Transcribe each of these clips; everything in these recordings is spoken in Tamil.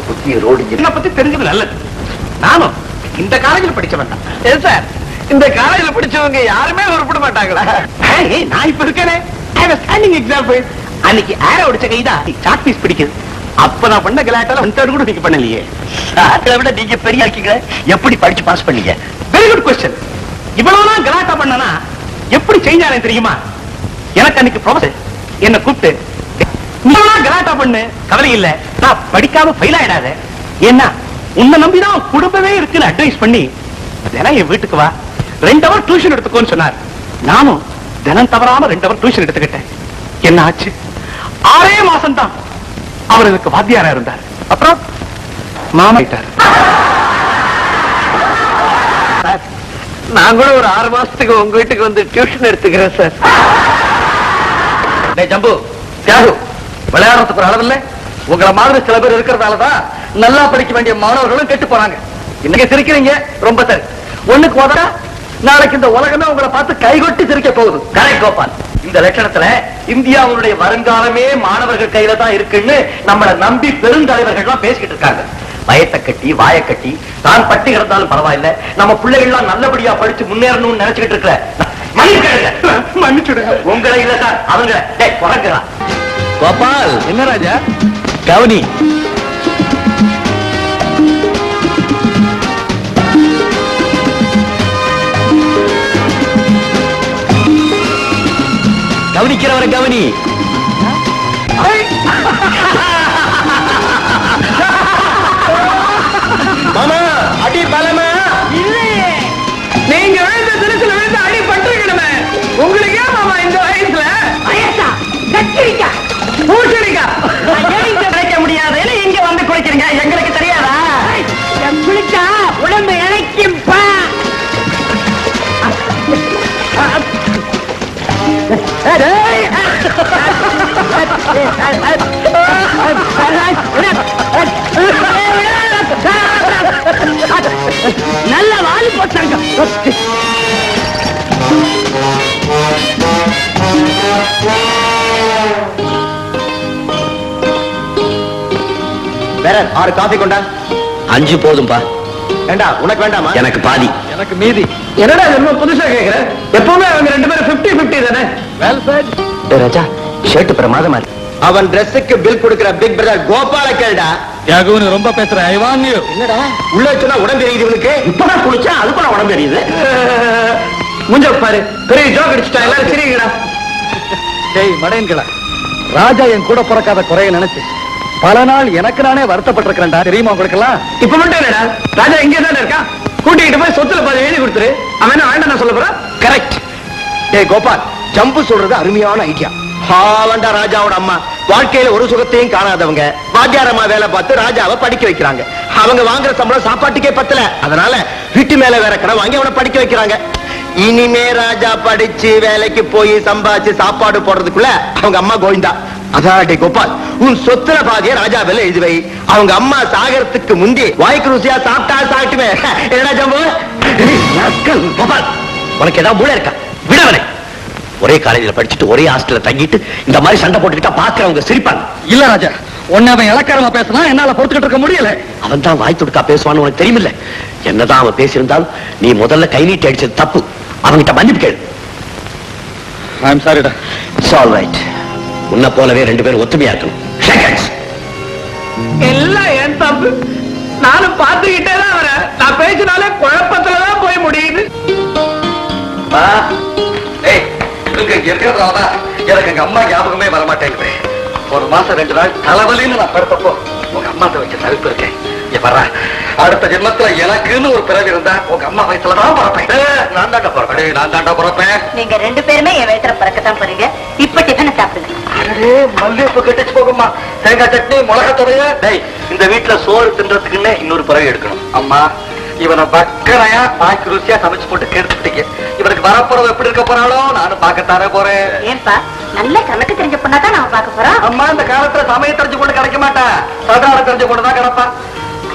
புத்தி ரோடு பத்தி தெரிஞ்சது நல்லது. நானும் இந்த காலேஜில் படிச்சவன் தான் சார். இந்த காலேஜில் படிச்சவங்க யாருமே உருப்பிட மாட்டாங்களா? நான் இப்ப இருக்கேனே, ஸ்டாண்டிங் எக்ஸாம்பிள். அன்னைக்கு ஏற உடைச்ச கைதான் சாக் பீஸ் பிடிக்குது. அப்ப நான் பண்ண கலாட்டால ஒன் கூட நீங்க பண்ணலையே. அதை விட நீங்க பெரிய இருக்கீங்க. எப்படி படிச்சு பாஸ் பண்ணீங்க? Very good question. இவ்வளவுதான் கலாட்டா பண்ணனா எப்படி சேஞ்ச் ஆனேன் தெரியுமா? எனக்கு அன்னைக்கு ப்ரொஃபசர் என்ன கூப்பிட்டு, கலாட்டா பண்ணு, கவலை இல்ல, நான் படிக்காம ஃபெயில் ஆயிடாத, ஏன்னா உன்னை நம்பிதான் குடும்பமே இருக்குன்னு அட்வைஸ் பண்ணி தினம் என் வீட்டுக்கு வா, 2 hour டியூஷன் எடுத்துக்கோன்னு சொன்னார். நானும் தினம் தவறாம 2 hour டியூஷன் எடுத்துக்கிட்டேன். என்ன ஆச்சு? 6 மாசம் தான் அவர் எனக்கு வாத்தியாரா இருந்தார். அப்புறம் மாமா ஆயிட்டார். நான் கூட ஒரு 6 மாசத்துக்கு உங்க வீட்டுக்கு வந்து டியூஷன் எடுத்துக்கிறேன் சார். ஜம்பு, தியாகு, விளையாடுறதுக்கு ஒரு அளவில்லை. உங்களை மாதிரி சில பேர் இருக்கிறதாலதான் நல்லா படிக்க வேண்டிய மாணவர்களும் கெட்டு போறாங்க. இன்னைக்கு சிரிக்கிறீங்க, ரொம்ப சரி. ஒண்ணுக்கு போதா நாளைக்கு இந்த உலகமே உங்களை பார்த்து கைகொட்டி சிரிக்க போகுது. கரெக்ட் கோபால். இந்த லட்சணத்துல இந்தியாவுடைய வருங்காலமே மாணவர்கள் கையில தான் இருக்குன்னு நம்மளை நம்பி பெருந்தலைவர்கள்லாம் பேசிக்கிட்டு இருக்காங்க. வயத்தை கட்டி வாயை கட்டி தான் பட்டி கிடந்தாலும் பரவாயில்ல, நம்ம பிள்ளைகள்லாம் நல்லபடியா படிச்சு முன்னேறணும்னு நினைச்சுக்கிட்டு இருக்கிற மன்னிச்சுடுங்க. உங்களை இல்ல சார், அவங்க குறைக்கிறான். கோபால், என்ன ராஜா கவனி. கவனிக்கிறவரை கவனி. மாமா அடி பலமா இல்லையே. நீங்க விழுந்த திருச்சில விழுந்து அடி பட்டுக்கணுமே. உங்களுக்கு ஏன் மாமா இந்த வயசுல வயசா கத்திரிக்கா பூசணிக்கா கிடைக்க முடியாது, இங்க வந்து குளிக்கிறீங்க, எங்களுக்கு தெரியாதா? குளிச்சா உடம்பு இழைக்கும்பா. நல்ல வாலி போட்டாங்க. வேற 6 காஃபி கொண்டா. 5 போதும்பா. வேண்டா, உனக்கு வேண்டாமா? எனக்கு பாதி, எனக்கு மீதி. என்னடா என்ன புதுசா கேக்குற? எப்பவுமே அவங்க 2 பேரும் 50-50 தானே. Well set. ராஜா, ஷர்ட் பிரமாதமா இருக்கு. அவன் Dressக்கு பில் கொடுக்கிற பிக் பிரதர் கோபால கேளுடா. யாகுன்னு ரொம்ப பேசுற. ஐ வான் யூ. என்னடா உள்ள வச்சா உடம்பு எரியுது இவனுக்கு? இப்பதான் குளிச்சா அதுக்குள்ள உடம்பு எரியுது. முஞ்ச பாரு, பெரிய ஜோக் அடிச்சுட்டா. எல்லாரும் சிரிங்கடா. டேய் மடையன்களா, ராஜா என் கூட பிறக்காத குறைய நினைச்சு பல நாள் எனக்கு நானே வருத்தப்பட்டிருக்கிறேன்டா. தெரியுமா உங்களுக்கு எல்லாம்? இப்ப மட்டும் இல்லடா, ராஜா இங்கே தானே இருக்கா. கூட்டிகிட்டு போய் சொத்துல பாதி எழுதி கொடுத்துரு. அவன் என்ன வேண்டாம் நான் சொல்ல போறான். கரெக்ட். டேய் கோபால், ஜம்பு சொல்றது அருமையான ஐடியா. ஹாவண்டா ராஜாவோட அம்மா வாழ்க்கையில ஒரு சுகத்தையும் காணாதவங்க வாத்தியாரம்மா வேலை பார்த்து ராஜாவை படிக்க வைக்கிறாங்க. அவங்க வாங்குற சம்பளம் சாப்பாட்டுக்கே பத்தல. அதனால வீட்டு மேல வேற கடை வாங்கி அவனை படிக்க வைக்கிறாங்க. இனிமே ராஜா படிச்சு வேலைக்கு போய் சம்பாதிச்சு சாப்பாடு போடுறதுக்குள்ள அவங்க அம்மா கோவிந்தா. அதாட்டி கோபால், உன் சொத்துல பாதிய ராஜா வேலை எழுதி வை. அவங்க அம்மா சாகரத்துக்கு முந்தி வாய்க்கு ருசியா சாப்பிட்டா சாப்பிட்டுமே. என்னடா ஜம்பு? கோபால், உனக்கு ஏதாவது மூளை இருக்கா? விடவனே. ஒரே காலேஜில் படிச்சுட்டு ஒரே ஹாஸ்டல்ல தங்கிட்டு இந்த மாதிரி சண்டை போட்டுக்கிட்டா பாக்குறவங்க சிரிப்பாங்க. இல்ல ராஜா, உன்னை அவன் இலக்காரமா பேசலாம், என்னால பொறுத்துக்கிட்டு இருக்க முடியல. அவன் தான் வாய் துடுக்கா பேசுவான்னு உனக்கு தெரியுமில்ல. என்னதான் அவன் பேசியிருந்தாலும் நீ முதல்ல கை நீட்டி அடிச்சது தப்பு. அவன்கிட்ட மன்னிப்பு கேளு. ஐ அம் சாரிடா. It's all right. உன்னை போலவே 2 பேரும் ஒத்துமையா இருக்கணும். எல்லாம் ஏன் தப்பு. நானும் பார்த்துக்கிட்டே தான் வரேன். நான் பேசினாலே குழப்பத்துலதான் போய் முடியுது. எனக்கு எங்க அம்மா ஞாபகமே வரமாட்டேங்குது. 1 மாசம் 2 நாள் தலைவலின்னு நான் படுத்தப்போ உங்க அம்மா வச்சு தவிப்பு இருக்கேன். அடுத்த ஜென்மத்துல எனக்குன்னு ஒரு பிறவி இருந்தா உங்க அம்மா வயசுலதான் பிறப்பேன். நான் தாண்டா பிறப்பேன். நான் தாண்டா பிறப்பேன். நீங்க 2 பேருமே என் வயசுல பிறக்கத்தான் போறீங்க. இப்ப டிஃபனை சாப்பிடுங்க. மல்லிகைப்பூ கெட்டுச்சு போகுமா? தேங்காய் சட்னி, மிளகா துறைய. இந்த வீட்டுல சோறு தின்றதுக்குன்னு இன்னொரு பிறவி எடுக்கணும். அம்மா, இவனை பக்கரையா பாக்கி ருசியா சமைச்சு போட்டு கெடுத்துட்டீங்க. இவனுக்கு வரப்போறது எப்படி இருக்க போறாளோ நானும் பாக்கத்தானே போறேன். ஏன்பா, நல்ல கணக்கு தெரிஞ்ச பொண்ணாதான் நான் பார்க்க போறேன். அம்மா, இந்த காலத்துல சமயம் தெரிஞ்சு கொண்டு கிடைக்க மாட்டேன். சதாரம் தெரிஞ்சு கொண்டுதான் கிடப்பா.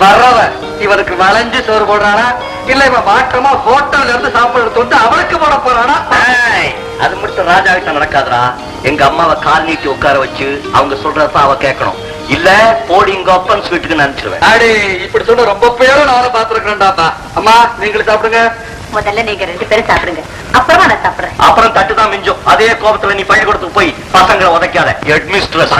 வர்றவ இவனுக்கு வளைஞ்சு சோறு போடுறானா, இல்ல இவன் மாற்றமா ஹோட்டல்ல இருந்து சாப்பாடு தொட்டு அவனுக்கு போட போறானா? அது மட்டும் ராஜா கிட்ட நடக்காதுரா. எங்க அம்மாவை கால் நீட்டி உட்கார வச்சு அவங்க சொல்றதான் அவ கேட்கணும். இல்ல போடி இங்க அப்பன் ஸ்வீட்டுக்கு நினைச்சிருவேன். அடி இப்படி சொன்ன ரொம்ப பேரும் நானும் பாத்துருக்கேன்டாப்பா. அம்மா நீங்களும் சாப்பிடுங்க. முதல்ல நீங்க 2 பேரும் சாப்பிடுங்க, அப்புறமா நான் சாப்பிடுறேன். அப்புறம் தட்டு தான் மிஞ்சும். அதே கோபத்துல நீ பள்ளிக்கூடத்துக்கு போய் பசங்களை உதைக்காத. ஹெட்மிஸ்ட்ரஸ்.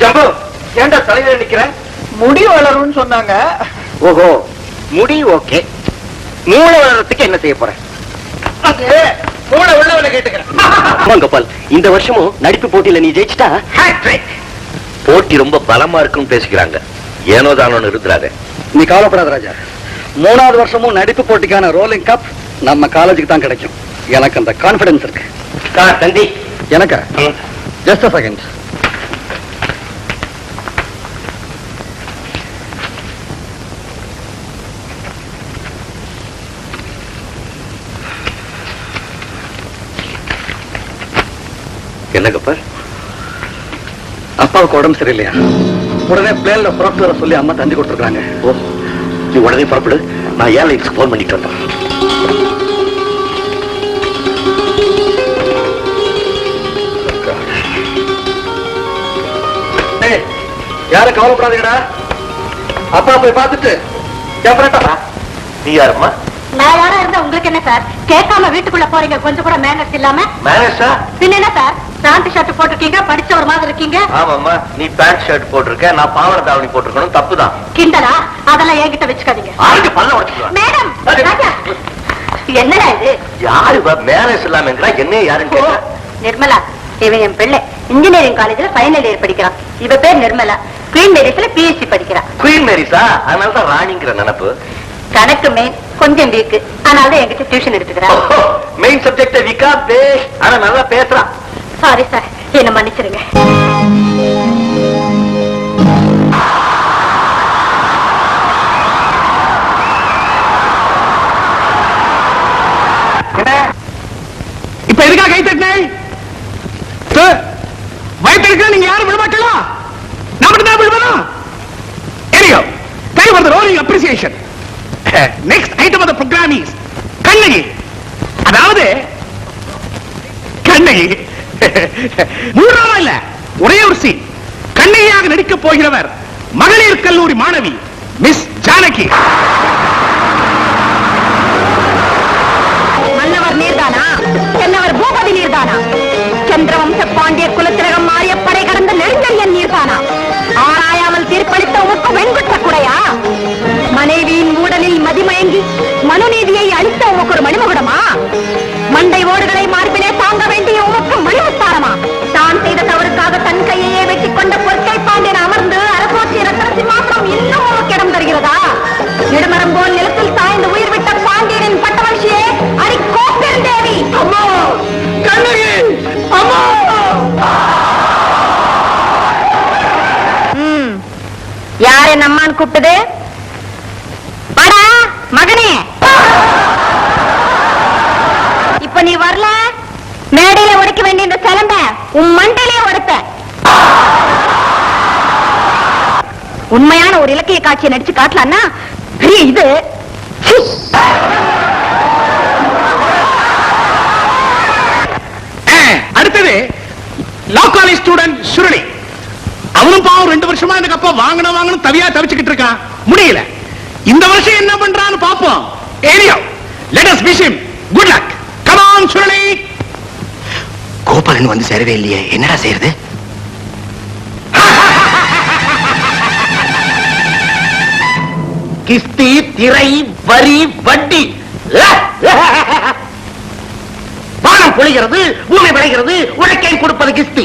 ஜம்பு ஏண்டா தலையில நிக்கிறேன்? முடி வளரும்னு சொன்னாங்க. ஓஹோ முடி ஓகே. மூளை வளர்றதுக்கு என்ன செய்ய போறேன்? மூளை உள்ளவனை கேட்டுக்கிறேன். கோபால், இந்த வருஷமும் நடிப்பு போட்டியில நீ ஜெயிச்சிட்டா போட்டி ரொம்ப பலமா இருக்குன்னு பேசிக்கிறாங்க. ஏனோ தானோன்னு இருக்கிறாரு. நீ கவலைப்படாத ராஜா. 3வது வருஷமும் நடிப்பு போட்டிக்கான ரோலிங் கப் நம்ம காலேஜுக்கு தான் கிடைக்கும். எனக்கு அந்த கான்பிடன்ஸ் இருக்கு. தந்தி எனக்கு ஜஸ்ட் a second. என்ன கப்பர்? அப்பாவுக்கு உடம்பு சரியில்லையா? உடனே பிளேன்ல புறப்பட்டு வர சொல்லி அம்மா தந்தி கொடுத்துருக்காங்க. ஓ நீ உடனே புறப்படு. நான் ஏர்லைன்ஸ்க்கு போன் பண்ணிட்டு வந்தேன். யாரும் கவலைப்படாதீங்கடா. அப்பா போய் பார்த்துட்டு நீ யாருமா? நான் யாரா இருந்தா உங்களுக்கு என்ன சார்? கேட்காம வீட்டுக்குள்ள போறீங்க, கொஞ்சம் கூட மேனர்ஸ் இல்லாம. மேனேஜா? பின்ன என்ன சார், பேண்ட் ஷர்ட் போட்டிருக்கீங்க, படிச்ச ஒரு மாதிரி இருக்கீங்க. ஆமாம்மா, நீ பேண்ட் ஷர்ட் போட்டிருக்க, நான் பாவாடை தாவணி போட்டிருக்கணும். தப்புதான். கிண்டலா? அதெல்லாம் என்கிட்ட வச்சுக்காதீங்க. ஆளுக்கு பல்ல உடைச்சுடுவேன். மேடம், ராஜா, என்னடா இது? யாரு மேனேஜ் இல்லாமங்கிறா? என்ன யாருன்னு கேட்டா? நிர்மலா, இவன் என் பிள்ளை. இன்ஜினியரிங் காலேஜ்ல ஃபைனல் இயர் படிக்கிறான். இவ பேர் நிர்மலா. குவீன் மேரிஸ்ல PhD படிக்கிறான். குவீன் மேரிஸா? அதனாலதான் ராணிங்கிற நினைப்பு. கணக்கு மெயின் கொஞ்சம் வீக்கு, அதனால என்கிட்ட டியூஷன் எடுத்துக்கிறான். மெயின் சப்ஜெக்ட் வீக்கா பேஸ், ஆனா நல்லா பேசுறான். சாரி சார், என்ன மன்னிச்சிருங்க. இப்ப எதுக்காக கை தட்டினேன்? வயிற்று நீங்க யாரும் விடமாட்டா? நான் மட்டும் தான் விடுவேனா? Time for the rolling appreciation. Next item of the program is Kannagi. அதாவது கண்ணகி மூணாவா இல்ல, ஒரே ஒரு சீன். கண்ணகியாக நடிக்க போகிறவர் மகளிர் கல்லூரி மாணவி மிஸ் ஜானகி. மன்னவர் நீர்தானா? சென்னவர் பூபதி நீர்தானா? சந்திரவம்ச பாண்டிய குலத்திலகம் மாறிய படை கடந்த நெடுஞ்செழியன் நீர்தானா? ஆராயாமல் தீர்ப்பளித்த உமக்கு வெண்குற்ற குறையா? மனைவியின் ஊடலில் மதிமயங்கி மனுநீதியை அளித்த உமக்கு ஒரு மணிமகுடமா? மண்டை ஓடுகளை மார்பிலே தாங்க வேண்டிய உமக்கு மணிமுத்தாரமா? தான் செய்த தவறுக்காக தன் கையையே வெட்டிக் கொண்ட பொற்கை பாண்டியன் அமர்ந்து அரசோற்றிய ரத்ன சிம்மாசனம் இன்னும் உமக்கு இடம் தருகிறதா? நெடுமரம் போல் நிலத்தில் சாய்ந்து உயிர் விட்ட பாண்டியனின் பட்டவர்ஷியே அரிக்கோப்பெருந்தேவி. அம்மா கண்ணகி, அம்மா. யார் என் அம்மான்னு கூப்பிட்டது? வாடா மகனே. இப்ப நீ வரல, மேடையில உடைக்க வேண்டிய இந்த சிலம்ப உன் மண்டையிலே உடைத்த. உண்மையான ஒரு இலக்கிய காட்சியை நடிச்சு காட்டலான்னா பெரிய இது. அடுத்தது லா காலேஜ் ஸ்டூடெண்ட் சுருளி. அவனும் பாவம் 2 வருஷமா இந்த கப்ப வாங்கணும் தவியா தவிச்சுக்கிட்டு இருக்கான். முடியல. இந்த வருஷம் என்ன பண்றான்னு பாப்போம். ஏரியோ, let us wish him good luck. Come on Suruli. Gopalan வந்து சேரவே இல்லையே, என்னடா செய்யறது? கிஸ்தி, திரை, வரி, வட்டி. வானம் பொழிகிறது, பூமி விளைகிறது, உழைக்கை கொடுப்பது கிஸ்தி.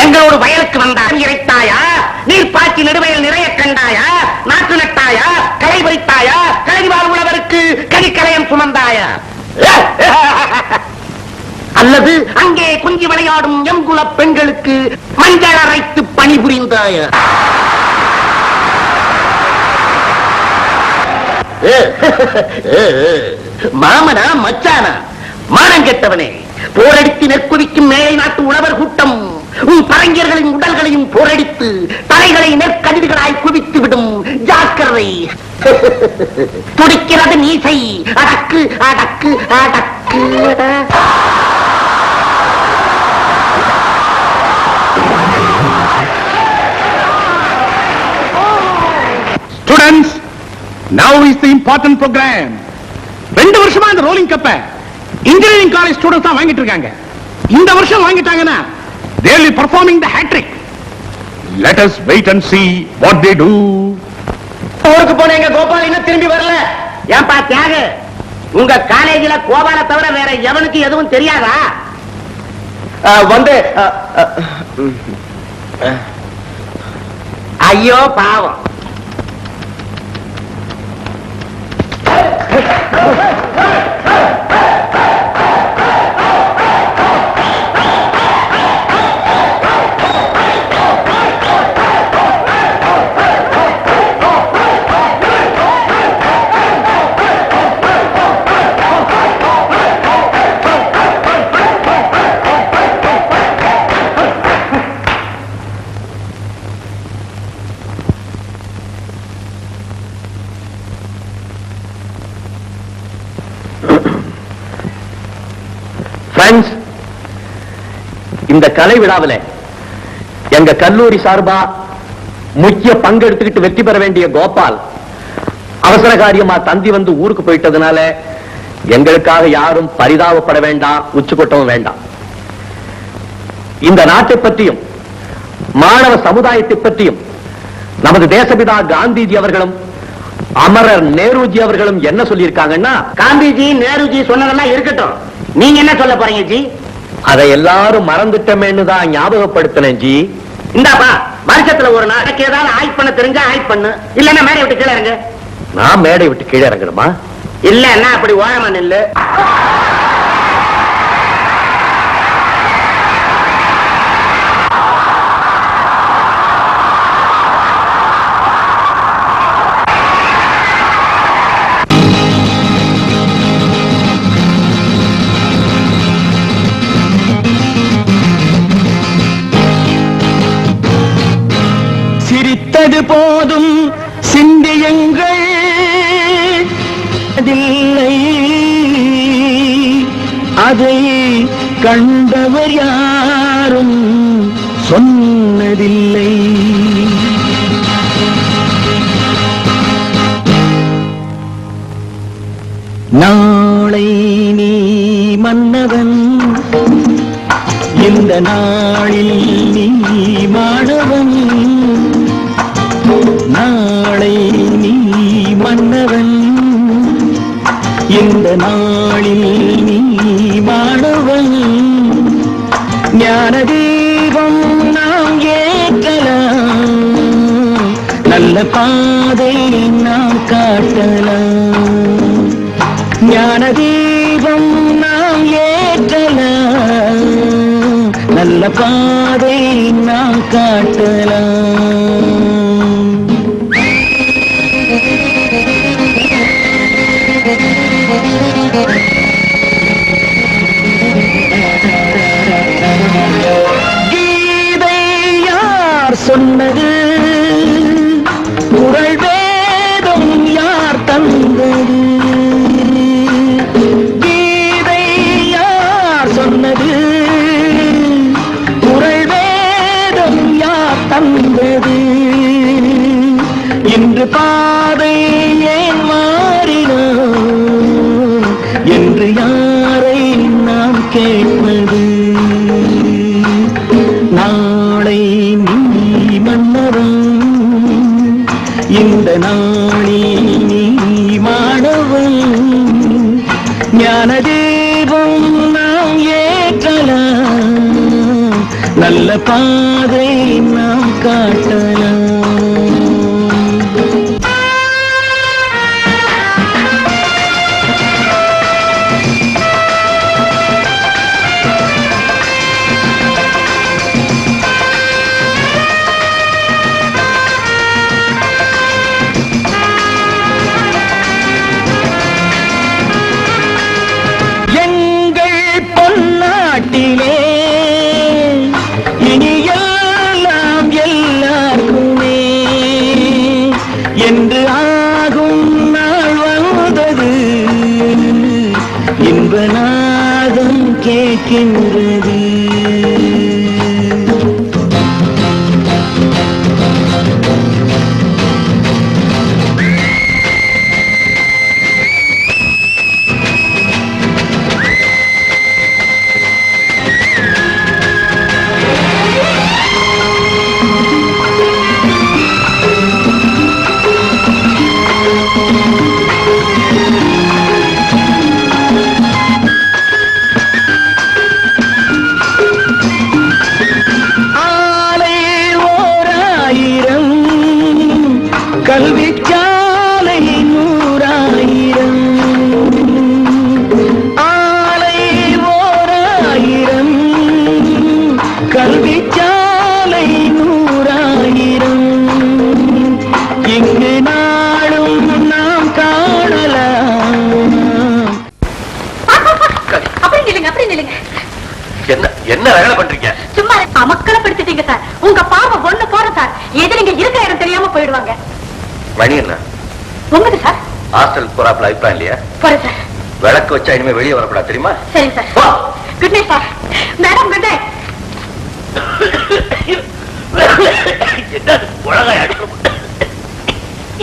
எங்களோடு வயலுக்கு வந்தாய் இறைத்தாயா? நீர் பாய்ச்சி நெடுவயல் நிறைய கண்டாயா? நாட்டு நட்டாயா? களை பறித்தாயா? கலைவாழ் உழவருக்கு கனிக்கலையம் சுமந்தாயா? அல்லது அங்கே குஞ்சி விளையாடும் எங்குல பெண்களுக்கு மஞ்சள் அரைத்து பணிபுரிந்தாயா? மாமனா மச்சானா? மானம் கெட்டவனே, போரடித்து நெற்குவிக்கும் மேலை நாட்டு உழவர் கூட்டம் உன் பரங்கியர்களின் உடல்களையும் போரடித்து தலைகளை நெற்கதிர்களாய் குவித்து விடும். ஜாக்கிரதை. துடிக்கிறது நீ செய். அடக்கு அடக்கு அடக்கு. Students, now is the important program. 2 வருஷமா இந்த ரோலிங் கப்ப இன்ஜினியரிங் காலேஜ் ஸ்டூடண்ட்ஸ் தான் வாங்கிட்டு இருக்காங்க. இந்த வருஷம் வாங்கிட்டாங்கன்னா they will be performing the hat trick. Let us wait and see what they do. ஊருக்கு போனீங்க கோபால் இன்னும் திரும்பி வரல. ஏன்பா தியாகு, உங்க காலேஜில கோபால தவிர வேற எவனுக்கு எதுவும் தெரியாதா? வந்து ஐயோ பாவம். ஃப்ரெண்ட்ஸ், இந்த கலை விழாவில் எங்க கல்லூரி சார்பா முக்கிய பங்கெடுத்துக்கிட்டு வெற்றி பெற வேண்டிய கோபால் அவசர காரியமா தந்தி வந்து ஊருக்கு போயிட்டதுனால எங்களுக்காக யாரும் பரிதாபப்பட வேண்டாம், உச்சுக்கொட்டவும் வேண்டாம். இந்த நாட்டை பற்றியும் மாணவ சமுதாயத்தை பற்றியும் நமது தேசபிதா காந்திஜி அவர்களும் அமரர் நேருஜி அவர்களும் என்ன சொல்லியிருக்காங்கன்னா, காந்திஜி நேருஜி சொன்னதெல்லாம் இருக்கட்டும், நீங்க என்ன சொல்ல போறீங்க ஜி? அதை எல்லாரும் மறந்துட்டமேன்னு தான் ஞாபகப்படுத்தினேன் ஜி. இந்தாப்பா, வருஷத்துல ஒரு நாளைக்கு ஏதாவது ஆய்ட் பண்ண தெரிஞ்சா ஆய்ட் பண்ணு, இல்லன்னா மேடை விட்டு கீழே இறங்க. நான் மேடை விட்டு கீழே இறங்கணுமா? இல்லன்னா அப்படி ஓரமா நில்லு. சிரித்தது போதும் சிந்தியுங்கள், அதை கண்டவர் யாரும் சொன்னதில்லை. நாளை நீ மன்னவன், இந்த நாளில் நீ மாணவன். நாளை நீ மன்னவன், இந்த நாளில் நீ மாணவன். ஞான தீபம் நாம் ஏற்றலாம், நல்ல பாதை நாம் காட்டலாம். ஞான தீபம் நாம் ஏற்றலாம், நல்ல பாதை நாம் காட்டலாம். கீதை யார் சொன்னது, குறள் வேதம் யார் தந்தது? கீதை யார் சொன்னது, குறள் வேதம் யார் தந்தது? இன்று பாதை ஏன் மாறினோ என்று யாரை நாம் கேட்பது? நாளை நீ மன்னவன், இந்த நாளில் நீ மாணவன். ஞான தீபம் நாம் ஏற்றலாம், நல்ல பாதை நாம் காட்டலாம். இனி எல்லாம் எல்லார் இருக்கின்றது. கல்விச்சாலை 100,000 ஆலை 1,000 கல்விச்சாலை 100,000 இங்கு நாளும் நாம் காணலாம். அப்படி நில்லுங்க, அப்படி நில்லுங்க. என்ன வேலை பண்றீங்க? சும்மா அமக்கலப்படுத்திட்டீங்க சார். உங்க பாவம் ஒண்ணு போற சார். எது நீங்க இருக்கிற இடம் தெரியாம போயிடுவாங்க. மணி என்ன? உங்கது சார். ஹாஸ்டல் போறாப்ல அபிப்பிராயம் இல்லையா? போறேன் சார். விளக்கு வச்சா இனிமே வெளியே வரக்கூடாது தெரியுமா? சரி sir. Good night sir. Madam good night.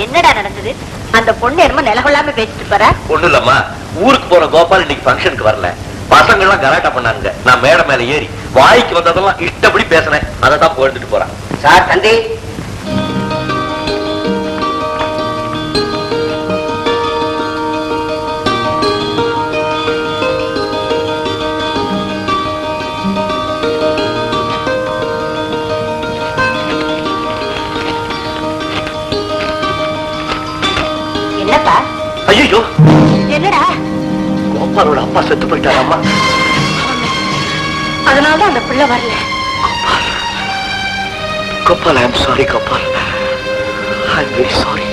என்னடா நடந்தது? அந்த பொண்ணு என்னமோ நிலகொள்ளாம பேசிட்டு போற. ஒண்ணு இல்லம்மா, ஊருக்கு போற கோபால் இன்னைக்கு ஃபங்க்ஷனுக்கு வரல. பசங்க எல்லாம் கலாட்டா பண்ணாங்க. நான் மேடை மேல ஏறி வாய்க்கு வந்ததெல்லாம் இஷ்டப்படி பேசினேன். அதை தான் போயிட்டு போறான். சார் தந்தி. என்னப்பா? ஐயோ, என்னடா? கோபாலோட அப்பா செத்து போயிட்டாரம்மா. அதனாலதான் அந்த பிள்ளை வரல. Gopal, I am sorry Gopal. I am very sorry.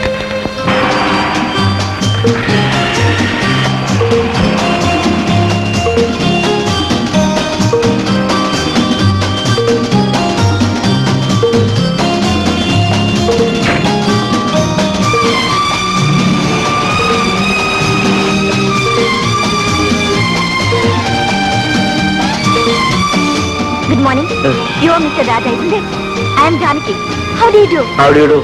Good morning. You are Mr. Raja, isn't it? I am Janaki. How do you do? How do you do?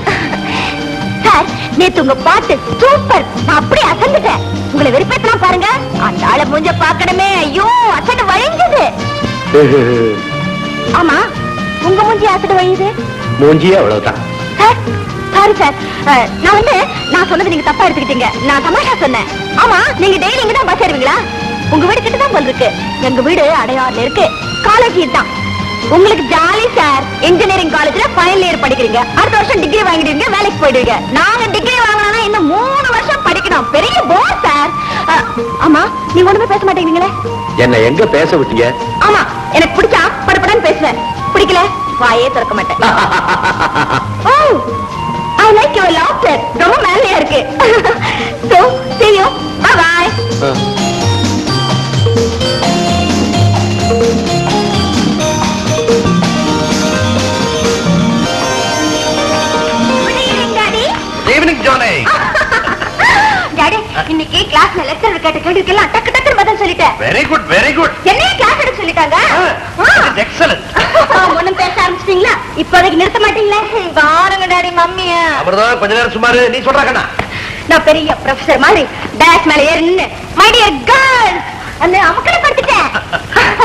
Sir, நேத்து உங்க பாட்டு சூப்பர். நான் அப்படியே அசந்துட்டேன். உங்களை வெறுப்பேத்தலாம் பாருங்க. அந்த ஆளை மூஞ்ச பார்க்கணுமே. ஐயோ, அசடு வழிஞ்சது. ஆமா, உங்க மூஞ்சி அசடு வழியுது. மூஞ்சியே அவ்வளவுதான். Sir, sorry sir. நான் சொன்னது நீங்க தப்பா எடுத்துக்கிட்டீங்க. நான் தமாஷா சொன்னேன். ஆமா, நீங்க டெய்லி இங்க தான் பஸ் ஏறுவீங்களா? உங்க வீடு கிட்ட தான் போல் இருக்கு. எங்க வீடு அடையாறுல இருக்கு. காலேஜ் தான். உங்களுக்கு ஜாலி சார். இன்ஜினியரிங் காலேஜ்ல ஃபைனல் இயர் படிக்கிறீங்க. அடுத்த வருஷம் டிகிரி வாங்கிடுவீங்க, வேலைக்கு போயிடுவீங்க. நாங்க டிகிரி வாங்கணும்னா இன்னும் 3 வருஷம் படிக்கணும். பெரிய போர் சார். ஆமா, நீங்க ஒண்ணுமே பேச மாட்டேங்கிறீங்களே. என்ன எங்க பேச விட்டீங்க? ஆமா, எனக்கு பிடிச்சா படப்படன்னு பேசுவேன். பிடிக்கல வாயே திறக்க மாட்டேன். ஓ, I like your laughter. ரொம்ப மேலையா இருக்கு. So, see you. Bye bye. Evening Johnny. Daddy, இன்னைக்கு கிளாஸ்ல லெக்சர் கேட்ட கேள்விக்கெல்லாம் டக்கு டக்குன்னு பதில் சொல்லிட்டேன். Very good, very good. என்னைய கிளாஸ் எடுக்க சொல்லிட்டாங்க. எக்ஸலென்ட். ஒண்ணும் பேச ஆரம்பிச்சிட்டீங்களா? இப்போதைக்கு நிறுத்த மாட்டீங்களா? பாருங்க டாடி, மம்மியா. அமிர்தா, கொஞ்ச நேரம் சுமாரு. நீ சொல்றாங்கண்ணா, நான் பெரிய ப்ரொஃபசர் மாதிரி டேஷ் மேல ஏறி நின்னு மை டியர் கேர்ள்ஸ் அந்த அமக்கலை படுத்திட்டேன்.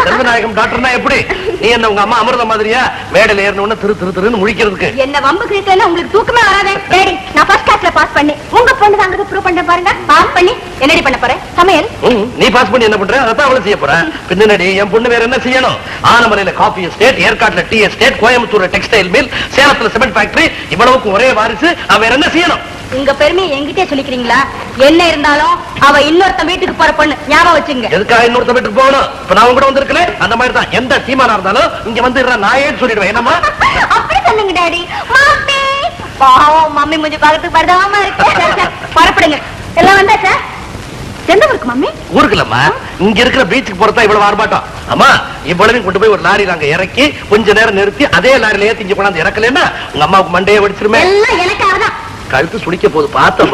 செல்வநாயகம் டாக்டர்னா எப்படி? நீ என்ன உங்க அம்மா அமிர்த மாதிரியா மேடையில ஏறணும்னு திருன்னு முழிக்கிறதுக்கு? என்ன வம்பு கிழிக்கலன்னா உங்களுக்கு தூக்கமே வராதே. டேடி, நான் ஃபர்ஸ்ட் கிளாஸ்ல பாஸ் பண்ணி உங்க பொண்ணு தாங்க ப்ரூவ் பண்ண பாருங்க. பாஸ் பண்ணி என்னடி பண்ண போறேன்? சமையல். நீ பாஸ் பண்ணி என்ன பண்ற? அதான் அவளை செய்ய போற. பின்னாடி என் பொண்ணு வேற என்ன செய்யணும்? ஆனமலையில காபி எஸ்டேட், ஏற்காட்டுல டீ எஸ்டேட், கோயம்புத்தூர்ல டெக்ஸ்டைல் மில், சேலத்துல சிமெண்ட் ஃபேக்டரி, இவ்வளவுக்கு ஒரே வாரிசு. அவ வேற என்ன செய்யணும்? உங்க பெருமையை என்கிட்டே சொல்லிக்கிறீங்களா? என்ன இருந்தாலும் அவ இன்னொருத்த வீட்டுக்கு போற பொண்ணு, ஞாபகம் வச்சுங்க. எதுக்காக இன்னொருத்த வீட்டுக்கு போகணும்? இப்ப நான் கூட வந்திருக்கல. அந்த மாதிரி தான் எந்த சீமானா இருந்தாலும் இங்க வந்து நாயே சொல்லிடுவேன். என்னமா அப்படி சொன்னீங்க டாடி. மம்மி பாவம், மம்மி கொஞ்சம் பார்க்கறதுக்கு பரதாம இருக்கு. பரப்படுங்க. எல்லாம் வந்தாச்சா? எந்த ஊருக்கு மம்மி? ஊருக்கு இல்லம்மா, இங்க இருக்கிற பீச்சுக்கு போறதா இவ்வளவு ஆர்ப்பாட்டம். அம்மா, இவ்வளவு கொண்டு போய் ஒரு லாரி நாங்க இறக்கி கொஞ்ச நேரம் நிறுத்தி அதே லாரில ஏத்தி இங்க கொண்டாந்து இறக்கலன்னா உங்க அம்மாவுக்கு மண்டையே வெடிச்சிருமே. எல்லாம் எனக்காக தான். கழுத்து சுடிக்க போது பார்த்த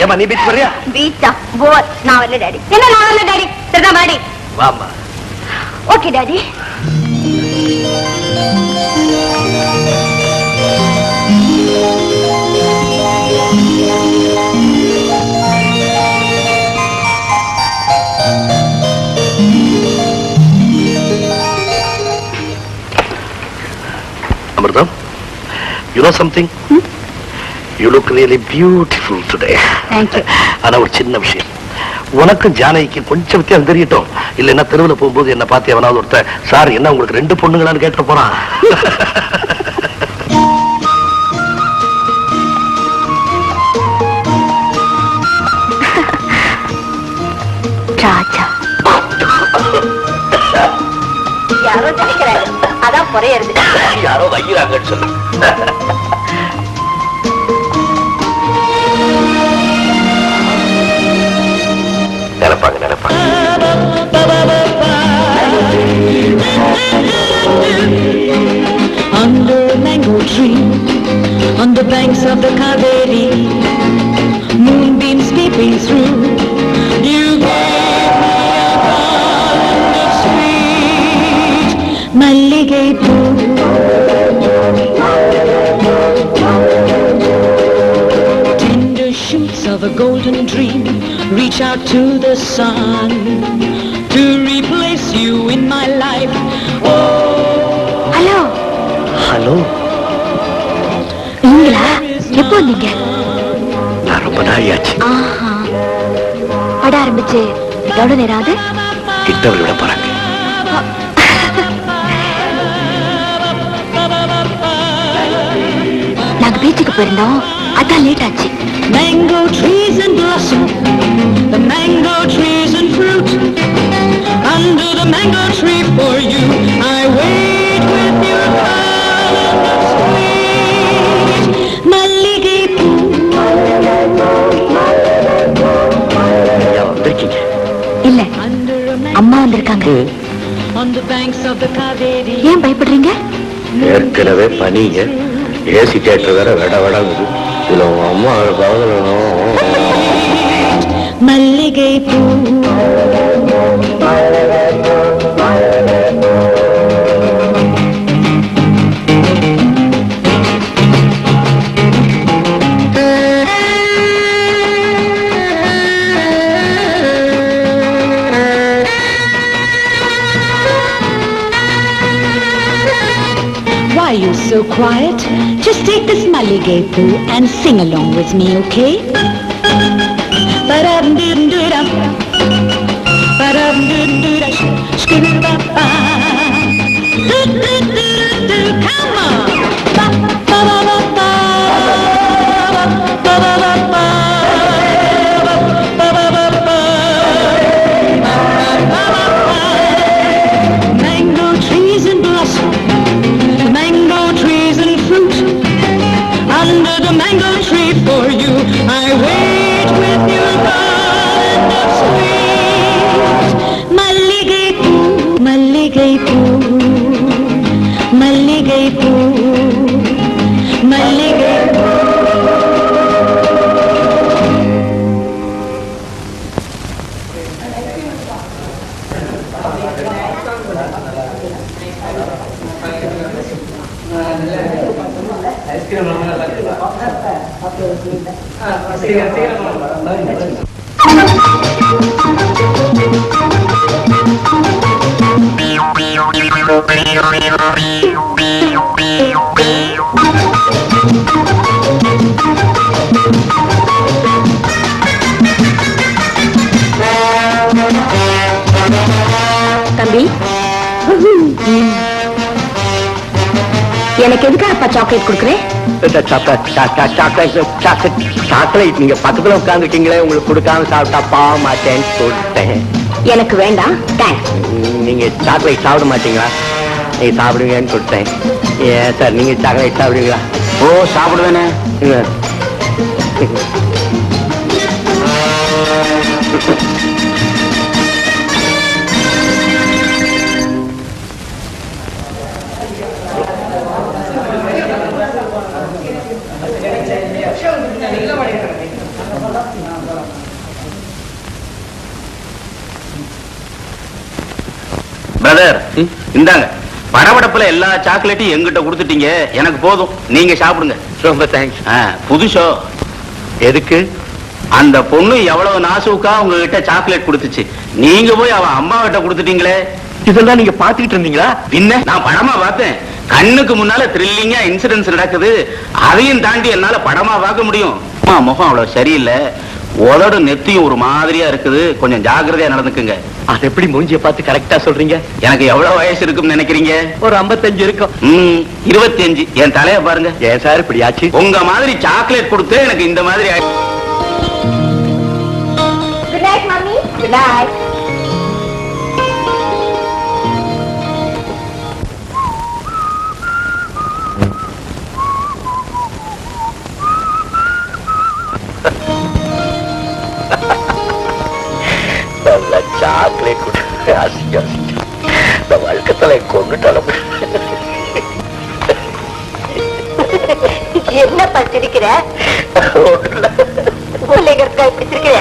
ஏமா நீ பீச் வரியா? பீச்சா? போர். நான் வரல டாடி. என்ன நான் வரல டாடி? சரிதான் பாடி. வாமா. Okay daddy. அமிர்தம், you know something? You look really beautiful today. Thank you. ஆனா ஒரு சின்ன விஷயம், உனக்கும் ஜானகிக்கு கொஞ்சம் வித்தியாசம் தெரியட்டும். இல்லைன்னா தெருவில் போகும்போது என்ன பார்த்து எவனாவது ஒருத்தர் சார் என்ன உங்களுக்கு 2 பொண்ணுங்களான்னு கேட்டு போறான். ராஜா யாரோ நினைக்கிறாரு, அதான் புறையறது. யாரோ வைக்கிறாங்கன்னு சொல்லு. நினைப்பாங்க நினைப்பாங்க. Under a mango tree, on the banks of the Kaveri, moonbeams peeping through, you gave me a garland of sweet malligai poo. Tender shoots of a golden dream reach out to the sun to replace you in my life. Hello hello, நீங்களா? எப்போ வந்தீங்க? நான் ரொம்ப நாளாச்சு. ஆஹா, பட ஆரம்பிச்சு எவ்வளவு நேரம் ஆகுது? இன்டர்வியூ விட போறாங்க. நாங்க பீச்சுக்கு போயிருந்தோம், அதான் லேட் ஆச்சு. Mango trees and blossom, the mango trees and fruit. Under the mango tree for you, I wait with your garland of sweet malligai poo. வந்திருக்கீங்க? இல்ல, Under a அம்மா mango வந்திருக்காங்க. on the banks of the Kaveri. ஏன் பயப்படுறீங்க? ஏற்கனவே பனிங்க, ஏசி தியேட்டர் வேற விட விடாங்குது. இதுல உங்க அம்மா Malligai poo. Why are you so quiet? Just take this malligai poo and sing along with me, okay? Ba-dum-dum-dum-dum. Ba-dum-dum-dum-dum. Skoo-ba-ba. Do-do-do-do-do. Come on. Ba-ba-ba-ba. Ba-ba-ba-ba. Ba-ba-ba-ba. Mango trees and blossom, mango trees and fruit. Under the mango tree for you, I wait with your garland of sweet malligai poo, malligai poo, malligai poo, malligai poo. தம்பி, எனக்கு எதுக்காக அப்பா சாக்லேட் கொடுக்குறேன்? சாக்லேட் நீங்க பக்கத்துல உட்காந்துருக்கீங்களே, உங்களுக்கு கொடுக்காம சாப்பிட்டா பாவ மாட்டேன்னு சொல்லிட்டேன். எனக்கு வேண்டாம், தேங்க்ஸ். நீங்க சாக்லேட் சாப்பிட மாட்டீங்களா? நீங்க சாப்பிடுவீங்கன்னு சொல்லிட்டேன். ஏன் சார், நீங்க சாக்லேட் சாப்பிடுவீங்களா? ஓ, சாப்பிடுவேனே. பிரதர் இந்தாங்க, படபடப்புல எல்லா சாக்லேட்டையும் எங்கிட்ட கொடுத்துட்டீங்க, எனக்கு போதும், நீங்க சாப்பிடுங்க. ரொம்ப தேங்க்ஸ். புதுசோ? எதுக்கு? அந்த பொண்ணு எவ்வளவு நாசூக்கா உங்ககிட்ட சாக்லேட் கொடுத்துச்சு, நீங்க போய் அவ அம்மா கிட்ட கொடுத்துட்டீங்களே. இதெல்லாம் நீங்க பாத்துக்கிட்டு இருந்தீங்களா? பின்ன நான் படமா பார்த்தேன், கண்ணுக்கு முன்னால த்ரில்லிங்கா இன்சிடென்ட்ஸ் நடக்குது, அதையும் தாண்டி என்னால படமா பார்க்க முடியும். அம்மா முகம் அவ்வளவு சரியில்லை, உதடு நெத்தியும் ஒரு மாதிரியா இருக்குது, கொஞ்சம் ஜாக்கிரதையா நடந்துக்குங்க. அது எப்படி மூஞ்சிய பார்த்து கரெக்டா சொல்றீங்க? எனக்கு எவ்வளவு வயசு இருக்குன்னு நினைக்கிறீங்க? ஒரு 55 இருக்கும். 25. என் தலைய பாருங்க. ஏன் சார் இப்படி ஆச்சு? உங்க மாதிரி சாக்லேட் கொடுத்து எனக்கு இந்த மாதிரி good night mummy. Good night. Chocolate கொடுத்து அசிங்கம் இந்த வழக்கத்துல கொண்டுட்டாலும். என்ன படிச்சிருக்கிற? பிள்ளைகளுக்கா இப்படி இருக்கிற?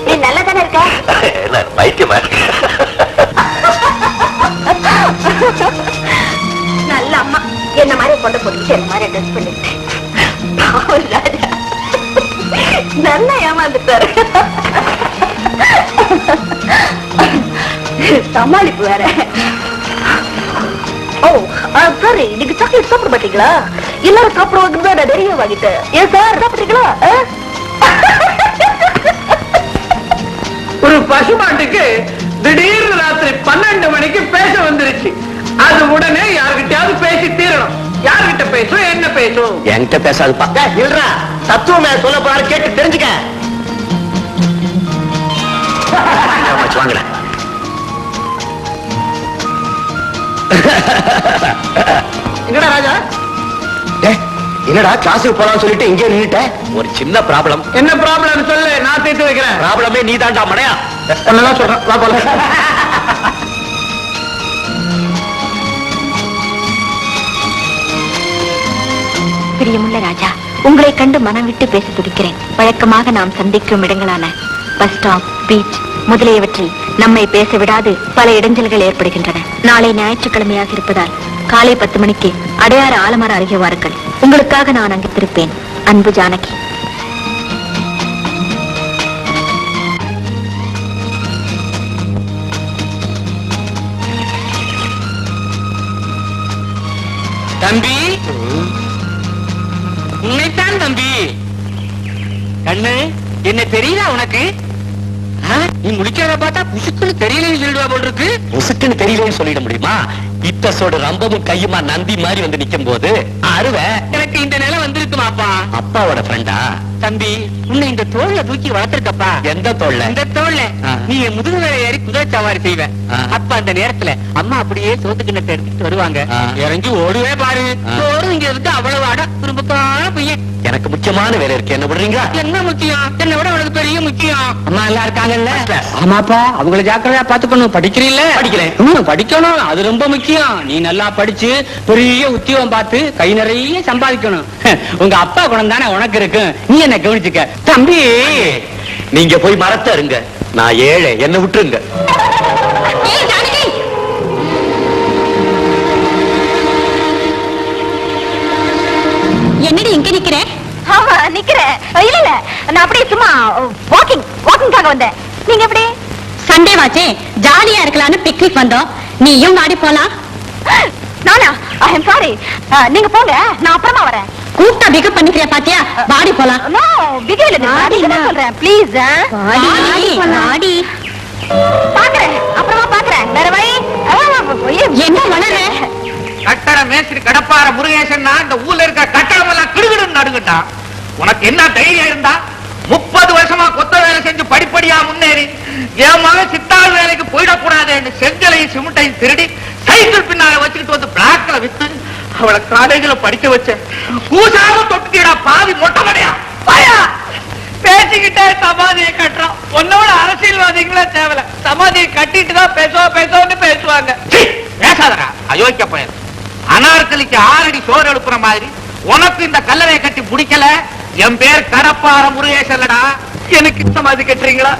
நீ நல்லா தானே இருக்க? வைத்தியமா நல்ல அம்மா என்ன மாதிரி கொண்டு போட்டு என்ன மாதிரி ட்ரெஸ் பண்ணிட்டேன். நல்லா ஏமாந்துட்டாரு. சமாளிப்பு வேற. ஓ சாரி, நீங்க சாக்லேட் சாப்பிட மாட்டீங்களா? எல்லாரும் சாப்பிடுவாங்க, நான் நிறைய வாங்கிட்டேன். ஏன் சார் சாப்பிட்டீங்களா? ஒரு பசுமாட்டுக்கு திடீர்னு ராத்திரி 12 மணிக்கு பேச வந்துருச்சு. அது உடனே யார்கிட்டயாவது பேசி தீரணும். யார்கிட்ட பேசும், என்ன பேசும்? என்கிட்ட பேசாதுப்பா. இல்லடா, தத்துவமே சொல்ல போறாரு, கேட்டு தெரிஞ்சுக்க. வாங்கல. என்னடா ராஜா? என்னடா கிளாஸுக்கு போலாம்னு சொல்லிட்டு இங்கே நின்னுட்ட? ஒரு சின்ன ப்ராப்ளம். என்ன ப்ராப்ளம் சொல்லு, நான் தீர்த்து வைக்கிறேன். ப்ராப்ளமே நீ தான்டா மடையா. ஒன்னதான் சொல்றேன், வா போலாம். பிரியமுள்ள ராஜா, உங்களை கண்டு மனம் விட்டு பேச துடிக்கிறேன். வழக்கமாக நாம் சந்திக்கும் இடங்களான பஸ் ஸ்டாப், பீச் முதலியவற்றில் நம்மை பேச விடாது பல இடைஞ்சல்கள் ஏற்படுகின்றன. நாளை ஞாயிற்றுக்கிழமையாக இருப்பதால் காலை 10 மணிக்கு அடையாறு ஆலமர அருகே வாருங்கள். உங்களுக்காக நான் அங்கு திருப்பேன். அன்பு ஜானகி. தம்பி, உன்னைத்தான் தம்பி. கண்ணு, என்ன தெரியல உனக்கு? நீ முடிக்கிறத பார்த்தா புசுக்குன்னு தெரியலன்னு சொல்லிடுவா போல் இருக்கு. புசுக்குன்னு தெரியலன்னு சொல்லிட முடியுமா? இத்தசோட ரம்பமும் கையுமா நந்தி மாதிரி வந்து நிக்கும் போது அருவ எனக்கு இந்த நிலை வந்திருக்குமாப்பா. அப்பாவோட ஃப்ரெண்டா? தம்பி, உன்னை இந்த தோல்ல தூக்கி வளர்த்திருக்கப்பா. எந்த தோல்ல? இந்த தோல்ல நீ முதுகு மேல ஏறி குதிரை சவாரி செய்வ. அப்ப அந்த நேரத்துல அம்மா அப்படியே சோத்துக்கிண்ணத்தை எடுத்துட்டு வருவாங்க. இறங்கி ஓடுவே பாரு. ஓடு இங்க இருக்கு அவ்வளவு அட திரும்பக்கான பையன். எனக்கு முக்கியமான வேலை இருக்கு, என்ன பண்றீங்க? என்ன முக்கியம்? என்னை விட உனக்கு பெரிய முக்கியம். அம்மா எல்லாம் இருக்காங்கல்ல? ஆமாப்பா, அவங்கள ஜாக்கிரதையா பாத்துக்கணும். படிக்கிறீல்ல? படிக்கிறேன். படிக்கணும், அது ரொம்ப முக்கியம். நீ நல்லா படிச்சு பெரிய உத்தியோகம் பார்த்து கை நிறைய சம்பாதிக்கணும். உங்க அப்பா குணம் தானே உனக்கு இருக்கு, நீ என்ன கவனிச்சுக்க. தம்பி, நீங்க போய் மரத்த இருங்க, நான் ஏழை, என்ன விட்டுருங்க. என்னடி இங்க நிக்கிறேன்? ஆமா நிக்கிறேன். இல்ல இல்ல, நான் அப்படியே சும்மா வாக்கிங்காக வந்தேன். நீங்க எப்படி? சண்டே வாச்சே, ஜாலியா இருக்கலாம்னு பிக்னிக் வந்தோம். நீயும் வாடி போலாம். நானா? ஐ அம் சாரி. நீங்க போங்க, நான் அப்புறமா வரேன். கூப்பிட்டா பிக்கப் பண்ணிக்கிறியா பாத்தியா? வாடி போலாம். நோ, பிகே இல்ல, நான் சொல்றேன். ப்ளீஸ் வாடி. பாக்குறேன், அப்புறமா பாக்குறேன். வேற வழி என்ன வளர? கட்டட மேஸ்திரி கடப்பார முருகேசன் இந்த ஊர்ல இருக்க கட்டடம் எல்லாம் கிடுகிடுன்னு நடுங்கட்டா. உனக்கு என்ன தைரியம் இருந்தா 30 வருஷமா கொத்த வேலை செஞ்சு படிப்படியா முன்னேறி என் மகன் சித்தாள் வேலைக்கு போயிடக்கூடாது செங்கலையும் சிமெண்டையும் திருடி சைக்கிள் பின்னால வச்சுக்கிட்டு வந்து பிளாக்ல வித்து அவளை காலேஜ்ல படிக்க வச்சேன். பூசாம தொட்டுடா பாவி மொட்டை மடையா பாயா. பேசிக்கிட்டே சமாதியை கட்டுறோம். உன்னோட அரசியல்வாதிகளே தேவையில்ல, சமாதியை கட்டிட்டு தான் பேசுவோம்னு பேசுவாங்க. பேசாதடா அயோக்கிய பையன். அனார்கலிக்கு 6 அடி சோறு எழுப்புற மாதிரி உனக்கு இந்த கல்லறையை கட்டி பிடிக்கல. என் பேர் கடப்பார முருகேசன்லடா. எனக்கு சமாதி கட்டுறீங்களா?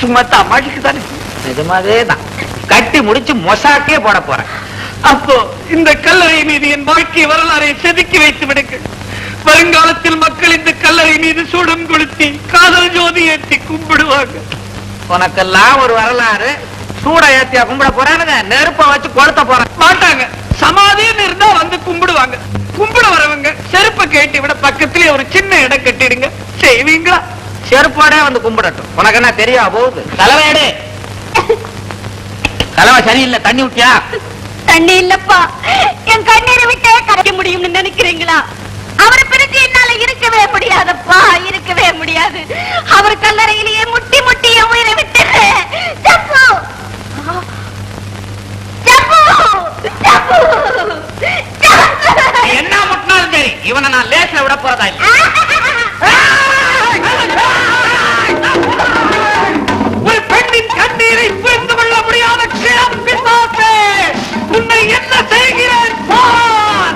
சும்மா தமாஷுக்கு தானே. நிஜமாவே தான். கட்டி முடிச்சு மொசாக்கே போட போறேன். அப்போ இந்த கல்லறை மீது என் வாழ்க்கை வரலாறை செதுக்கி வைத்து விடுங்க. வருங்காலத்தில் மக்கள் இந்த கல்லறை மீது சூடம் கொளுத்தி காதல் ஜோதி ஏற்றி கும்பிடுவாங்க. உனக்கெல்லாம் ஒரு வரலாறு. சூட ஏத்தியா கும்பிட போறானுங்க, நெருப்ப வச்சு கொளுத்த போறேன். மாட்டாங்க. சமாதின்னு இருந்தா வந்து கும்பிடுவாங்க. கும்பிட வரவங்க செருப்பை கேட்டு விட பக்கத்திலே ஒரு சின்ன இடம் கட்டிடுங்க. செய்வீங்களா? செருப்போட வந்து கும்பிடட்டும். உனக்கு என்ன தெரியா போகுது? தலைவேடு தலைவ சரியில்லை. தண்ணி விட்டியா? தண்ணி இல்லப்பா. என் கண்ணீரை விட்டே கரைக்க முடியும்னு நினைக்கிறீங்களா? அவரை பிரிச்சு என்னால இருக்கவே முடியாதப்பா, இருக்கவே முடியாது. அவர் கல்லறையிலேயே முட்டி முட்டி என் உயிரை விட்டுறேன். ஜப்பு ஜப்பு ஜப்பு என்ன முட்டினாலும் சரி, இவனை நான் லேஸ்ல விட போறதா இல்லை. ஒரு பெண்ணின் கண்ணீரை புரிந்து கொள்ள முடியாத கிழம் பிசாசே, உன்னை என்ன செய்கிறேன் பார்.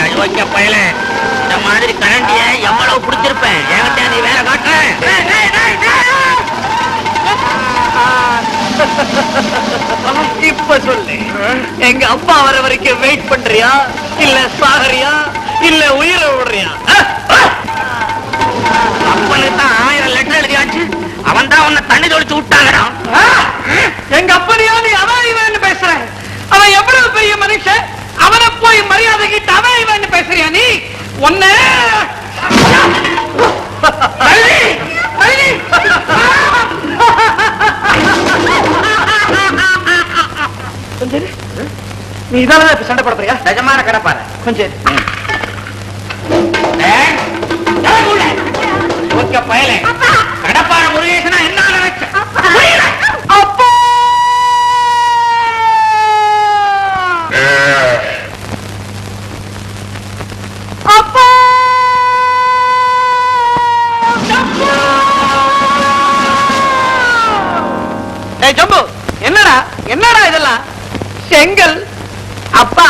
அயோக்கிய பயல, இந்த மாதிரி கரண்டிய எவ்வளவு பிடிச்சிருப்பேன். என்கிட்ட நீ வேலை காட்டுறேன். இப்ப சொல்லு, எங்க அப்பா வர வரைக்கும் வெயிட் பண்றியா, இல்ல சாகரியா, இல்ல உயிரை விடுறியா? அப்பனுக்கு தான் 1000 லெட்டர் எழுதியாச்சு. அவன் தான் உன்னை தண்ணி தொளிச்சு விட்டாங்கடா. எங்க அப்பனையா நீ அவன் இவன் பேசுற? அவன் எவ்வளவு பெரிய மனுஷன், அவனை போய் மரியாதை கிட்ட அவன் இவன் பேசுறியா நீ? ஒன்ன நீ இதால சண்டை படுறியா? நிஜமான கடப்பாரு கொஞ்சம் பயலே. கடப்பார முருகேசனா என்ன நினைச்ச? அப்பா அப்பா ஜம்பு, என்னடா என்னடா இதெல்லாம்? செங்கல் அப்பா,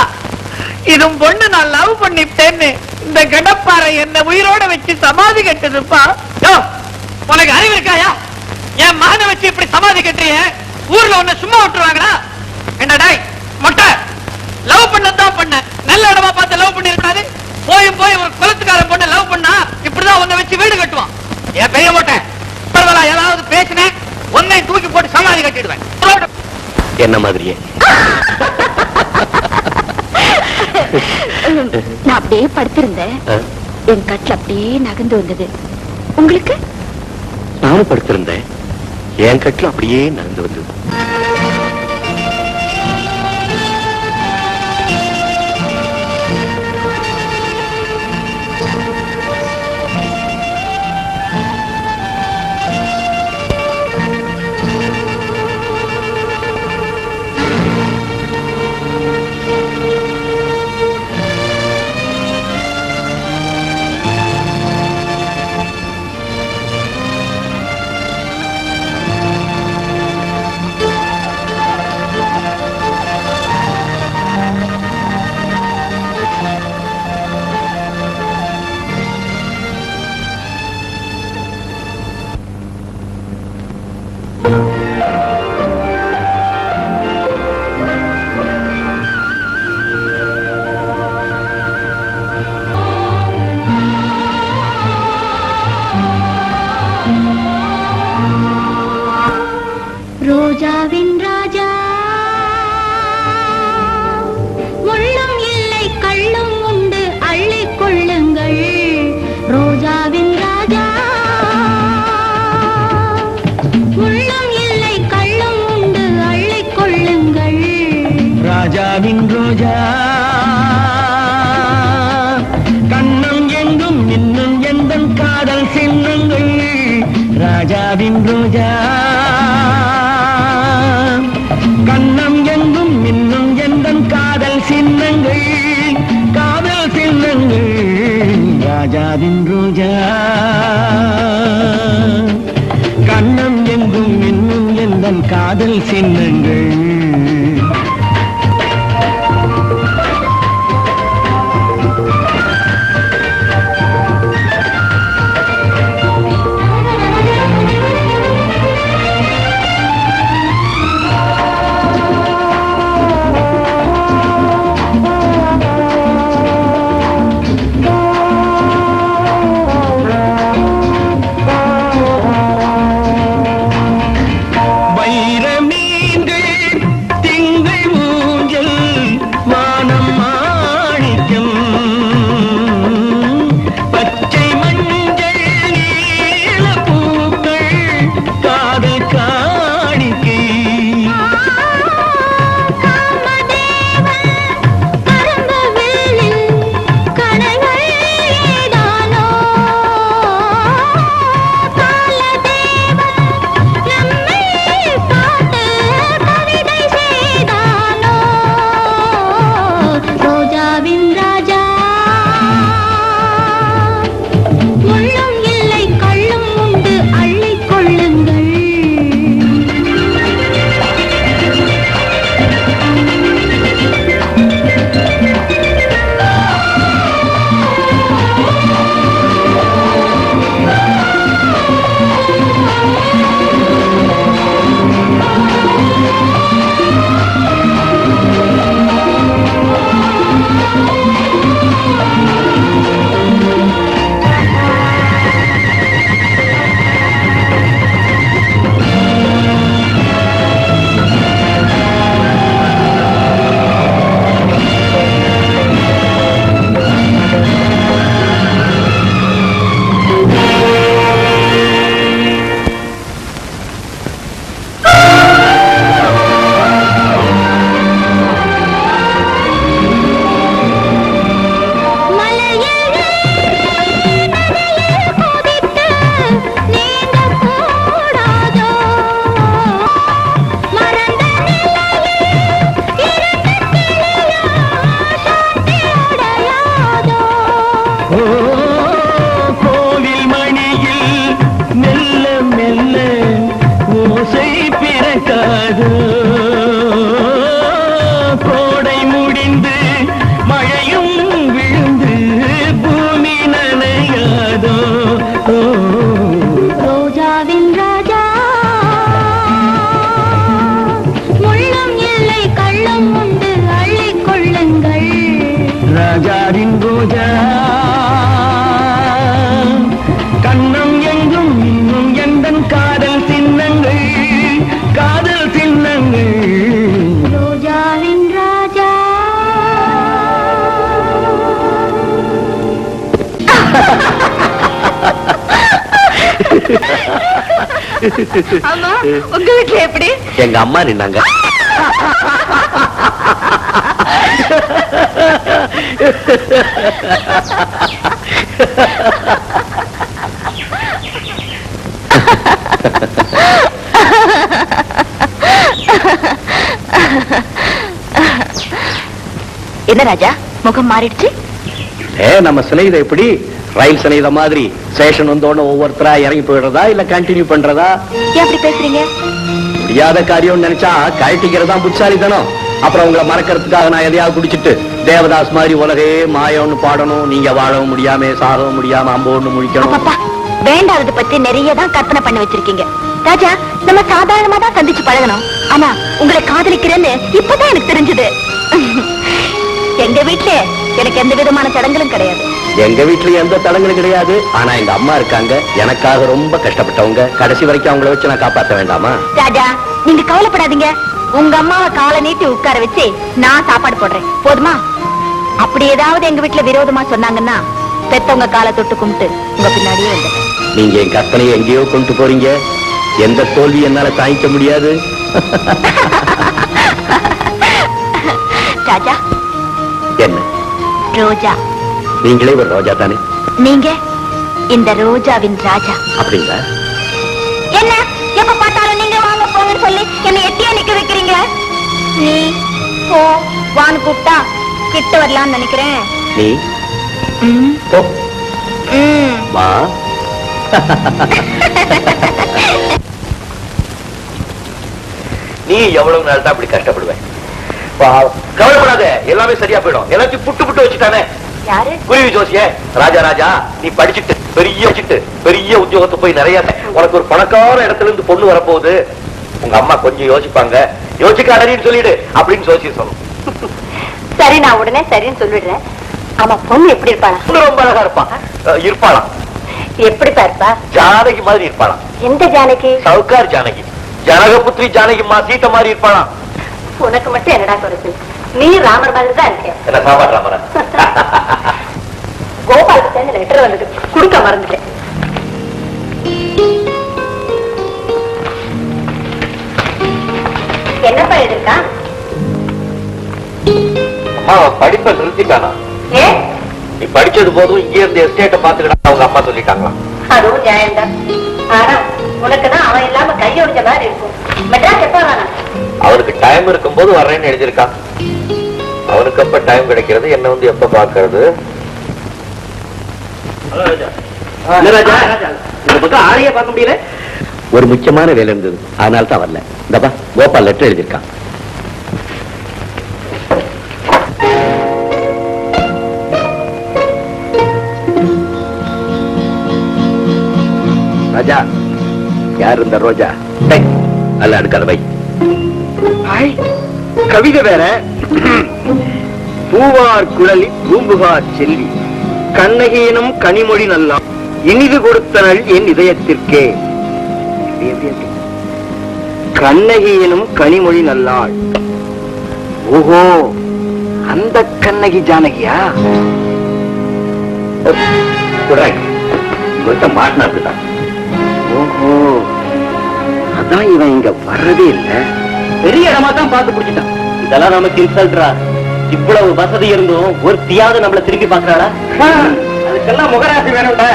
இதும் பொண்ணு நான் லவ் பண்ணிட்டேன்னு இந்த கடப்பாறை என்ன உயிரோட வச்சு சமாதி கட்டுதுப்பா. உனக்கு அறிவு இருக்காயா? என் மகனை வச்சு இப்படி சமாதி கட்டுறிய, ஊர்ல உன்னை சும்மா விட்டுருவாங்களா? என்னடா மொட்டை, லவ் பண்ணதான் பண்ண, நல்ல இடமா பார்த்து லவ் பண்ணி இருக்காது. போய் ஒரு குலத்துக்காரன் பொண்ணை லவ் பண்ணா இப்படிதான் உன்னை வச்சு வீடு கட்டுவான். என் பெரிய மொட்டை, பரவாயில்ல, ஏதாவது பேசினேன் உன்னை தூக்கி போட்டு சமாதி கட்டிடுவேன். என்ன மாதிரியே நான் அப்படியே படுத்திருந்தேன். என் கட்டில் அப்படியே நகர்ந்து வந்தது. உங்களுக்கு? நானும் படுத்திருந்தேன். என் கட்டில் அப்படியே நடந்து வந்தது. ரோஜாவின் ராஜா, முள்ளும் இல்லை கள்ளும் உண்டு அள்ளிக் கொள்ளுங்கள். ரோஜாவின் ராஜா, முள்ளும் இல்லை கள்ளும் உண்டு அள்ளிக் கொள்ளுங்கள். ராஜாவின் ரோஜா, கண்ணம் எங்கும் இன்னும் எந்தன் காதல் சின்னங்கள். ராஜாவின் ரோஜா, கண்ணம் எங்கும் இன்னும் எந்தன் காதல் சின்னங்கள், காதல் சின்னங்கள். ராஜாவின் ரோஜா, கண்ணம் எங்கும் இன்னும் எந்த எந்தன் காதல் சின்னங்கள் ராஜாவின் ரோஜா கண்ணம் எங்கும் இன்னும் எந்தன் காதல் சின்னங்கள் ரோஜாவின் ராஜா அம்மா உங்க வீட்டுல எப்படி? எங்க அம்மா நின்னாங்க. என்ன ராஜா முகம் மாறிடுச்சு? நம்ம சிலையில எப்படி ரயில் சிலைத மாதிரி ஸ்டேஷன் வந்தோட ஒவ்வொருத்தரா இறங்கி போயிடுறதா இல்ல கண்டினியூ பண்றதா? எப்படி பேசுறீங்க? முடியாத காரியம் நினைச்சா கழட்டிக்கிறதா புட்சாலித்தனம். அப்புறம் உங்களை மறக்கிறதுக்காக நான் எதையாவது குடிச்சிட்டு தேவதாஸ் மாதிரி உலகே மாயம்னு பாடணும், நீங்க வாழவும் முடியாம சாகவும் முடியாம அம்போன்னு முழிக்கணும். வேண்டாதது பத்தி நிறைய தான் கற்பனை பண்ணி வச்சிருக்கீங்க ராஜா. நம்ம சாதாரணமா தான் சந்திச்சு பழகணும். ஆனா உங்களை காதலிக்கிறேன்னு இப்பதான் எனக்கு தெரிஞ்சது. எங்க வீட்டுல எனக்கு எந்த விதமான தடங்களும் கிடையாது. எங்க வீட்டுல எந்த தடங்களும் கிடையாது. ஆனா எங்க அம்மா இருக்காங்க, எனக்காக ரொம்ப கஷ்டப்பட்டவங்க. கடைசி வரைக்கும் அவங்கள வச்சு நான் காப்பாற்ற வேண்டாமா? ராஜா நீங்க கவலைப்படாதீங்க. உங்க அம்மாவை காலை நீட்டி உட்கார வச்சு நான் சாப்பாடு போடுறேன், போதுமா? அப்படி ஏதாவது எங்க வீட்டுல விரோதமா சொன்னாங்கன்னா பெத்தவங்க காலை தொட்டு கும்பிட்டு உங்க பின்னாடியே வந்து. நீங்க என் கற்பனையை எங்கேயோ கொண்டு போறீங்க. எந்த தோல்வி என்னால தாங்கிக்க முடியாது. ராஜா என்ன? ரோஜா. நீங்களே ஒரு ரோஜா தானே? நீங்க இந்த ரோஜாவின் ராஜா. அப்படிங்களா? என்ன எப்ப பார்த்தாலும் நீங்க வாங்க போங்கன்னு சொல்லி என்ன எட்டியா நிக்க வைக்கிறீங்க? நீ போ வான்னு கூப்பிட்டா கிட்ட வரலாம்னு நினைக்கிறேன். நீ போ வா. நீ எவ்வளவு நாள் தான் அப்படி கஷ்டப்படுவேன்? கவலைப்படாத, எல்லாமே சரியா போயிடும். எல்லாத்தையும் புட்டு புட்டு வச்சுட்டானே யாரு? குருவி ஜோசிய ராஜா, நீ படிச்சுட்டு பெரிய உத்தியோகத்தை போய் நிறைய உனக்கு ஒரு பணக்கார இடத்துல இருந்து பொண்ணு வரப்போகுது. உங்க அம்மா கொஞ்சம் யோசிப்பாங்க, யோசிக்காதன்னு சொல்லிடு அப்படின்னு ஜோசிய சொல்லணும். சரி, நான் உடனே சரின்னு சொல்லிடுறேன். ஆமா, பொண்ணு எப்படி இருப்பாளா? ரொம்ப அழகா இருப்பான். இருப்பாளாம். எப்படிப்பா இருப்பா? ஜானகி மாதிரி இருப்பாளாம். எந்த ஜானகி? சவுக்கார் ஜானகி, ஜனகபுத்திரி ஜானகி சீட்ட மாதிரி இருப்பாளாம். உனக்கு மட்டும் என்னடா குறைச்சு? நீ ராமர் மாதிரி தான் இருக்க. என்ன சாப்பாடு ராமரா? கோபாலுக்கு சேர்ந்து லெட்டர் வந்துட்டு குடுக்க மறந்துட்டேன். என்னப்பா எழுதிருக்கா? அம்மா படிப்பை நிறுத்திட்டானா? ஏ, நீ படிச்சது போதும், இங்கே இருந்து எஸ்டேட்டை பாத்துக்கிட்டா அவங்க அம்மா சொல்லிட்டாங்களா? அதுவும் நியாயம்தான். ஆனா உனக்குதான் அவன் இல்லாம கையொடிஞ்ச மாதிரி இருக்கும். மெட்ராஸ் எப்ப வேணா? அவருக்கு டைம் இருக்கும் போது வர்றேன்னு எழுதியிருக்கான். அவனுக்கு எப்ப டைம் கிடைக்கிறது, என்ன வந்து எப்ப பாக்குறது? ஆளையே பார்க்க முடியல. ஒரு முக்கியமான வேலை இருந்தது, அதனால தான் வரல. இந்தப்பா கோபால் லெட்டர் எழுதியிருக்கான். ராஜா, யார் இந்த ரோஜா? அல்ல அடுக்காத வை. கவிதை வேற. பூவார் குழலி பூம்புகார் செல்வி, கண்ணகீனம் கனிமொழி நல்லா, இனிது கொடுத்தனள் என் இதயத்திற்கே. கண்ணகீனும் கனிமொழி நல்லாள். ஓஹோ, அந்த கண்ணகி ஜானகியா? மாட்டினா அப்படிதான். ஓஹோ, அதான் இவன் இங்க வர்றதே இல்ல. பெரிய இடமா தான் பார்த்து குடிச்சிட்டான். இதெல்லாம் நமக்கு இன்சல்ட்ரா. இவ்வளவு வசதி இருந்தும் ஒரு தியாவது நம்மள திரும்பி பாக்குறாளா? அதுக்கெல்லாம் முகராசி வேணும்டா.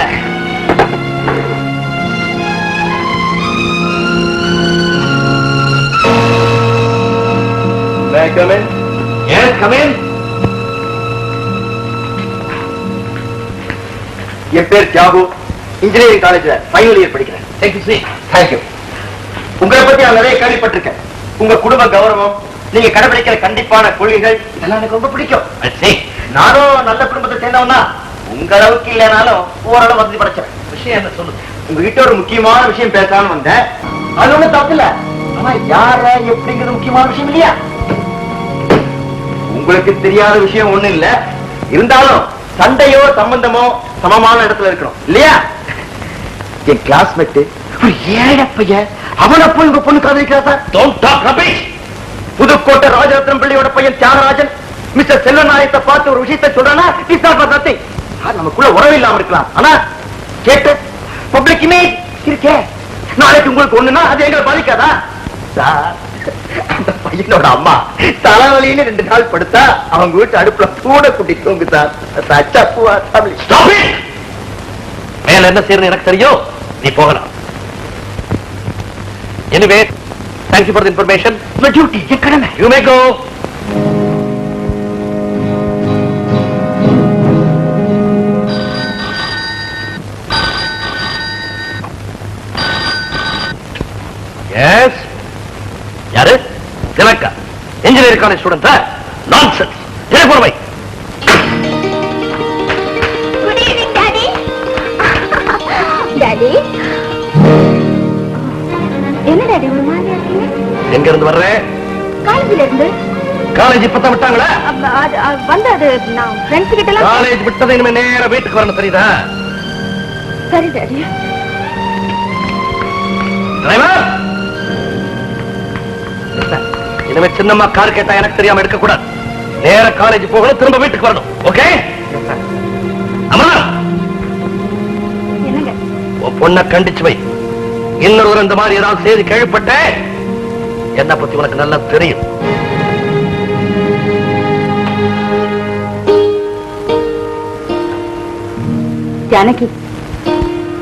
Come in. Yes, come in. என் பேர் ஜாபு, இன்ஜினியரிங் காலேஜ்ல ஃபைனல் இயர் படிக்கிறேன். தேங்க்யூ. உங்களை பத்தி நான் நிறைய கேள்விப்பட்டிருக்கேன். உங்க குடும்ப கௌரவம், நீங்க கடைபிடிக்கிற கண்டிப்பான கொள்கைகள், இதெல்லாம் எனக்கு ரொம்ப பிடிக்கும். நானும் நல்ல குடும்பத்தை சேர்ந்தவன் தான். உங்க அளவுக்கு இல்லைனாலும் ஓரளவு வசதி படைச்சேன். விஷயம் என்ன சொல்லுங்க? உங்ககிட்ட ஒரு முக்கியமான விஷயம் பேசலாம்னு வந்தேன். அது ஒண்ணும் தப்பு இல்ல. ஆனா யார எப்படிங்கிறது முக்கியமான விஷயம் இல்லையா? உங்களுக்கு தெரியாத விஷயம் ஒண்ணு இல்ல. இருந்தாலும் சண்டையோ சம்பந்தமோ சமமான இடத்துல இருக்கணும் இல்லையா? என் கிளாஸ்மேட் ஒரு ஏழை பையன், அவனை போய் உங்க பொண்ணு காதலிக்கிறா. புதுக்கோட்டை ராஜரத்னம் பிள்ளையோட பையன் தியாகராஜன் மிஸ்டர் செல்வநாயகத்தை பார்த்து ஒரு விஷயத்தை சொல்றானா, நமக்குள்ள உறவு இல்லாம இருக்கலாம். ஆனா கேட்டு பப்ளிக் இமேஜ் இருக்கே. நாளைக்கு உங்களுக்கு ஒண்ணுன்னா அது எங்களை பாதிக்காதா? அந்த பையனோட அம்மா தலைவலியில 2 நாள் படுத்தா அவங்க வீட்டு அடுப்புல கூட குட்டி தூங்கு சார். மேல என்ன செய்யணும் எனக்கு தெரியும், நீ போகலாம். Anyway, thank you for the information. My duty, your கடமை. You may go. Yes. யாரு? திலக்கா, இன்ஜினியரிங் காலேஜ் ஸ்டூடெண்ட். நான்சென்ஸ். எனக்கு போற வை. Good evening daddy. டாடி, என்ன டாடி ஒரு மாதிரி இருக்கீங்க? எங்க இருந்து வர்ற? காலேஜ்ல இருந்து. காலேஜ் இப்பதான் விட்டாங்களா? வந்து அது நான் ஃப்ரெண்ட்ஸ் கிட்ட எல்லாம். காலேஜ் விட்டதை இனிமே நேரா வீட்டுக்கு வரணும், தெரியுதா? சரி டாடி. டிரைவர், இனிமே சின்னம்மா கார் கேட்டா எனக்கு தெரியாம எடுக்க கூடாது. நேர காலேஜ் போகணும், திரும்ப வீட்டுக்கு வரணும். ஓகே? அம்மா, என்னங்க? உன் பொண்ணை கண்டிச்சு வை. இன்னொரு இந்த மாதிரி ஏதாவது செய்தி கேள்விப்பட்ட என்ன பத்தி உனக்கு நல்லா தெரியும். ஜானகி,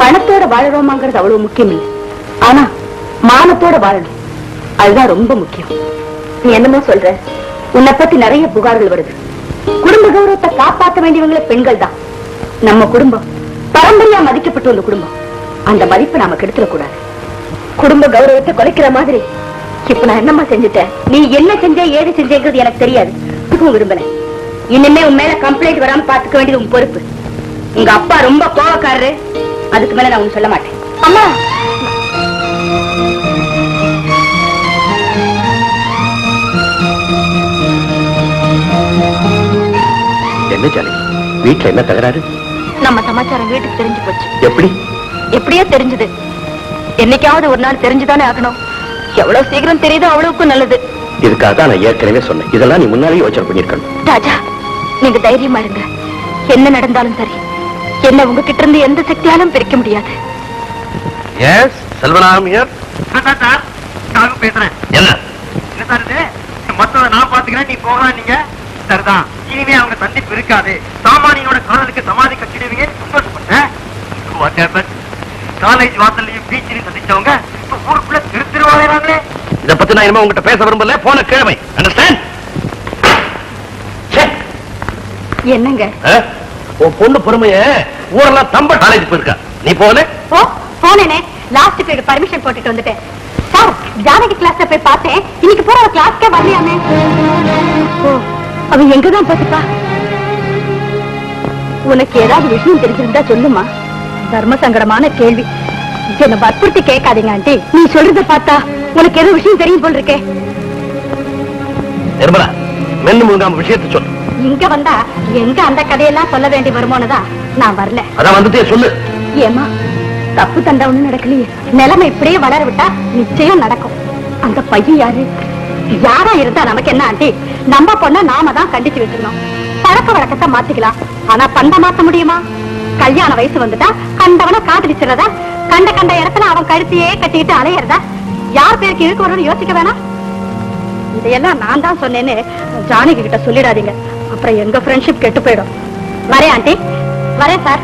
பணத்தோட வாழறோமாங்கிறது அவ்வளவு முக்கியம் இல்லை. ஆனா மானத்தோட வாழணும், அதுதான் ரொம்ப முக்கியம். நீ என்னமோ சொல்ற, உன்னை பத்தி நிறைய புகார்கள் வருது. குடும்ப கௌரவத்தை காப்பாற்ற வேண்டியவங்களே பெண்கள் தான். நம்ம குடும்பம் பரம்பரையா மதிக்கப்பட்டு வந்த குடும்பம். அந்த மதிப்பை நாம கெடுத்துட கூடாது. குடும்ப கௌரவத்தை குறைக்கிற மாதிரி இப்ப நான் என்னம்மா செஞ்சுட்டேன்? நீ என்ன செஞ்ச ஏது செஞ்சேங்கிறது எனக்கு தெரியாது. விரும்பல. இனிமே உன் மேல கம்ப்ளைண்ட் வராம பாத்துக்க வேண்டியது உன் பொறுப்பு. உங்க அப்பா ரொம்ப கோவக்காரரு. அதுக்கு மேல நான் உன் சொல்ல மாட்டேன். அம்மா என்ன ஜானகி, வீட்டுல என்ன தகராறு? நம்ம சமாச்சாரம் வீட்டுக்கு தெரிஞ்சு போச்சு. எப்படி? எப்படியோ தெரிஞ்சது. என்னைக்காவது ஒரு நாள் தெரிஞ்சுதானே ஆகணும். எவ்வளவு சீக்கிரம் தெரியுதோ அவ்வளவுக்கும் நல்லது. இதுக்காக தான் நான் ஏற்கனவே சொன்னேன். இதெல்லாம் நீ முன்னாலே யோசனை பண்ணிருக்கணும். ராஜா, நீங்க தைரியமா இருங்க. என்ன நடந்தாலும் சரி, என்ன உங்ககிட்ட இருந்து எந்த சக்தியாலும் பிரிக்க முடியாது. S Selvaram here. சார் நான் பேசுறேன். என்ன என்ன சார் இது? மொத்தம் நான் பாத்துக்கிறேன், நீ போகலாம். நீங்க சரிதான். இனிமே அவங்க சந்திப்பு இருக்காது. சாமானியோட காதலுக்கு சமாதி கட்டிடுவீங்க. சந்தோஷப்பட்டேன். காலேஜ் வாசல்லையும் பீச்சிலையும் சந்திச்சவங்க இப்ப ஊருக்குள்ள திருவாங்களே. இத பத்தி நான் இனிமே உங்ககிட்ட பேச விரும்பல. போன கிழமை அண்டர்ஸ்டாண்ட்? என்னங்க? உன் பொண்ணு பொறுமைய ஊரெல்லாம் தம்ப காலேஜ் போயிருக்கா. நீ போல? ஓ போனேனே. லாஸ்ட் பீரியட் பர்மிஷன் போட்டுட்டு வந்துட்டேன். சார், ஜானகி கிளாஸ்ல போய் பார்த்தேன். இன்னைக்கு போற கிளாஸ்க்கே வரலையாமே. ஓ, அவ எங்கதான் பார்த்துப்பா? உனக்கு ஏதாவது விஷயம் தெரிஞ்சிருந்தா சொல்லுமா. தர்ம சங்கடமான கேள்வி. என்ன வற்புறுத்தி கேட்காதீங்க ஆண்டி. நீ சொல்றத பார்த்தா உனக்கு ஏதோ விஷயம் தெரியும் போல் இருக்கே. நிர்மலா, மென்னு முழுங்காம விஷயத்தை சொல்லு. இங்க வந்தா எங்க அந்த கதையெல்லாம் சொல்ல வேண்டி வருமோனுதான் நான் வரல. அதான் வந்துட்டே சொல்லு. ஏமா, தப்பு தண்டை ஒண்ணு நடக்கலையே. நிலைமை இப்படியே வளர விட்டா நிச்சயம் நடக்கும். அந்த பையன் யாரு? யாரா இருந்தா நமக்கு என்ன ஆண்டி? நம்ம பொண்ண நாம தான் கண்டிச்சு வச்சிருந்தோம். பழக்க வழக்கத்தை மாத்திக்கலாம். ஆனா பண்ட மாத்த முடியுமா? கல்யாண வயசு வந்துட்டா கண்டவன காதலிச்சிடறதா? கண்ட இடத்துல அவன் கழுத்தையே கட்டிக்கிட்டு அலையறதா? யார் பேருக்கு இழுக்கு வரும்னு யோசிக்க வேணாம். இதையெல்லாம் நான் தான் சொன்னேன்னு ஜானகி கிட்ட சொல்லிடாதீங்க. அப்புறம் எங்க ஃப்ரெண்ட்ஷிப் கெட்டு போயிடும். வரேன் ஆண்டி, வரேன் சார்.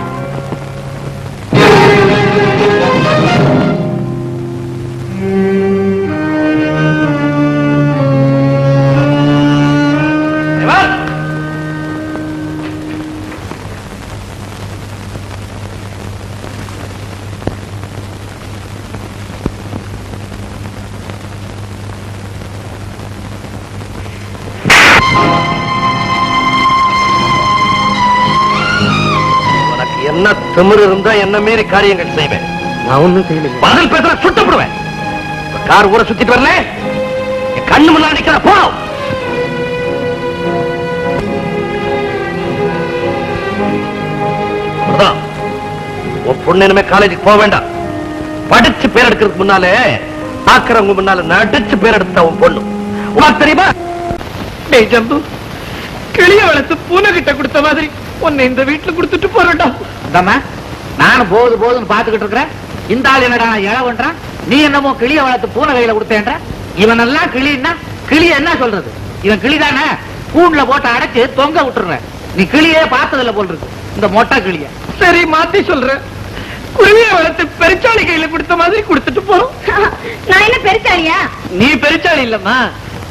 என்ன திமிரு இருந்தா என்ன மீறி காரியங்கள் செய்வேன். நான் ஒண்ணும் செய்யல. பதில் பேசுற சுட்டப்படுவேன். கார் ஊரை சுத்திட்டு வரல, கண்ணு முன்னாடி நிக்கிற போனோம். உன் பொண்ணு இனிமே காலேஜுக்கு போக வேண்டாம். படிச்சு பேர் எடுக்கிறதுக்கு முன்னாலே ஆக்கிறவங்க முன்னால நடிச்சு பேர் எடுத்த உன் பொண்ணு உனக்கு தெரியுமா? ஜம்பு, கிளிய வளர்த்து பூனை கிட்ட கொடுத்த மாதிரி உன்னை இந்த வீட்டுல கொடுத்துட்டு போறடா. நானும் போதுன்னு பாத்துக்கிட்டு இருக்கிறேன். இந்த ஆள் என்னடா இழவன்றான். நீ என்னமோ கிளிய வளர்த்து பூனை கையில கொடுத்தேன்ற. இவன் எல்லாம் கிளின்னா கிளிய என்ன சொல்றது? இவன் கிளிதானே, கூண்டுல போட்டு அடைச்சு தொங்க விட்டுறேன். நீ கிளியே பார்த்ததில்ல போல் இருக்கு, இந்த மொட்டை கிளிய. சரி, மாத்தி சொல்றேன். குருவிய வளர்த்து பெருச்சாளி கையில கொடுத்த மாதிரி கொடுத்துட்டு போறோம். நான் என்ன பெருச்சாலியா? நீ பெருச்சாளி இல்லம்மா.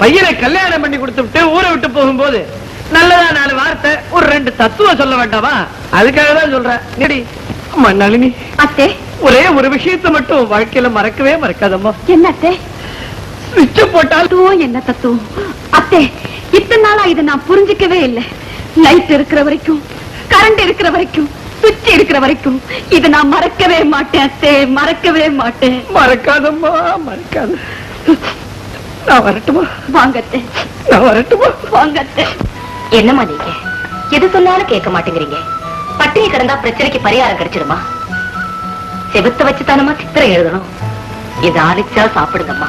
பையனை கல்யாணம் பண்ணி கொடுத்துட்டு ஊரை விட்டு போகும்போது நல்லதா 4 வார்த்தை, ஒரு 2 தத்துவம் சொல்ல வேண்டாமா? அதுக்காக தான் சொல்றேன். நெடி அம்மா நளினி, அத்தே, ஒரே ஒரு விஷயத்தை மட்டும் வாழ்க்கையில மறக்கவே மறக்காதம்மா. என்ன அத்தே? சுவிட்ச போட்டால் தத்துவம் என்ன தத்துவம்? அத்தே, இத்தனை நாளா இதை நான் புரிஞ்சுக்கவே இல்லை. லைட் இருக்கிற வரைக்கும், கரண்ட் இருக்கிற வரைக்கும், சுவிட்ச் இருக்கிற வரைக்கும் இதை நான் மறக்கவே மாட்டேன் அத்தே, மறக்கவே மாட்டேன். மறக்காதம்மா, மறக்காத. நான் வரட்டுமா? வாங்கத்தே. நான் வரட்டுமா? வாங்கத்தே. என்னம்மா நீங்க எது சொன்னாலும் கேட்க மாட்டேங்கிறீங்க. பட்டினி கிடந்தா பிரச்சனைக்கு பரிகாரம் கிடைச்சிடுமா? செவத்தை வச்சுதானமா சித்திரம் எழுதணும். இதை ஆலிச்சா சாப்பிடுங்கம்மா.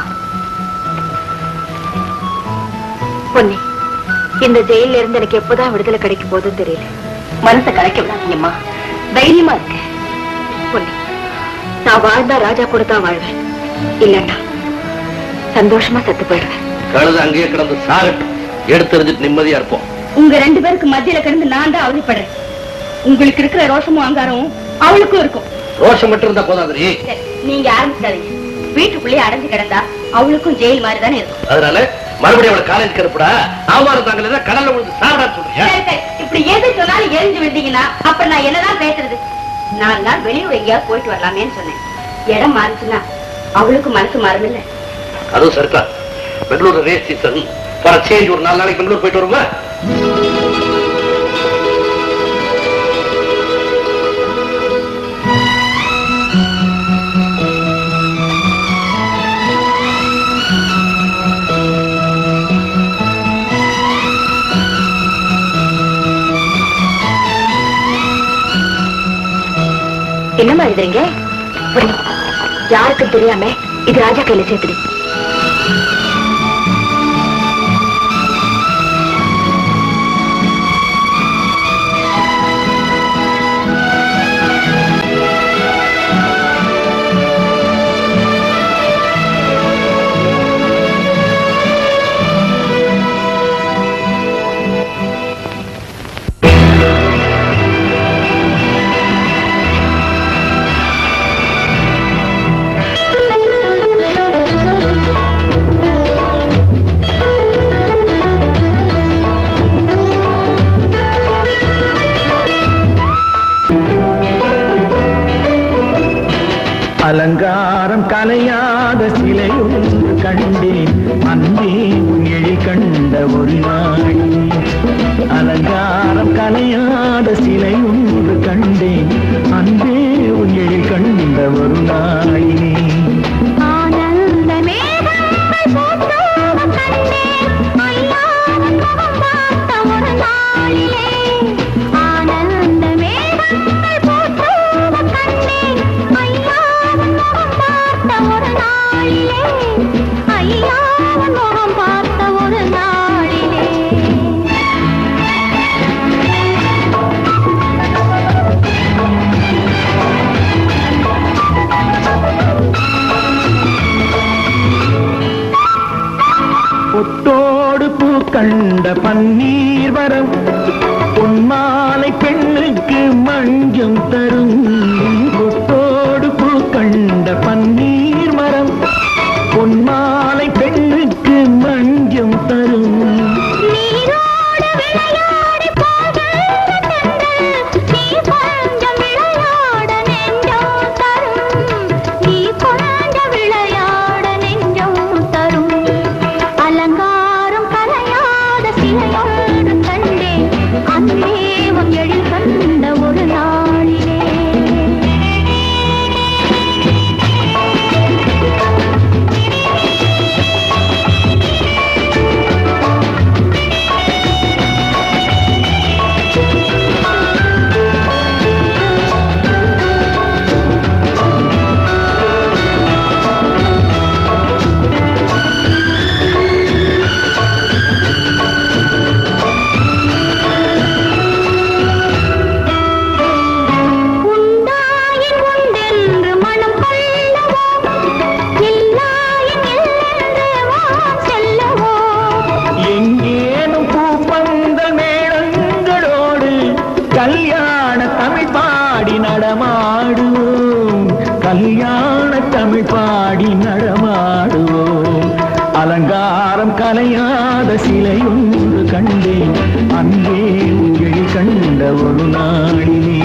பொன்னி, இந்த ஜெயில இருந்து எனக்கு எப்பதான் விடுதலை கிடைக்க போதும் தெரியல. மனசை கலைக்க விடாதீங்கம்மா. தைரியமா இருக்க பொன்னி. நான் வாழ்ந்தா ராஜா கூட தான் வாழ்வேன், இல்லட்டா சந்தோஷமா செத்து போயிடுவேன். கழுது அங்கேயே கிடந்து சாகட்டும், எடுத்துறிஞ்சிட்டு நிம்மதியா இருப்போம். உங்க 2 பேருக்கு மத்தியில கிடந்து நான் தான் அவதிப்படுறேன். உங்களுக்கு இருக்கிற ரோஷமும் அங்காரமும் அவளுக்கும் இருக்கும். ரோஷம் மட்டும் இருந்தா போதாதிரி. நீங்க ஆரம்பிச்சாதீங்க. வீட்டுக்குள்ளேயே அடைஞ்சு கிடந்தா அவளுக்கும் ஜெயில் மாதிரி தானே இருக்கும். அதனால மறுபடியும் அவளை காலேஜ் அனுப்புடா. அவமானம் தாங்கல கடல்ல விழுந்து சாப்பிடான்னு சொல்றீங்க. இப்படி எது சொன்னாலும் எரிஞ்சு விழுந்தீங்கன்னா அப்புறம் நான் என்னதான் பேசுறது? 4 நாள் வெளியூர் எங்கேயாவது போயிட்டு வரலாமேன்னு சொன்னேன். இடம் மாறிச்சுன்னா அவளுக்கு மனசு மாறும் இல்ல. அதுவும் சரிதான். Bangalore race season for change ஒரு 4 நாளைக்கு பெங்களூர் போயிட்டு வருமா? என்னமா எழுதுறீங்க? யாருக்கும் தெரியாம இது ராஜா கையில சேர்த்துடு. அலங்காரம் கலையாத சிலையொன்று கண்டேன், அன்பே உன் எழி கண்ட ஒரு நாள். அலங்காரம் கலையாத சிலையொன்று கண்டேன், அன்பே உன் எழி கண்ட ஒரு நாளினே. பொட்டோடு பூ கண்ட பன்னீர் வரம், பொன்மாலை பெண்ணுக்கு மஞ்சம் தரும். பொட்டோடு பூ கண்ட பன்னீர் மரம், பொன்மாலை பெண்ணுக்கு மஞ்சம் தரும். கல்யாண தமிழ் பாடி நடமாடுவோம், கல்யாண தமிழ் பாடி நடமாடுவோம். அலங்காரம் கலையாத சிலையொன்று கண்டேன், அன்பே உங்கள் கண்ட ஒரு நாளிலே.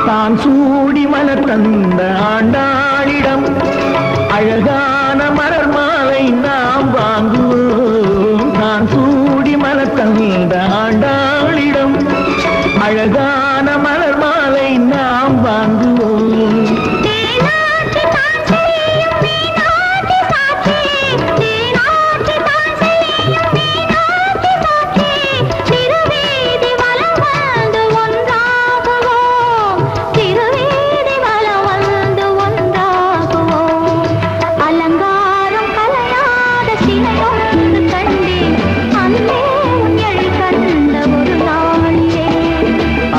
தான் சூடி மலர் தந்த ஆண்டாளிடம் அழகான மலர் மாலை நாம் வாங்குவோம். தான் சூடி மலர் தந்த ஆண்டாளிடம் அழகான மலர் மாலை நாம் வாங்குவோம்.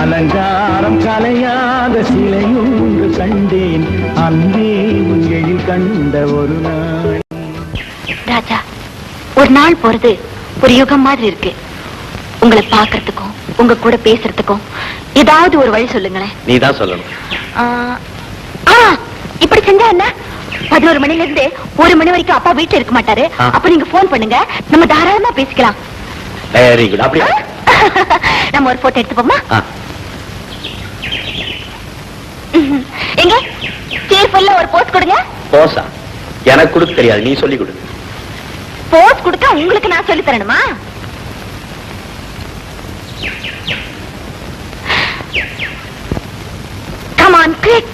அலங்காரம் கலையாத சிலையொன்று கண்டேன், அன்பே உன் எழில் கண்ட ஒரு நாள். ராஜா, ஒரு நாள் போறது ஒரு யுகம் மாதிரி இருக்கு. உங்களை பாக்குறதுக்கும் உங்க கூட பேசுறதுக்கும் ஏதாவது ஒரு வழி சொல்லுங்களேன். நீதான் சொல்லணும். இப்படி செஞ்சா என்ன? 11 மணில இருந்து 1 மணி வரைக்கும் அப்பா வீட்டுல இருக்க மாட்டாரு. அப்ப நீங்க போன் பண்ணுங்க, நம்ம தாராளமா பேசிக்கலாம். Very good. அப்படியே நம்ம ஒரு போட்டோ எடுத்துப்போமா? எங்க சேர்ஃபுல்ல ஒரு போஸ் கொடுங்க. போஸா? எனக்கு கொடுக்க தெரியாது, நீ சொல்லி கொடு. போஸ் கொடுக்க உங்களுக்கு நான் சொல்லி தரணுமா? Come on, quick.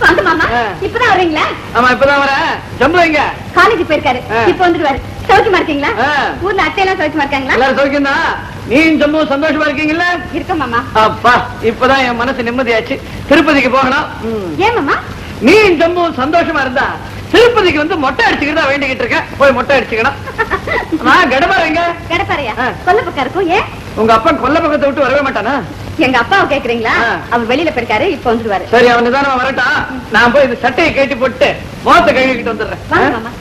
வாங்க மாமா. இப்பதான் வரீங்களா? ஆமா, இப்பதான் வர. ஜம்பு எங்க? காலேஜ் போயிருக்காரு. இப்ப வந்துருவாரு. சௌக்கியமா இருக்கீங்களா? ஊர்ல அத்தையெல்லாம் சௌக்கியமா இருக்காங்களா? எல்லாரும் சௌக்கியம் தான். நீயும் ஜம்பு சந்தோஷமா இருக்கீங்கல்ல? இருக்க மாமா. அப்பா, இப்பதான் என் மனசு நிம்மதியாச்சு. திருப்பதிக்கு போகணும். ஏன் மாமா? நீயும் ஜம்பு சந்தோஷமா இருந்தா திருப்பதிக்கு வந்து மொட்டை அடிச்சுக்கிட்டு தான் வேண்டிக்கிட்டு இருக்கேன். போய் மொட்டை அடிச்சுக்கணும். கடப்பாரு எங்க? கடப்பாறையா? கொல்ல பக்கம் இருக்கும். ஏன்? உங்க அப்பா கொல்ல பக்கத்தை விட்டு வரவே மாட்டானா? எங்க அப்பாவை கேக்குறீங்களா? அவர் வெளியில போயிருக்காரு, இப்ப வந்துருவாரு. சரி, அவன் நிதானமா வரட்டான். நான் போய் இந்த சட்டையை கேட்டி போட்டு முகத்தை கழுவிக்கிட்டு வந்துடுறேன். வாங்க மாமா.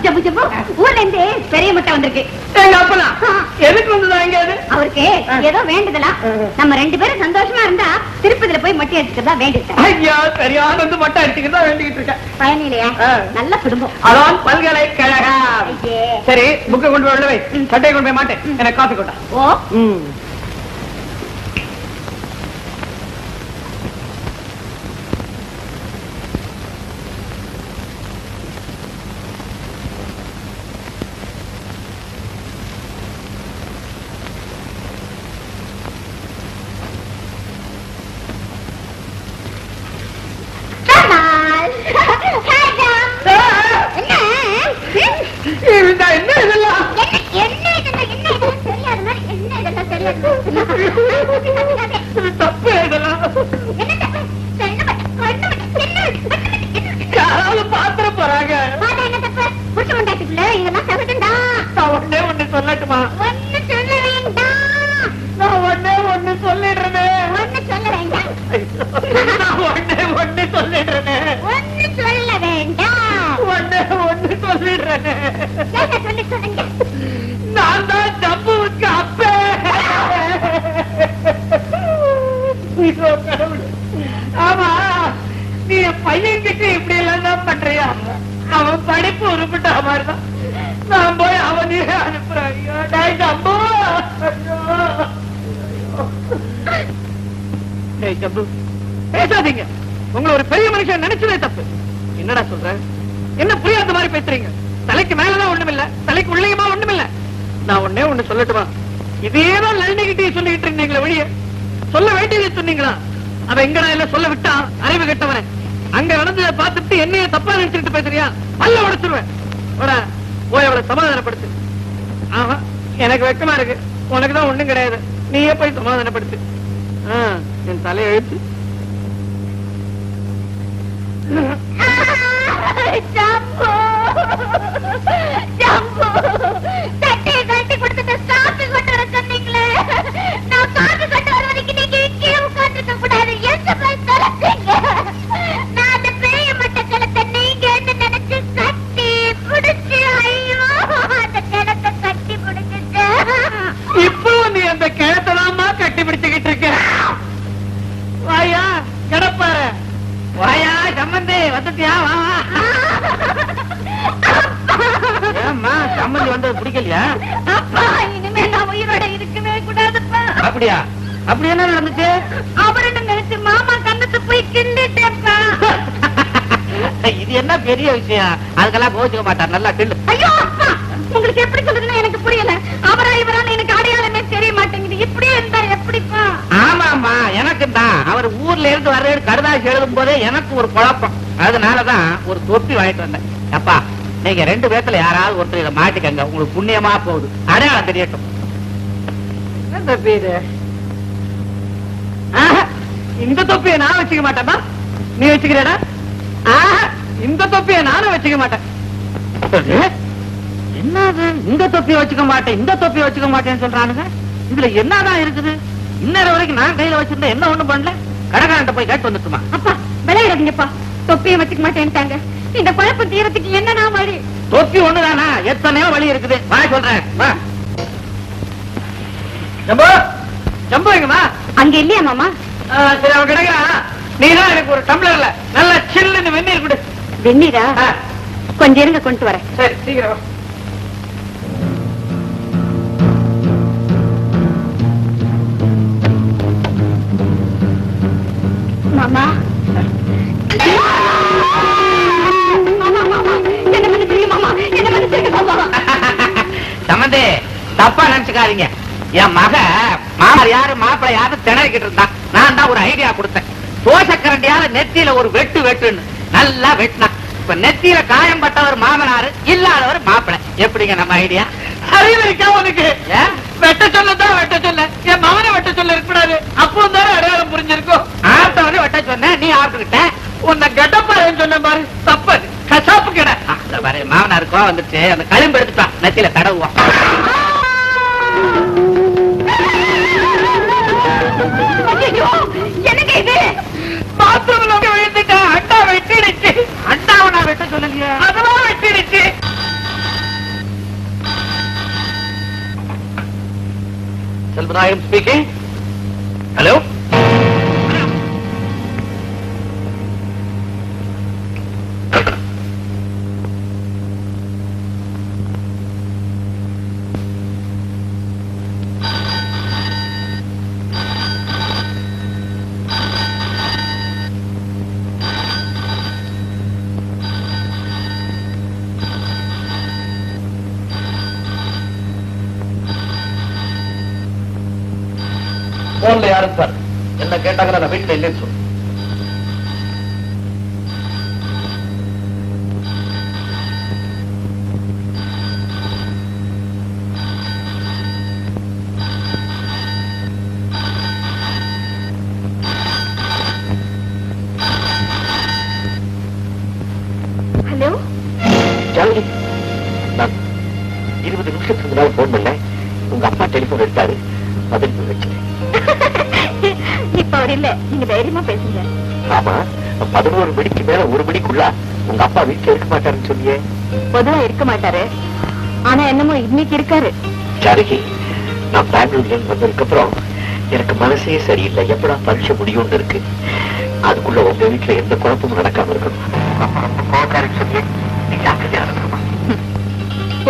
ஜம்பு ஜம்பு, ஊர்ல இருந்து பெரிய முட்டை வந்திருக்கு. எங்க அப்பனா எதுக்கு வந்ததா? எங்க அது? அவருக்கு ஏதோ வேண்டுதலாம். நம்ம 2 பேரும் சந்தோஷமா இருந்தா திருப்பதியில போய் மட்டி அடிச்சுக்கிறதா வேண்டிட்டேன். ஐயா, சரியான வந்து மொட்டை அடிச்சுக்கிட்டு தான் வேண்டிக்கிட்டு இருக்கேன். பயனிலையா? நல்ல குடும்பம். அதான் பல்கலைக்கழகம். சரி, புக்கை கொண்டு போய் உள்ள வை. சட்டையை கொண்டு போய் மாட்டேன். எனக்கு காஃபி கொண்டா. ஓ, என்ன இதெல்லாம்? தப்பு இதெல்லாம். யாராவது பாத்திர போறாங்க. நான் ஒண்ணே ஒண்ணு சொல்லட்டுமா? நான் ஒண்ணே ஒண்ணு சொல்லிடுறேனே. நான் ஒண்ணே ஒண்ணு சொல்லிடுறேனே. ஒண்ணே ஒண்ணு சொல்லிடுறேனே. நான் தான் ஜம்புவுக்கு அப்பே. ஆமா, நீ பையன் கிட்ட இப்படி எல்லாம் தான் பண்றியா? அவன் படிப்பு உருப்பிட்ட மாதிரிதான். நான் போய் அவனையே அனுப்புறேன். ஜம்பு, ஜம்பு பேசாதீங்க. உங்களை ஒரு பெரிய மனுஷன் நினைச்சதே தப்பு. என்னடா சொல்ற? என்ன புரியாத மாதிரி பேசுறீங்க? தலைக்கு மேலதான் ஒண்ணுமில்ல, தலைக்கு உள்ளேயுமா ஒண்ணுமில்ல. நான் ஒண்ணே ஒண்ணு சொல்லட்டுமா? இதேதான் லலினிகிட்டே சொல்லிக்கிட்டு இருந்தீங்களே வெளியே. சொல்ல வேண்டியதை சொன்னீங்களா? அவ எங்கடா எல்லாம் சொல்ல விட்டா? அறிவு கெட்டவன. அங்க நடந்ததை பார்த்துட்டு என்னைய தப்பா நினைச்சுட்டு பேசுறியா? பல்ல உடைச்சிருவேன். போய் அவளை சமாதானப்படுத்து. ஆஹா, எனக்கு வெக்கமா இருக்கு. உனக்குதான் ஒண்ணும் கிடையாது. நீயே போய் சமாதானப்படுத்து. என் தலையை எழுத்து. ஜம்பு, ஜம்பு, சட்டையை கழட்டி கொடுத்துட்டு காப்பி கொண்டு வர சொன்னீங்களே. நான் காப்பி கொண்டு வர வரைக்கும் நீங்க இங்கே உட்கார்ந்துக்க கூடாது. எந்த போய் தொலைச்சீங்க? நான் அந்த பெரிய மட்ட கிளத்தை நீங்க என்ன நினைச்சு கட்டி பிடிச்சு, ஐயோ, அந்த கிளத்தை கட்டி பிடிச்சிட்டு. இப்போ நீ அந்த கிழத்தலாமா கட்டி பிடிச்சுக்கிட்டு இருக்க? வாயா கிடப்பாரு. வாயா சம்பந்தி, வந்துட்டியா? ஏம்மா, சம்பந்தி வந்தது பிடிக்கலையா? அப்பா, இனிமே நான் உயிரோட இருக்கவே கூடாதுப்பா. அப்படியா? அப்படி என்ன நடந்துச்சு? அவரை நினைச்சு மாமா கண்ணத்து போய் கிண்டிட்டேப்பா. இது என்ன பெரிய விஷயம்? அதுக்கெல்லாம் கோச்சுக்க மாட்டார். நல்லா கிண்டு. ஐயோ அப்பா, உங்களுக்கு எப்படி சொல்றதுன்னு எனக்கு புரியல. அவரா இவரான்னு எனக்கு அடையாளமே தெரிய மாட்டேங்குது. இப்படியே இருந்தா எப்படிப்பா? ஆமாமா, எனக்கு தான். அவர் ஊர்ல இருந்து வர்ற கடுதாசி எழுதும் போதே எனக்கு ஒரு குழப்பம். அதனாலதான் ஒரு தொப்பி வாங்கிட்டு வந்தேன். அப்பா, நீங்க 2 பேர்த்துல யாராவது ஒருத்தர் இதை மாட்டிக்கங்க. உங்களுக்கு புண்ணியமா போகுது. அடையாளம் தெரியட்டும். இந்த தொப்பியை நான் வச்சுக்க மாட்டேன்னா நீ வச்சுக்கிறேடா? இந்த தொப்பியை நானும் வச்சுக்க மாட்டேன். என்னது இந்த தொப்பியை வச்சுக்க மாட்டேன், இந்த தொப்பியை வச்சுக்க மாட்டேன்னு சொல்றானுங்க? இதுல என்னதான் இருக்குது? இன்னொரு வரைக்கும் நான் கையில வச்சிருந்தேன், என்ன ஒண்ணும் பண்ணல. கடைக்காரன்ட்ட போய் கேட்டு வந்துட்டுமா? அப்பா, விளையாடுங்கப்பா. தொப்பியை வச்சுக்க மாட்டேன்ட்டாங்க. இந்த குழப்பம் தீரத்துக்கு என்ன நான் வழி? தொப்பி ஒண்ணுதானா? எத்தனையோ வழி இருக்குது. வா சொல்றேன். வா ஜம்பு, ஜம்பு எங்கம்மா? அங்க இல்லையா மாமா? சரி, அவன் கிடைக்கிறான். நீதான் எனக்கு ஒரு டம்ளர்ல நல்ல சில்லுன்னு வெந்நீர் கொடு. வெந்நீரா? கொஞ்சம் இருங்க, கொண்டு வரேன். சரி, சீக்கிரம். மாமா என்ன மன்னிச்சிருங்க மாமா, என்ன மன்னிச்சிருங்க மாமா. சம்பந்தி, தப்பா நினைச்சுக்காதீங்க. என் மக மாமர் யாரு மாப்பிள்ளை யாரு திணறிக்கிட்டு இருந்தான். நான் தான் ஒரு ஐடியா கொடுத்தேன். தோசைக்கரண்டியால நெத்தியில ஒரு வெட்டு வெட்டுன்னு நல்லா வெட்டினான். இப்ப நெத்தியில காயம் பட்டவர் மாமனாரு, இல்லாதவர் மாப்பிள்ளை. எப்படிங்க நம்ம ஐடியா? அறிவிக்கா உனக்கு வெட்ட சொல்லதான் வெட்ட சொல்ல, என் மகனை வெட்ட சொல்ல இருக்கக்கூடாது. அப்போ தானே அடையாளம் புரிஞ்சிருக்கும். ஆட்டவனே வெட்ட சொன்ன, நீ ஆட்டுக்கிட்ட. உன்னை கெட்டப்பாருன்னு சொன்ன பாரு, தப்பது. கசாப்பு கடை பாரு. மாமனாருக்கோ வந்துட்டு அந்த களிம்பு எடுத்துட்டான், நெத்தியில தடவுவான். என்னங்க இது? பாத்ரூம்ல விழுந்துட்டான். அண்டா வெட்டிடுச்சு. அண்டாவை நான் வெட்ட சொல்லுங்க, அதெல்லாம் வெட்டிடுச்சு. செல்வராயன் ஸ்பீக்கிங். ஹலோ. போன்ல யாரும் சார் என்ன கேட்டாங்கன்னா நான் வீட்டுல இல்லைன்னு சொல்லு. ஹலோ ஜானகி, நான் 20 நிமிஷத்துக்கு முன்னால போன் பண்ணேன். உங்க அப்பா டெலிபோன் எடுத்தாரு, பதில் வச்சுட்டேன். இப்ப அவர் இல்ல, நீங்க தைரியமா பேசுங்க. ஆமா, 11 மணிக்கு மேல 1 மணிக்குள்ள உங்க அப்பா வீட்டுல இருக்க மாட்டாருன்னு சொல்லியே. பொதுவா இருக்க மாட்டாரு, ஆனா என்னமோ இன்னைக்கு இருக்காரு. ஜானகி, நான் பெங்களூர்ல இருந்து வந்ததுக்கு அப்புறம் எனக்கு மனசே சரியில்லை. எப்படா பரீட்சை முடியும்னு இருக்கு. அதுக்குள்ள உங்க வீட்டுல எந்த குழப்பமும் நடக்காம இருக்கணும்.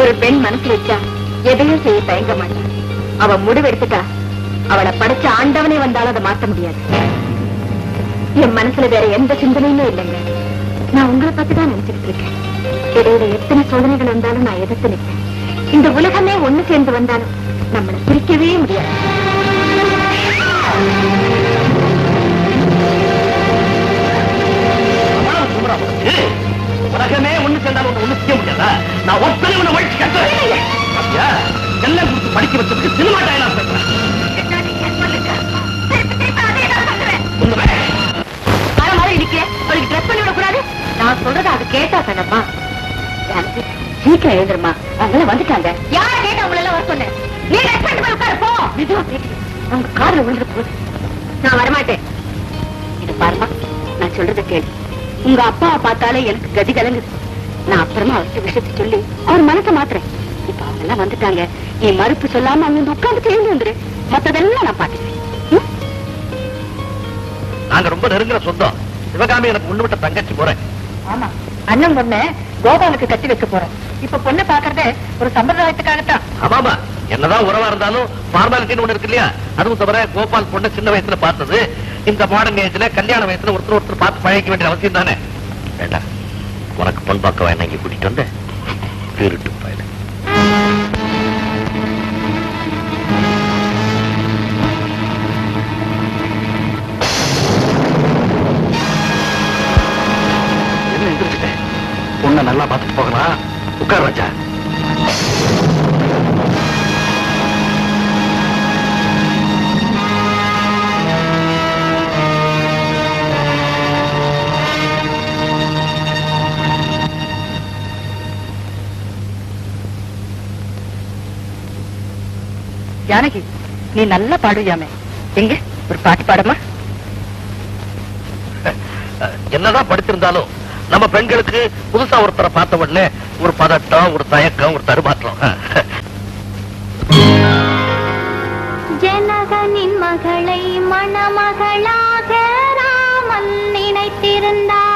ஒரு பெண் மனசு வச்சா எதையும் செய்ய தயங்க மாட்டான். அவ முடிவெடுத்துட்டா அவளை படைச்ச ஆண்டவனே வந்தாலும் அதை மாற்ற முடியாது. என் மனசுல வேற எந்த சிந்தனையுமே இல்லைங்க. நான் உங்களை பத்தி தான் நினைச்சிட்டு இருக்கேன். இடையில எத்தனை சோதனைகள் வந்தாலும் நான் எதிர்த்து நிற்பேன். இந்த உலகமே ஒண்ணு சேர்ந்து வந்தாலும் நம்மளை பிரிக்கவே முடியாது. உலகமே ஒண்ணு சேர்ந்தாலும் ஒண்ணு செய்ய முடியாதா? நான் ஒத்தனை ஒண்ணு வழிச்சு கட்டுறேன். எல்லாம் கொடுத்து படிக்க வச்சதுக்கு சினிமா டயலாக் பேசுறேன். நான் சொல்றத அது கேட்டா தானம்மா. சீக்கிரம் எழுதுருமா, அவங்க வந்துட்டாங்க. யார கேட்ட உங்களை எல்லாம் வர சொன்னேன். நீ உட்காரு போ. மெதுவா கேட்டு அவங்க காதுல விழுந்து போகுது. நான் வரமாட்டேன். இது பாருமா, நான் சொல்றத கேளு. உங்க அப்பாவை பார்த்தாலே எனக்கு கதி கலங்குது. நான் அப்புறமா அவர்கிட்ட விஷயத்தை சொல்லி அவர் மனசை மாத்துறேன். இப்ப அவங்க எல்லாம் வந்துட்டாங்க. நீ மறுப்பு சொல்லாம அவங்க உட்கார்ந்து எழுந்து வந்துரு. மத்ததெல்லாம் நான் பாத்துக்கிறேன். நாங்க ரொம்ப நெருங்குற சொந்தம். சிவகாமி எனக்கு முன்னு விட்ட தங்கச்சி போறேன். ஆமா, அண்ணன் பொண்ணு கோபாலுக்கு கட்டி வைக்க போறோம். இப்ப பொண்ணு பாக்குறதே ஒரு சம்பிரதாயத்துக்காகத்தான். ஆமாமா, என்னதான் உறவா இருந்தாலும் ஃபார்மாலிட்டின்னு ஒண்ணு இருக்கு இல்லையா? அதுவும் தவிர கோபால் பொண்ணு சின்ன வயசுல பார்த்தது. இந்த மாடர்ன் ஏஜ்ல கல்யாண வயசுல ஒருத்தர் பார்த்து பழகிக்க வேண்டிய அவசியம் தானே. வேண்டாம், உனக்கு பொன் பார்க்க வேணா இங்க கூட்டிட்டு வந்த திருட்டு பயில. என்ன எந்திரிச்சிட்டேன்? பொண்ணை நல்லா பார்த்துட்டு போகலாம். உட்கார் ராஜா. ஜானகி, நீ நல்லா பாடுவியாமே. எங்க ஒரு பாட்டு பாடமா? என்னதான் படிச்சிருந்தாலும் நம்ம பெண்களுக்கு புதுசா ஒருத்தரை பார்த்த உடனே ஒரு பதட்டம், ஒரு தயக்கம், ஒரு தடுமாற்றம். ஜனகனின் மகளை மணமகளாக ராமன் நினைத்திருந்தார்.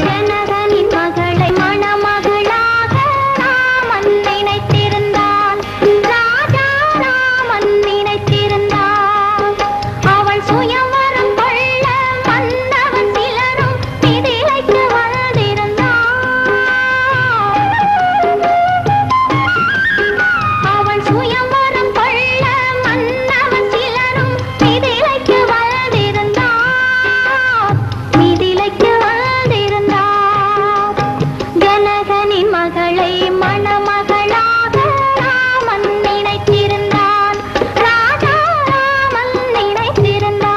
ஜனகனின் மகளை மணமகளாக ராமன் நினைத்திருந்தார். ராஜா ராமன் நினைத்திருந்தார். அவள் சுயவரம் கொள்ள மன்னவன் சிலரும் மிதிலைக்கு அவள் சுயவரம் கொள்ள மன்னவன் சிலரும் மிதிலைக்கு வந்திருந்தார். மிதிலைக்கு வந்திருந்தார். ஜனகனின் மகளை மணமகளாக ராமன் நினைத்திருந்தான். ராஜா ராமன் நினைத்திருந்தான்.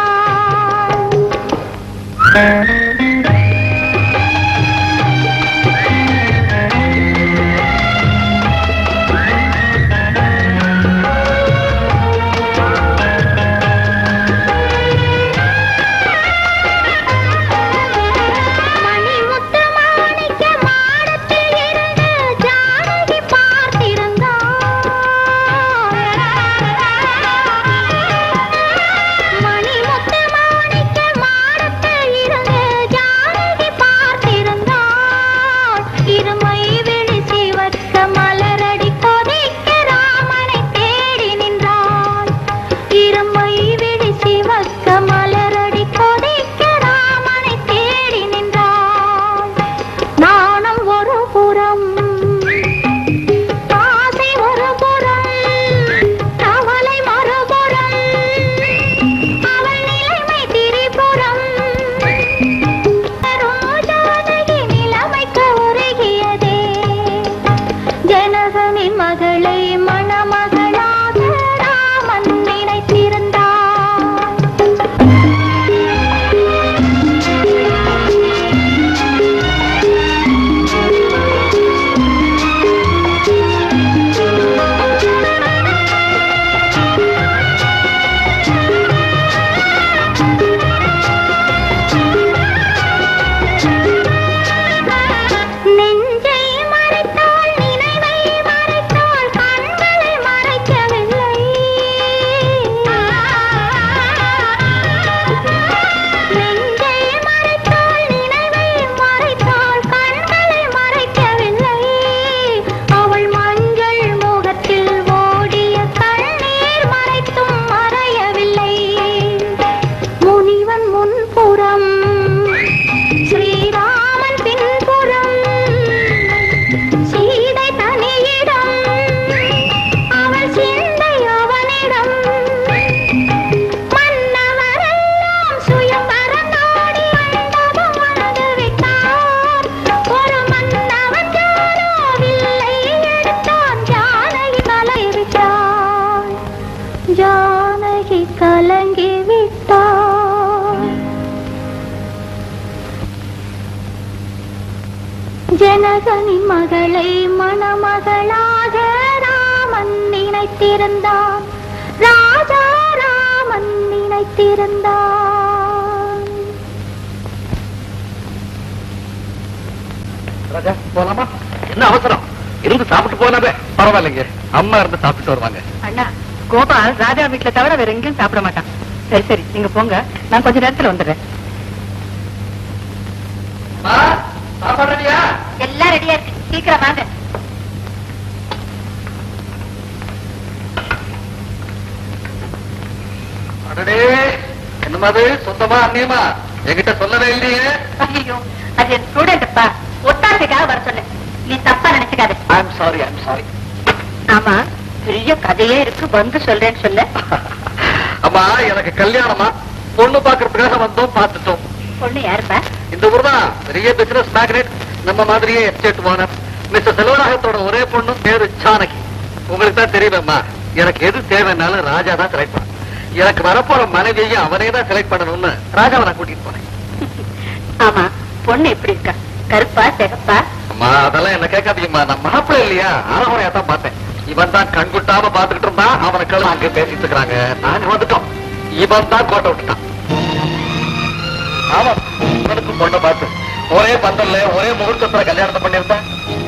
மணிமுத்து மாணிக்க மாடத்தில் இருந்து ஜானகி பார்த்திருந்தார். மணிமுத்து மாணிக்க மாடத்தில் இருந்து ஜானகி பார்த்திருந்தார். இருமை விழி சிவக்க மலரடி கொதிக்க ராமனை தேடி நின்றாள். இருமை விழி சிவக்க மலரடி கொதிக்க ராமனை தேடி நின்றாள். நாணம் ஒரு புறம், ஆசை ஒரு புறம், கவலை மறுபுறம், அவள் நிலைமை திரிபுறம். ரோஜாதகி நிலைமைக்கு உருகியதே. ஜனகனின் மகளை மணமகளாக ராமன் நினைத்திருந்தார். நெஞ்சை மறைத்தாள், நினைவை மறைத்தாள், கண்களை மறைக்கவில்லை. நெஞ்சை மறைத்தாள், நினைவை மறைத்தாள், கண்களை மறைக்கவில்லை. அவள் மஞ்சள் முகத்தில் ஓடிய கண்ணீர் மறைத்தும் மறையவில்லை. முனிவன் முன்புறம், ஸ்ரீராமன் பின்புறம், சீதை தனியிடம், அவள் சிந்தை அவனிடம். மன்னவரெல்லாம் சுயம்பரம் நாடி மண்டபம் வந்து விட்டார். ஒரு மன்னவன் யாரோ வில்லை எடுத்தான். ஜானகி கலங்கி விட்டாள். ஜானகி கலங்கி விட்டாள். ஜனகனின் மகளை மணமகளாக ராமன் நினைத்திருந்தான். ராஜா ராமன் நினைத்திருந்தான். ராஜா, போலாமா? என்ன அவசரம்? இருந்து சாப்பிட்டு போனாவே பரவாயில்லைங்க. அம்மா இருந்து சாப்பிட்டு வருவாங்க. அண்ணா, கோபால் ராஜா வீட்டுல தவிர வேற எங்கேயும் சாப்பிட மாட்டான். சரி சரி, நீங்க போங்க, நான் கொஞ்ச நேரத்துல வந்துடுறேன். சாப்பாடு ரெடியா? எல்லாம் ரெடியா இருக்கு, சீக்கிரம் வாங்க. அடடே, என்னமா அது? சொந்தமா அண்ணியமா? என்கிட்ட சொல்லவே இல்லையே. ஐயோ, அது என் ஸ்டூடெண்ட்ப்பா, ஒத்தாசைக்காக வர சொன்னேன். நீ தப்பா நினைச்சுக்காத. I'm sorry. ஆமா, பெரிய கதையே இருக்கு, வந்து சொல்றேன்னு சொல்ல. அம்மா, எனக்கு கல்யாணமா? பொண்ணு பாக்குறதுக்காக வந்தோம், பார்த்துட்டோம். பொண்ணு யாருப்பா? இந்த ஊர் தான் பெரிய பிசினஸ் மேக்னெட், நம்ம மாதிரியே எஸ்டேட் ஓனர் மிஸ்டர் செல்வராகத்தோட ஒரே பொண்ணு பேரு ஜானகி. உங்களுக்கு தான் தெரியுமேம்மா, எனக்கு எது தேவைன்னாலும் ராஜா தான் செலக்ட் பண்ண. எனக்கு வரப்போற மனைவியையும் அவனே தான் செலக்ட் பண்ணணும்னு ராஜாவை நான் கூட்டிட்டு போனேன். ஆமா, பொண்ணு எப்படி இருக்கா? கருப்பா சிகப்பா? அம்மா, அதெல்லாம் என்ன கேட்காதீங்கம்மா. நான் மாப்பிள்ளை இல்லையா, ஆரம்பரையா தான் பார்த்தேன். இவ இவன் தான் கண்குட்டாம பாத்துக்கிட்டு இருந்தா அவனுக்கள் அங்க பேசிட்டு இருக்கிறாங்க. நான் வந்துட்டோம். இவன் தான் கோட்டை விட்டுட்டான். ஆமா, இவனுக்கு பொண்ணை பார்த்து ஒரே பந்தல்ல ஒரே முகூர்த்தத்துல கல்யாணத்தை பண்ணிருந்தான்.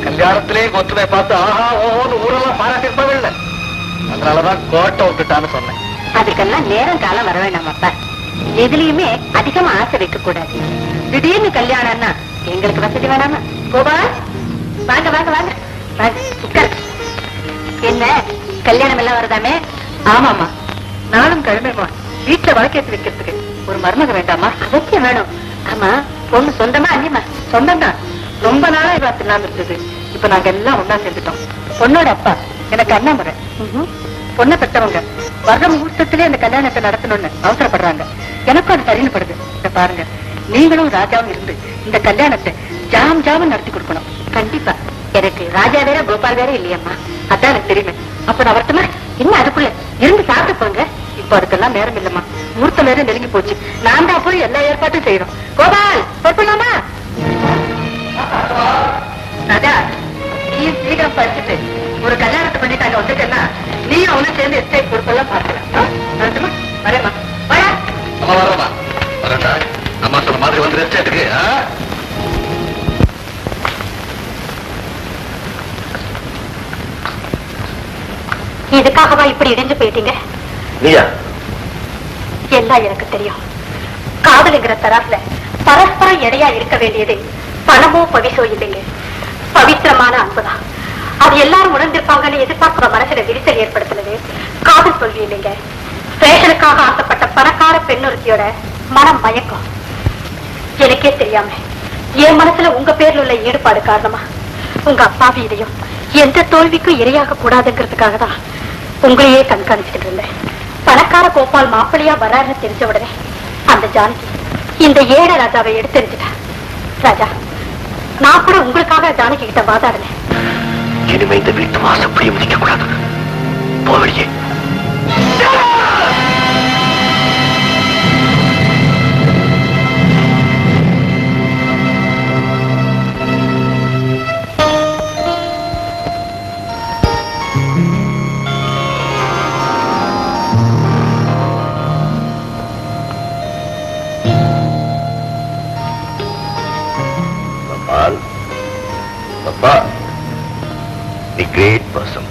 கல்யாணத்திலே ஒத்துமை பார்த்து ஆஹா ஓன்னு ஊரெல்லாம் பாராட்டிருப்பாங்கல்ல. அதனாலதான் கோட்டை விட்டுட்டான்னு சொன்னேன். அதுக்கெல்லாம் நேரம் காலம் வர வேண்டாம் அப்பா. எதுலயுமே அதிகமா ஆசை வைக்க கூடாது. திடீர்னு கல்யாணம்னா எங்களுக்கு வசதி வேணாமா? கோபால், வாங்க வாங்க வாங்க வாங்க உட்கார். என்ன கல்யாணம் எல்லாம் வருதாமே? ஆமாமா, நானும் கிழமைமா வீட்டுல வழக்கேற்றி வைக்கிறதுக்கு ஒரு மருமக வேண்டாமா? அவசியம் வேணும். ஆமா, பொண்ணு சொந்தமா அண்ணியமா? சொந்தம் தான். ரொம்ப நாளா பார்த்து இல்லாம இருந்தது. இப்ப நாங்க எல்லாம் ஒன்னா சேர்ந்துட்டோம். பொண்ணோட அப்பா எனக்கு அண்ணாமுறை. பொண்ணை பெற்றவங்க வர்ற முகூர்த்தத்திலே அந்த கல்யாணத்தை நடத்தணும்னு அவசரப்படுறாங்க. எனக்கும் அது சரின்னு படுது. இத பாருங்க, நீங்களும் ராஜாவும் இருந்து இந்த கல்யாணத்தை ஜாம் ஜாம நடத்தி கொடுக்கணும். கண்டிப்பா. எனக்கு ராஜா வேற கோபால் வேற இல்லையம்மா. அதான் எனக்கு தெரியுமே. அப்ப நான் வரட்டுமா? இன்னும் அதுக்குள்ள இருந்து சாப்பிட்டு போங்க. இப்ப அதுக்கெல்லாம் நேரம் இல்லம்மா. முகூர்த்தம் வேற நெருங்கி போச்சு. நான் தான் போய் எல்லா ஏற்பாட்டும் செய்யணும். கோபால், பொறுப்பலாமா? ராஜா, நீ சீக்கிரம் படிச்சுட்டு ஒரு கல்யாணத்தை பண்ணிட்டாங்க வந்துட்டேன்னா நீயும் அவனும் சேர்ந்து எஸ்டேட் பொறுப்பெல்லாம் பார்க்கலாம். வரேம்மா. வரமா வரண்டா. அம்மா சொன்ன மாதிரி வந்து எஸ்டேட்டுக்கு. இதுக்காகவா இப்படி இடிஞ்சு போயிட்டீங்க? நீயா? எல்லாம் எனக்கு தெரியும். காதலுங்கிற தராசுல பரஸ்பரம் எடையா இருக்க வேண்டியது பணமோ பவிசோ இல்லைங்க, பவித்திரமான அன்புதான். அது எல்லாரும் உணர்ந்திருப்பாங்கன்னு எதிர்பார்க்கிற மனசுல விரிசல் ஏற்படுத்தினது காதல் தோல்வி இல்லைங்க. பேஷனுக்காக ஆசைப்பட்ட பணக்கார பெண்ணொருத்தியோட மனம் மயக்கம். எனக்கே தெரியாம என் மனசுல உங்க பேர்ல உள்ள ஈடுபாடு காரணமா உங்க அப்பாவி இதையும் எந்த தோல்விக்கும் இரையாக கூடாதுங்கிறதுக்காக தான் உங்களையே கண்காணிச்சுக்கிட்டு இருந்தேன். பணக்கார கோபால் மாப்பிள்ளையா வராருன்னு தெரிஞ்ச உடனே அந்த ஜானகி இந்த ஏழ ராஜாவை எடுத்தெறிஞ்சிட்டேன். ராஜா, நான் கூட உங்களுக்காக ஜானகி கிட்ட வாதாடினேன். இனிமே இந்த வீட்டு வாசப்படியை மிதிக்க கூடாது. போவடியே. நீ கிரேட் பர்சன்.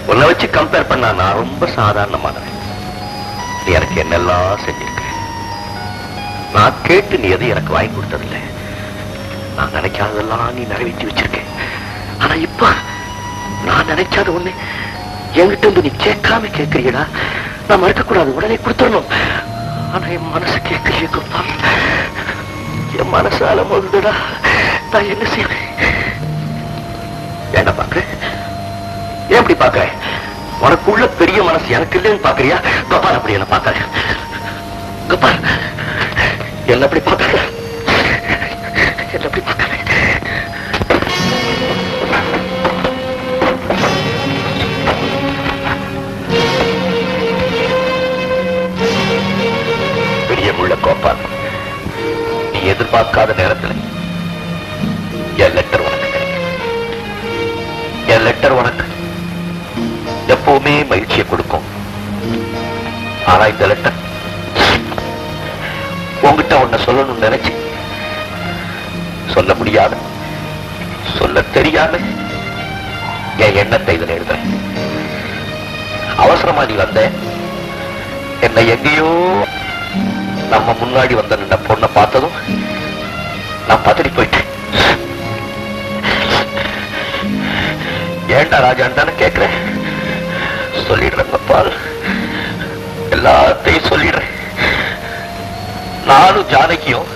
உன்னை வச்சு கம்பேர் பண்ணா நான் ரொம்ப சாதாரணமானவன். நீ எனக்கு என்னெல்லாம் செஞ்சிருக்க. நான் கேட்டு நீ எதுவும் எனக்கு வாங்கி கொடுத்ததில்லை. நான் நினைக்காததெல்லாம் நீ நிறைவேற்றி வச்சிருக்க. ஆனா இப்ப நான் நினைக்காத ஒண்ணு என்கிட்ட இருந்து நீ கேட்காம கேட்கறியடா. நான் மறுக்க கூடாது, உடனே கொடுத்துடணும். ஆனா என் மனசு கேட்கறிய கோபால். என் மனசால மோதுடா. நான் என்ன செய்வேன்? என்ன பாக்குற? எப்படி பாக்குற? உனக்குள்ள பெரிய மனசு எனக்கு இல்லைன்னு பாக்குறியா? கோபால், அப்படி என்ன பாக்காத. கோபால், என்ன அப்படி பாக்காத. என்ன அப்படி பாக்காத. பெரியமுள்ள கோபால், நீ எதிர்பார்க்காத நேரத்தில் என் லெட்டர் உனக்கு கிடைக்கும். என் லெட்டர் உனக்கு எப்பவுமே மகிழ்ச்சியை கொடுக்கும். ஆனா இந்த லெட்டர் உங்ககிட்ட ஒன்ன சொல்லணும்னு நினைச்சு சொல்ல முடியாத, சொல்ல தெரியாம என் எண்ணத்தை இதுல எழுதுறேன். அவசரமா நீ வந்த, என்னை எங்கேயோ நம்ம முன்னாடி வந்த நின்ன பொண்ணை பார்த்ததும் நான் பதறி போயிட்டேன். ஏண்டா ராஜான்னு கேட்கிறேன். சொல்லிடுறேன் கோபால், எல்லாத்தையும் சொல்லிடுறேன். நானும் ஜானகியும்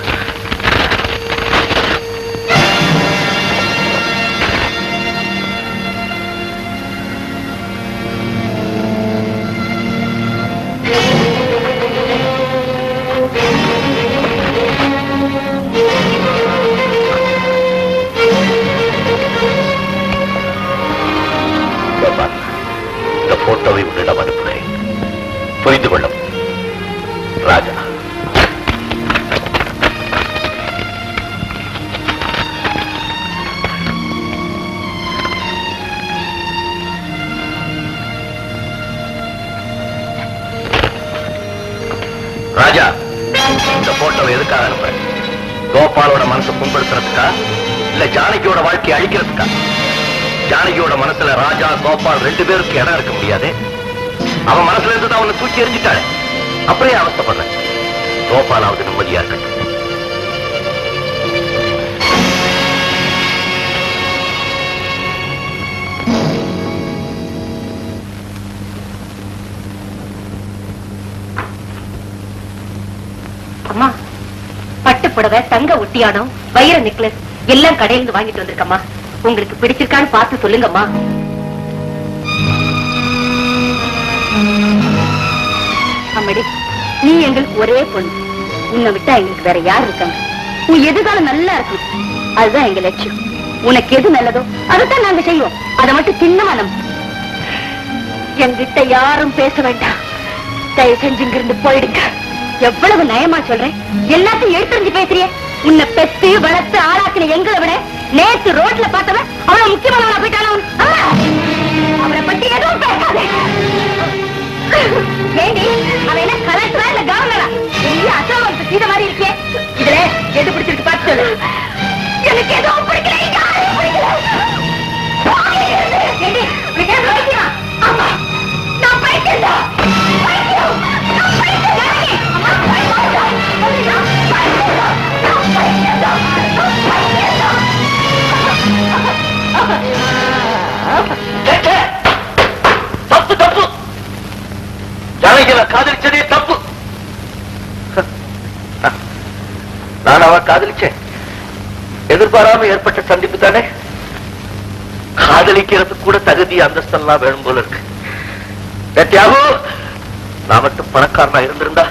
இந்த போட்டோவை உன்னிடம் அனுப்புகிறேன். புரிந்து கொள்ளும் ராஜா. ராஜா, இந்த போட்டோவை எதுக்காக அனுப்புற? கோபாலோட மனசை புண்படுத்துறதுக்கா இல்ல ஜானகியோட வாழ்க்கையை அழிக்கிறதுக்கா? ஜானகியோட மனசுல ராஜா கோபால் 2 பேருக்கு இடம் இருக்க முடியாது. அவன் மனசுல இருந்து அவனை தூக்கி எறிஞ்சிட்டாள். அப்படியே அவஸ்தைப்படுறேன். கோபாலாவது நிம்மதியா இருக்கட்டும். அம்மா, பட்டு புடவை, தங்க ஒட்டியானம், வைர நெக்லஸ் எல்லாம் கடையிலிருந்து வாங்கிட்டு வந்திருக்கம்மா. உங்களுக்கு பிடிச்சிருக்கான்னு பார்த்து சொல்லுங்கம்மா. அம்மடி, நீ எங்களுக்கு ஒரே பொண்ணு. உன்னை விட்டா எங்களுக்கு வேற யார் இருக்காங்க? உன் எதிர்காலம் நல்லா இருக்கு, அதுதான் எங்க லட்சியம். உனக்கு எது நல்லதோ அதைத்தான் நாங்க செய்வோம். அதை மட்டும் சின்னமா நம்ப. என்கிட்ட யாரும் பேச வேண்டாம். தயவு செஞ்சு இங்கிருந்து போயிடுங்க. எவ்வளவு நயமா சொல்றேன். எல்லாத்தையும் எடுத்துரிஞ்சு பேசுறிய. உன்னை பெத்து வளர்த்து ஆளாக்கின எங்களை விட நேற்று ரோட்ல பார்த்தவன் அவ்வளவு முக்கியமானவனா போயிட்டான. அவரை பத்தி எதுவும் பேசாதே. ஏண்டி, அவன் என்ன கலெக்டரா இல்ல கவர்னரா? அசோகத்துக்கு சீத மாதிரி இருக்கே. இதுல எது பிடிச்சிருக்கு பார்த்து சொல்லு. எனக்கு எதுவும் பிடிக்கல. ஆமா, நான் பைத்தியம். தப்பு தப்பு. ஜானகியை காதலிச்சதே தப்பு. நான் அவ காதலிச்சேன். எதிர்பாராம ஏற்பட்ட சந்திப்பு தானே. காதலிக்கிறது கூட தகுதி அந்தஸ்தெல்லாம் வேணும் போல இருக்கு. தியாகு, நான் மட்டும் பணக்காரனா இருந்திருந்தா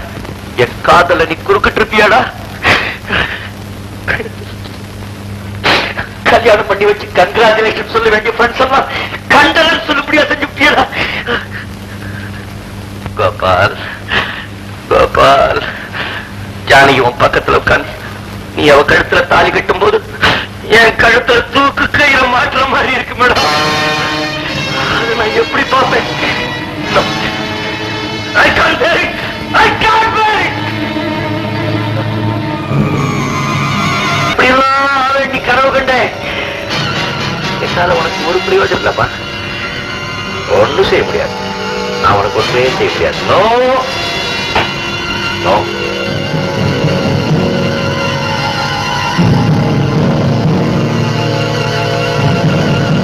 என் காதல நீ குறுக்கிட்டு இருப்பியாடா? கல்யாணம் பண்ணி வச்சு கங்க்ராச்சுலேஷன் சொல்ல வேண்டிய ஃப்ரெண்ட்ஸ் எல்லாம் கண்டனம் சொல்லுபடியா செஞ்சுட்டியடா. கோபால், கோபால், ஜானகி உன் பக்கத்துல உட்காந்து நீ அவ கழுத்துல தாலி கட்டும் போது என் கழுத்துல தூக்கு கயிறு மாற்ற மாதிரி இருக்கு மேடம். அதை நான் எப்படி பார்ப்பேன்? I can't bear it! I can't bear it! இப்படிலாம் நீ கனவு கண்ட என்னால உனக்கு ஒரு பிரயோஜனம் இல்லப்பா. ஒன்றும் செய்ய முடியாது. நான் உனக்கு ஒன்றுமே செய்ய முடியாது. No no.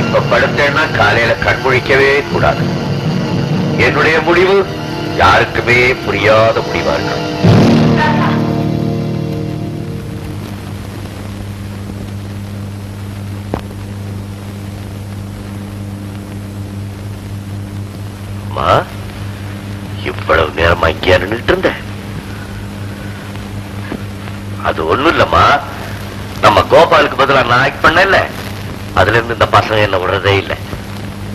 இப்ப படுத்தேன்னா காலையில கண்முழிக்கவே கூடாது. என்னுடைய முடிவு யாருக்குமே புரியாத முடிவா இருக்கும். அம்மா, இவ்வளவு நேரமா இங்கே நின்றுட்டு இருந்த? அது ஒண்ணும் இல்லம்மா, நம்ம கோபாலுக்கு பதிலா நான் ஆக்ட் பண்ணல. அதுல இருந்து இந்த பசங்க என்ன விடுறதே இல்லை.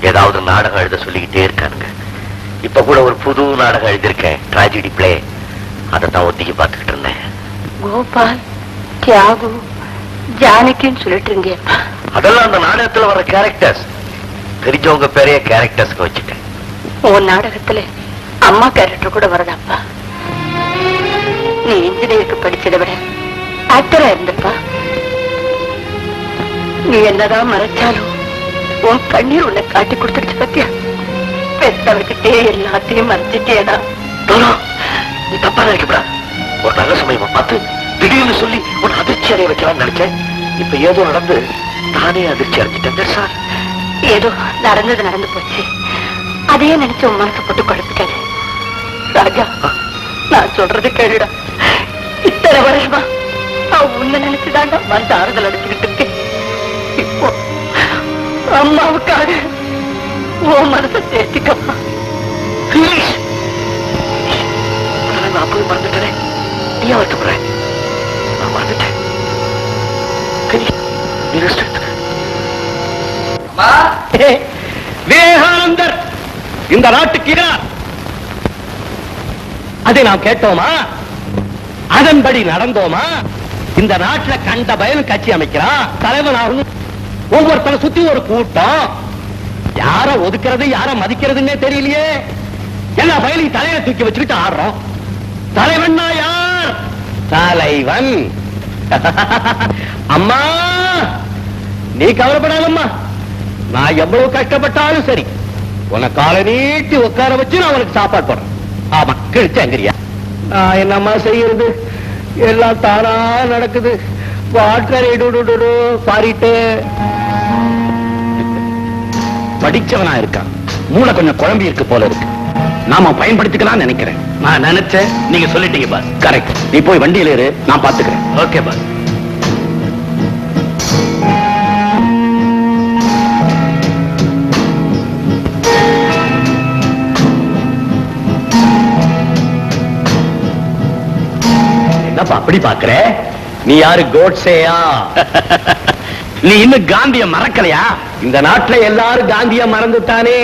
ஏதாவது நாடகம் எழுத சொல்லிக்கிட்டே இருக்கானுங்க. இப்ப கூட ஒரு புது நாடகம் எழுதியிருக்கேன், டிராஜடி பிளே. அதைத்தான் ஒத்திக்கு பார்த்துக்கிட்டு இருந்தேன். கோபால், தியாகு, ஜானகின்னு சொல்லிட்டு இருங்க. அதெல்லாம் அந்த நாடகத்துல வர கேரக்டர்ஸ். தெரிஞ்சவங்க பேரைய கேரக்டர்ஸ்க்கு வச்சுட்டேன். உன் நாடகத்துல அம்மா கேரக்டர் கூட வரதாப்பா. நீ இன்ஜினியருக்கு படிச்சதை விட ஆக்டரா இருந்தப்பா. நீ என்னதான் மறைச்சாலும் உன் கண்ணீர் உன்னை காட்டி கொடுத்துருச்சு பத்தியா. பெத்தவர்கிட்டே எல்லாத்தையும் மறைச்சிட்டேடா. நீ தப்பா நினைக்கப்படாது. ஒரு நல்ல சமயமா பார்த்து திடீர்னு சொல்லி உன் அதிர்ச்சி அடைய வைக்கலாம்னு நினைச்சேன். இப்ப ஏதோ நடந்து நானே அதிர்ச்சி அடைஞ்சிட்டேன் சார். ஏதோ நடந்தது நடந்து போச்சு. அதையே நினைச்சு உன் மனசை போட்டு குழப்பிட்டாரு. ராஜா, நான் சொல்றது கேளுடா. இத்தனை வருஷமா அவன் உன்னை நினைச்சுதாண்டா மனசு ஆறுதல் அடைச்சுக்கிட்டு இருக்கேன். இப்போ அம்மாவுக்காக உன் மனசை தேர்த்திக்கம்மா. நான் அப்பவே மறந்துட்டேன். நீ வருத்தப்படுறேன். நான் மறந்துட்டேன். விவேகானந்தர் இந்த நாட்டுக்கு அதை நாம் கேட்டோமா? அதன்படி நடந்தோமா? இந்த நாட்டில் கண்ட பயன் கட்சி அமைக்கிறான், தலைவனாகும். ஒவ்வொருத்தரை சுத்தி ஒரு கூட்டம். யார ஒதுக்கிறது யார மதிக்கிறதுன்னே தெரியலையே. எல்லா பயனையும் தலையில தூக்கி வச்சுக்கிட்டு ஆடுறோம். தலைவன்னா யார்? தலைவன். அம்மா நீ கவலைப்படாதம்மா, நான் எவ்வளவு கஷ்டப்பட்டாலும் சரி உன காலை நீட்டி உட்கார வச்சு நான் உனக்கு சாப்பாடு போடுறேன். ஆமா கிழிச்சங்கிறியா? நான் என்னம்மா செய்யறது, எல்லாம் தானா நடக்குது. பாரிட்டு படிச்சவனா இருக்கான், மூளை கொஞ்சம் குழம்பி இருக்கு போல இருக்கு. நாம பயன்படுத்திக்கலாம் நினைக்கிறேன். நான் நினைச்சேன், நீங்க சொல்லிட்டீங்க பாஸ். கரெக்ட். நீ போய் வண்டியில இரு, நான் பாத்துக்கிறேன். Okay boss. என்னப்பா அப்படி பாக்குற? நீ யாரு, கோட்ஸேயா? நீ இன்னும் காந்திய மறக்கலையா? இந்த நாட்டுல எல்லாரும் காந்திய மறந்துட்டானே,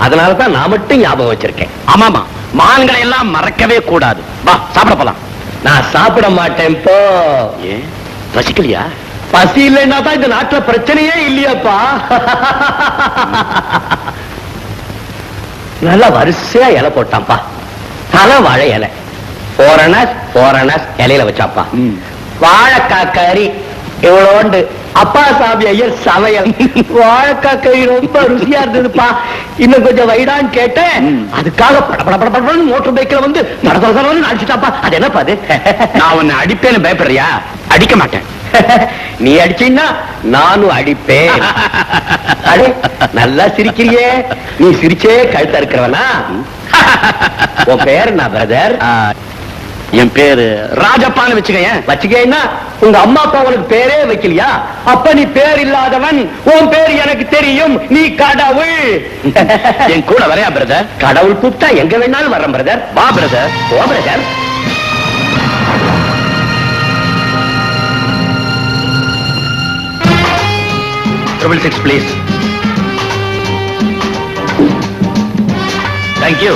அதனாலதான் நான் மட்டும் ஞாபகம் வச்சிருக்கேன். ஆமாமா, மான்களை எல்லாம் மறக்கவே கூடாது. வா சாப்பிட போலாம். நான் சாப்பிட மாட்டேன் போ. ஏன், பசிக்கலையா? பசி இல்லைன்னா தான் இந்த நாட்டுல பிரச்சனையே இல்லையாப்பா. நல்லா வரிசையா இலை போட்டான்ப்பா, தலை வாழை இலை. போரணஸ் இலையில வச்சாப்பா. வாழைக்காய் கறி இவ்வளோண்டு. அப்பா சாமி ஐயர் சமையல். வாழைக்காய் கறி ரொம்ப ருசியா இருந்ததுப்பா, இன்னும் கொஞ்சம் வைடான்னு கேட்டேன். அதுக்காக படபடபடன்னு மோட்டர் பைக்ல வந்து நடந்து அடிச்சுட்டாப்பா. அது என்னப்பா அது? நான் உன்னை அடிப்பேன்னு பயப்படுறியா? அடிக்க மாட்டேன். நீ அடிச்சீன்னா நானும் அடிப்பேன். அடே நல்லா சிரிக்கிறியே, நீ சிரிச்சே கழுத்த இருக்கிறவனா? உன் பேர் என்ன பிரதர்? என் பேரு ராஜப்பான்னு வச்சுக்கேன்னா உங்க அம்மா அப்பா உனக்கு பேரே வைக்கலையா? அப்ப நீ பேர் இல்லாதவன். உன் பேர் எனக்கு தெரியும், நீ கடவுள். என் கூட வரையா பிரதர்? கடவுள் கூப்பிட்டா எங்க வேணாலும் வர்றேன் பிரதர். வா brother. Oh brother. Triple 6 please. Thank you.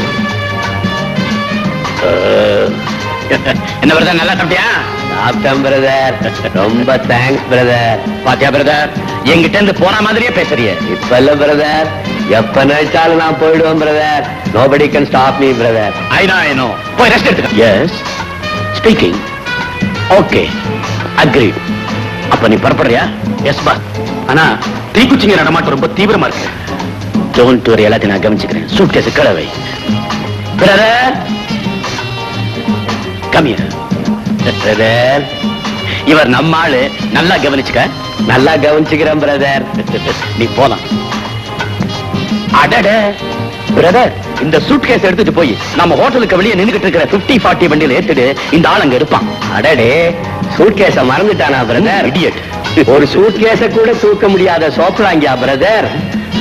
என்ன பிரதர், நல்லா சாப்பிட்டியா? சாப்பிட்டேன் பிரதர். ரொம்ப தேங்க்ஸ் பிரதர். பாத்தியா பிரதர், என்கிட்ட இருந்து போன மாதிரியே பேசுறிய. இப்ப இல்ல பிரதர், எப்ப நினைச்சாலும் நான் போயிடுவேன் brother. Nobody can stop me brother. I know. போய் ரெஸ்ட் எடுத்துக்க. Yes. Speaking. Okay. Agreed. அப்ப நீ புறப்படுறியா? எஸ் பா. ஆனா தீக்குச்சிங்க நடமாட்டம் ரொம்ப தீவிரமா இருக்கு. டோன்ட் வரி, எல்லாத்தையும் நான் கவனிச்சுக்கிறேன். சூட்கேஸ் கலவை. Brother come here. பிரதர் இவர் நம்ம ஆளு, நல்லா கவனிச்சுக்க. நல்லா கவனிச்சுக்கிறேன் பிரதர். நீ போலாம். அடட பிரதர், இந்த சூட்கேஸ் எடுத்துட்டு போய் நம்ம ஹோட்டலுக்கு வெளியே நின்னுகிட்டு இருக்கிற 50-40 வண்டியில ஏத்துடு. இந்த ஆள் அங்க இருப்பான். அடடே, சூட்கேஸ மறந்துட்டானா பிரதர்? இடியட். ஒரு சூட்கேஸ கூட தூக்க முடியாத சோப்பலாங்கியா பிரதர்?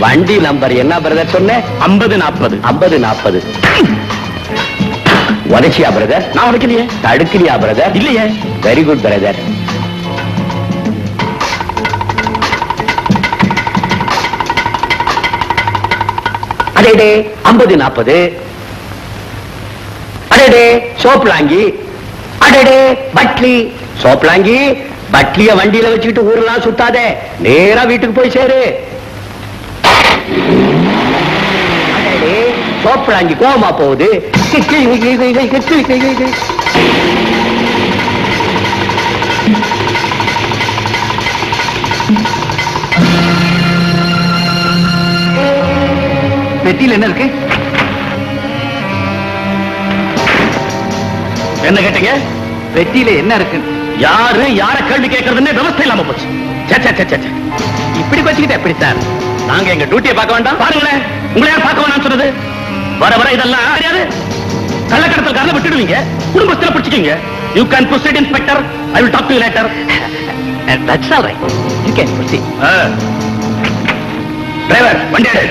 வண்டி நம்பர் என்ன பிரதர் சொன்ன? 50-40. 50-40. உதைச்சியா பிரதர்? நான் உடைக்கலையே. தடுக்கலையா பிரதர்? இல்லையே. Very good brother. அடேடே 50-40. அடேடே சோப்லாங்கி. அடேடே பட்லி. சோப்லாங்கி பட்லிய வண்டியில வச்சுக்கிட்டு ஊரெல்லாம் சுத்தாதே, நேரா வீட்டுக்கு போய் சேரு. அடேடே சோப்லாங்கி கோவமா போகுது. பெட்டியில் என்ன இருக்கு? என்ன கேட்டீங்க? பெட்டியில என்ன இருக்கு? யாரு யார கேள்வி கேட்கறதுன்னு விவசாயம் இல்லாம போச்சு. இப்படி வச்சுக்கிட்ட எப்படி சார்? நாங்க எங்க டியூட்டியை பார்க்க வேண்டாம்? பாருங்களேன், உங்களை யார் பார்க்க வேணாம்னு சொன்னது? வர வர இதெல்லாம் தெரியாது. கள்ளக்கடத்தல்காரனை விட்டுடுவீங்க, குடும்பத்தில் பிடிச்சிக்கீங்க. You can proceed, Inspector. I will talk to you later. That's all right. You can proceed. Driver, வண்டி எடு.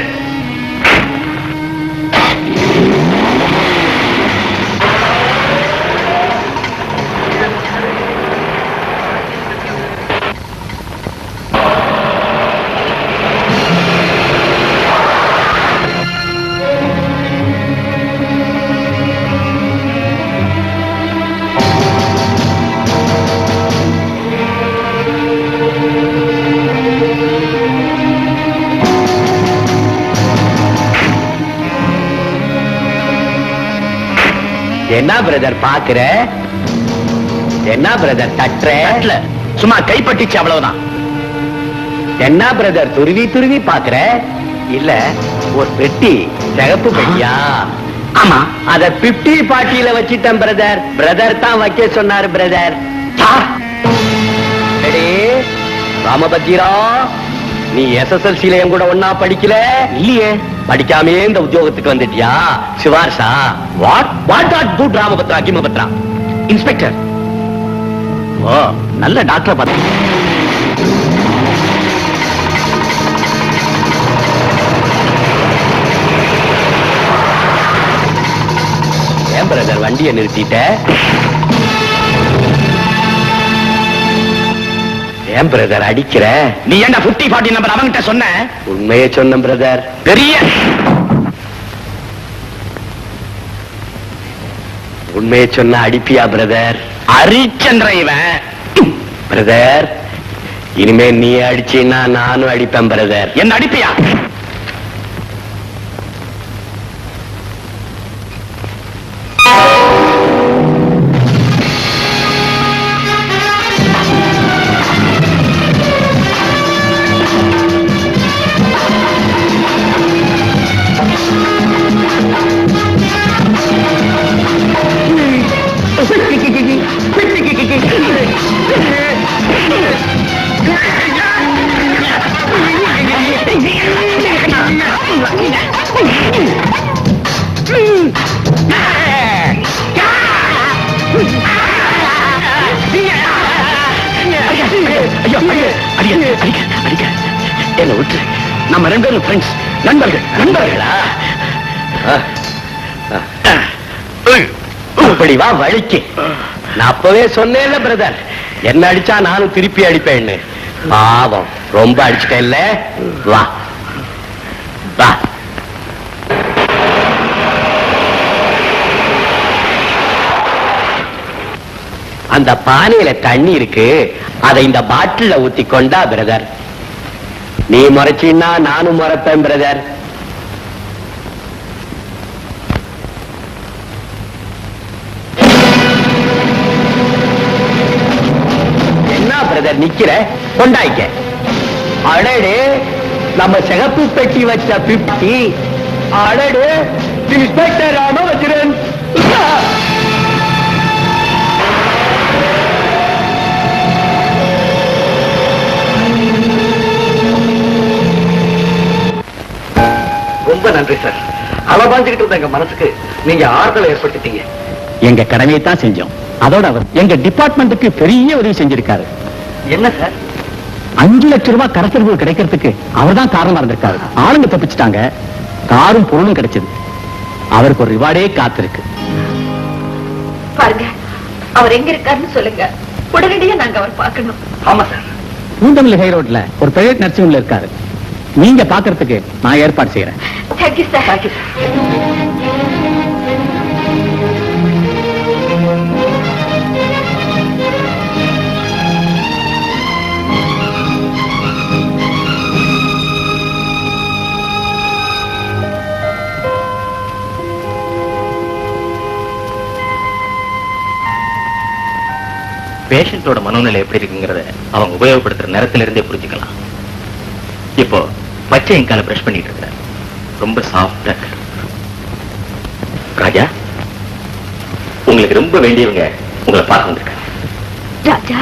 என்ன பிரதர் பாக்குற? என்ன பிரதர் தட்டுற? சும்மா கைப்பட்டிச்சு அவ்வளவுதான். என்ன பிரதர் துருவி துருவி பாக்குற? இல்ல ஒரு பெட்டி, சிகப்பு பெட்டியா? ஆமா, அத 50 பார்ட்டியில வச்சிட்டேன் பிரதர். பிரதர் தான் வைக்க சொன்னாரு பிரதர். ராமபத்திரா, நீ SSLC-ல என் கூட ஒன்னா படிக்கல? இல்லையே. படிக்காமே இந்த உத்தியோகத்துக்கு வந்துட்டியா? சிவார்ஷா, what add good Ramabhadra கிமபத்ரா? Inspector. ஓ, நல்ல டாக்டரை பார்த்து. ஏன் பிரதர் வண்டியை நிறுத்திட்ட? ஏன் பிரதர் அடிக்கிற? நீ என்ன 50-40 நம்பர் அவங்கிட்ட சொன்ன? உண்மையே சொன்ன பிரதர். பெரிய உண்மையை சொன்ன அடிப்பியா பிரதர்? அரிச்சந்திர இவன். பிரதர், இனிமே நீ அடிச்சீன்னா நானும் அடிப்பேன் பிரதர். என்ன அடிப்பியா? என்ன விட்டு, நம்ம 2 பேரும் ஃப்ரெண்ட்ஸ், நண்பர்கள். நண்பர்களா? அப்படி வா வழிக்கு. நான் அப்பவே சொன்னேன்ல பிரதர், என்ன அடிச்சா நானும் திருப்பி அடிப்பேன்னு. பாவம், ரொம்ப அடிச்சுட்டேன் இல்ல? வா வா. அந்த பானையில தண்ணி இருக்கு, அதை இந்த பாட்டில ஊத்தி கொண்டா பிரதர். நீ முறைச்சின்னா நானும் முறைப்பேன் பிரதர். என்ன பிரதர் நிக்கிற? கொண்டாய்க்க. அடடே, நம்ம சிகப்பு பெட்டி வச்ச 50. அடடே, இன்ஸ்பெக்டர் ராமவஜரன். ரொம்ப நன்றி சார். அளவாஞ்சுக்கிட்டு இருந்த எங்க மனசுக்கு நீங்க ஆறுதலை ஏற்படுத்திட்டீங்க. எங்க கடமையை தான் செஞ்சோம். அதோட அவர் எங்க டிபார்ட்மெண்ட்டுக்கு பெரிய உதவி செஞ்சிருக்காரு. என்ன சார்? 5 லட்சம் ரூபாய் கரசரவு கிடைக்கிறதுக்கு அவர் தான் காரணமா இருந்திருக்காரு. ஆளுங்க தப்பிச்சுட்டாங்க, காரும் பொருளும் கிடைச்சது. அவருக்கு ஒரு ரிவார்டே காத்திருக்கு. பாருங்க, அவர் எங்க இருக்காருன்னு சொல்லுங்க, உடனடியா நாங்க அவர் பார்க்கணும். ஆமா சார். பூந்தமல்லி ஹை ரோட்ல ஒரு பிரைவேட் நர்சிங் ஹோம்ல இருக்காரு. நீங்க பாக்குறதுக்கு நான் ஏற்பாடு செய்யறேன். Thank you sir. Thank you sir. பேஷண்டோட மனோநிலை எப்படி இருக்குங்கிறத அவங்க உபயோகப்படுத்துற நேரத்துல இருந்தே புரிஞ்சுக்கலாம். இப்போ பச்சை இங்கால பிரஷ் பண்ணிட்டு இருக்கிறேன். ரொம்ப சாஃப்டா. ராஜா, உங்களுக்கு ரொம்ப வேண்டியவங்க உங்களை பார்க்க வந்திருக்காங்க. ராஜா,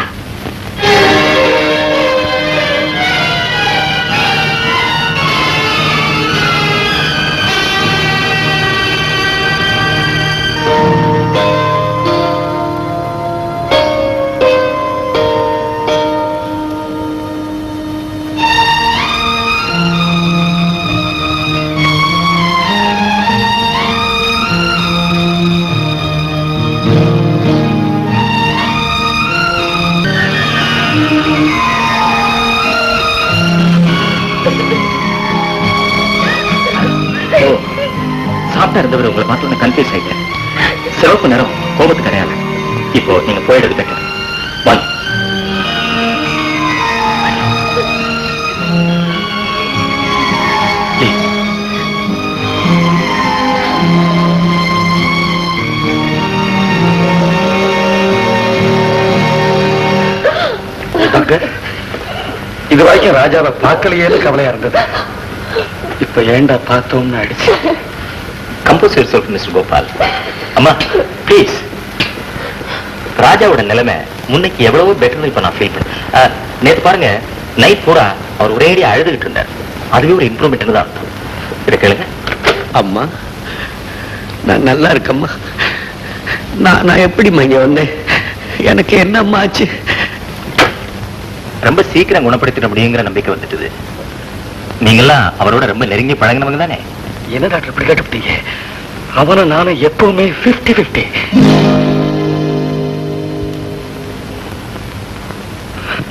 சாப்பிட்டா இருந்தவர் உங்களை பார்த்தோன்னு கன்ஃபியூஸ் ஆயிட்டேன். சிவப்பு நேரம் கோபத்துக்கு கிடையாது. இப்போ நீங்க போயிடுறது பெட்டர். ஒன் இது வரைக்கும் ராஜாவை பார்க்கலையே கவலையா இருந்தது. இப்ப ஏண்டா பார்த்தோம்னு அடிச்சு. Compose yourself mister Gopal. அம்மா ப்ளீஸ். ராஜாவோட நிலைமை முன்னைக்கு எவ்வளவோ பெட்டர் இப்ப நான் ஃபீல் பண்ணேன். நேத்து பாருங்க, நைட் பூரா அவர் ஒரேடி அழுதுகிட்டு இருந்தார். அதுவே ஒரு இம்ப்ரூவ்மெண்ட் தான் அர்த்தம். இதை கேளுங்க. அம்மா நான் நல்லா இருக்கம்மா. நான் எப்படிம்மா இங்க வந்தேன்? எனக்கு என்னம்மா ஆச்சு? ரொம்ப சீக்கிரம் குணப்படுத்திட முடியுங்கிற நம்பிக்கை வந்துட்டுது. நீங்கெல்லாம் அவரோட ரொம்ப நெருங்கி பழகினவங்க தானே? என்ன டாக்டர் இப்படி கேட்டுட்டீங்க? அவனை நானும் எப்பவுமே 50-50.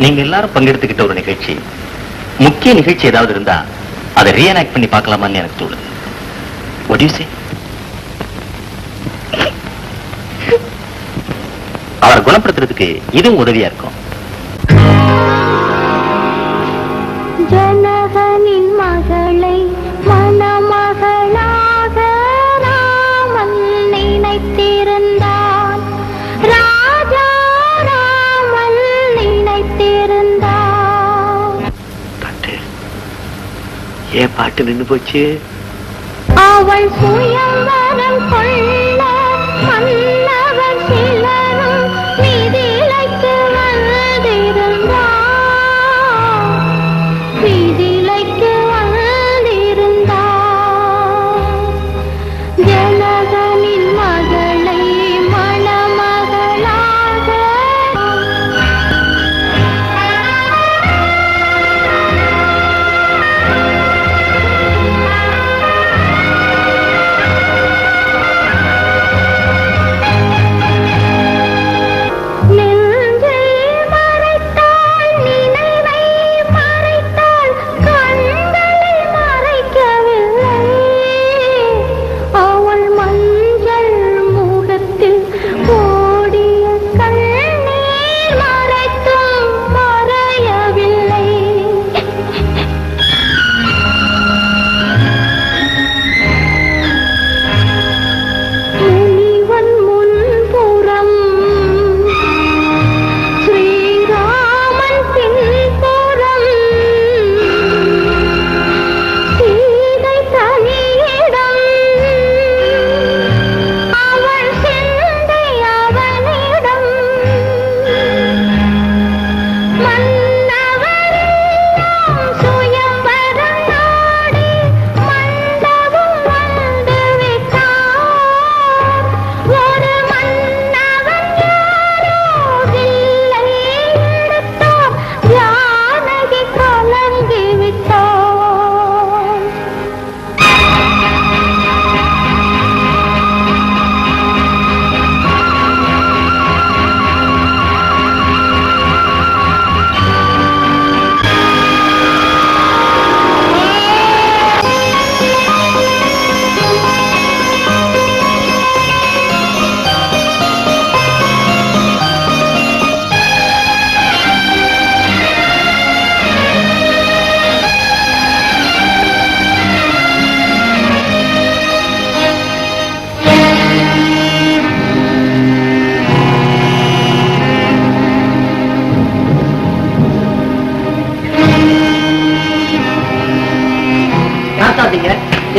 நீங்க எல்லாரும் பங்கெடுத்துக்கிட்ட ஒரு நிகழ்ச்சி, முக்கிய நிகழ்ச்சி ஏதாவது இருந்தா அதை ரீஎனாக்ட் பண்ணி பார்க்கலாமான்னு எனக்கு தோணுது. What do you say? அவரை குணப்படுத்துறதுக்கு இதுவும் உதவியா இருக்கும். ஜனகனின் மகளை மணமகளாக ராமன் நினைத்திருந்தான். ராஜா ராமன் நினைத்திருந்தான். ஏன் பாட்டு நின்னு போச்சு? அவள் சுயவரம் கொள்ள மன்னவர் சிலரும் விதிலைக்கு வந்திருந்தார். விதிலைக்கு வந்திருந்தார். ஜனகனின் மகளை மணமகளாக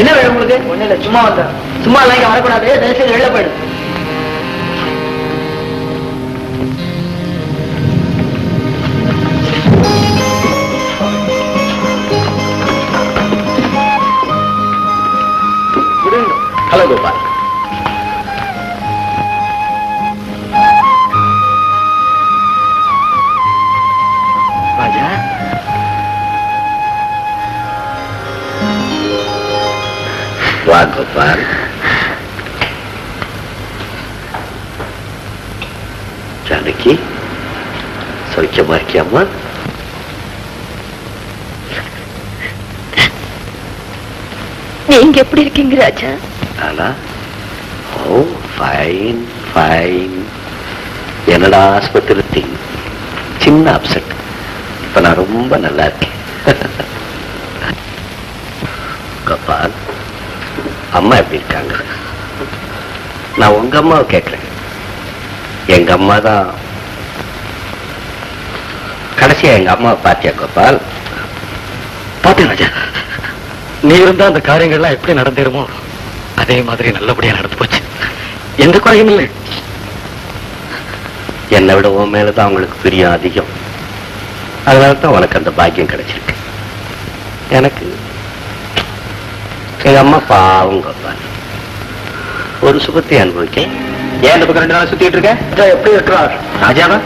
என்ன வேணும் உங்களுக்கு? ஒண்ணு இல்ல, சும்மா வந்த. சும்மா எல்லாம் இங்க வரக்கூடாது. தயவுசெய்து வெளில போயிடு. ஹலோ கோபால். ராஜா வா கோபால். ஜானகி சௌக்கியமா இருக்கியாம்மா? நீங்க எப்படி இருக்கீங்க ராஜா? நானா? ஓ ஃபைன் ஃபைன். என்னடா ஆஸ்பத்திரி சின்ன அப்செட். இப்ப நான் ரொம்ப நல்லா இருக்கேன். கோபால், அம்மா எப்படி இருக்காங்க? நான் உங்க அம்மாவை கேட்கிறேன். எங்க அம்மா தான் கடைசியா எங்க அம்மாவை பார்த்தியா கோபால்? பார்த்தேன் ராஜா, நீ இருந்தா அந்த காரியங்கள்லாம் எப்படி நடந்தேருமோ அதே மாதிரி நல்லபடியா நடந்து போச்சு. எந்த குறையும் இல்லை. என்னை விட உன் மேலதான் அவங்களுக்கு பிரியம் அதிகம். அதனால்தான் உனக்கு அந்த பாக்கியம் கிடைச்சிருக்கு. எனக்கு எங்க அம்மா பாவம் கோபால், ஒரு சுகத்தை அனுபவிக்க. ஏன் இந்த பக்கம் 2 நாள் சுத்திட்டு இருக்க? எப்படி இருக்கிறார் ராஜாவா?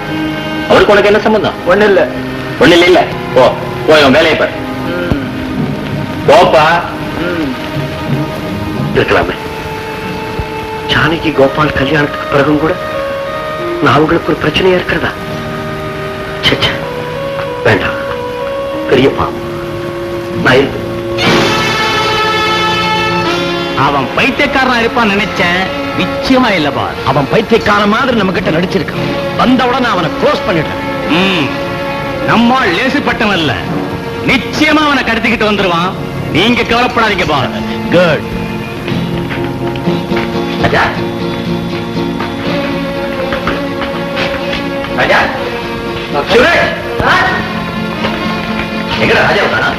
அவருக்கு உனக்கு என்ன சம்பந்தம்? ஒண்ணு இல்ல. ஓ போய் உன் வேலையை பாரு. போப்பா. இருக்கலாமே. ஜானகி கோபால் கல்யாணத்துக்கு பிறகும் கூட நான் அவங்களுக்கு ஒரு பிரச்சனையா இருக்கிறதா? வேண்டாம், பெரியப்பா. நான் அவன் பைத்தியக்காரனா இருப்பான்னு நினைச்சேன். நிச்சயமா இல்லப்பா. அவன் பைத்தியக்கார மாதிரி நம்ம கிட்ட நடிச்சிருக்கான். வந்தவுடனே அவனை க்ளோஸ் பண்ணிட்டேன். நம்மால் லேசுப்பட்டவன் இல்ல. நிச்சயமா அவனை கடத்திக்கிட்டு வந்துருவான். நீங்க கவலைப்படாதீங்க பா. குட். ராஜா, ராஜா, சுரேஷ், எங்கடா ராஜா வந்தானா?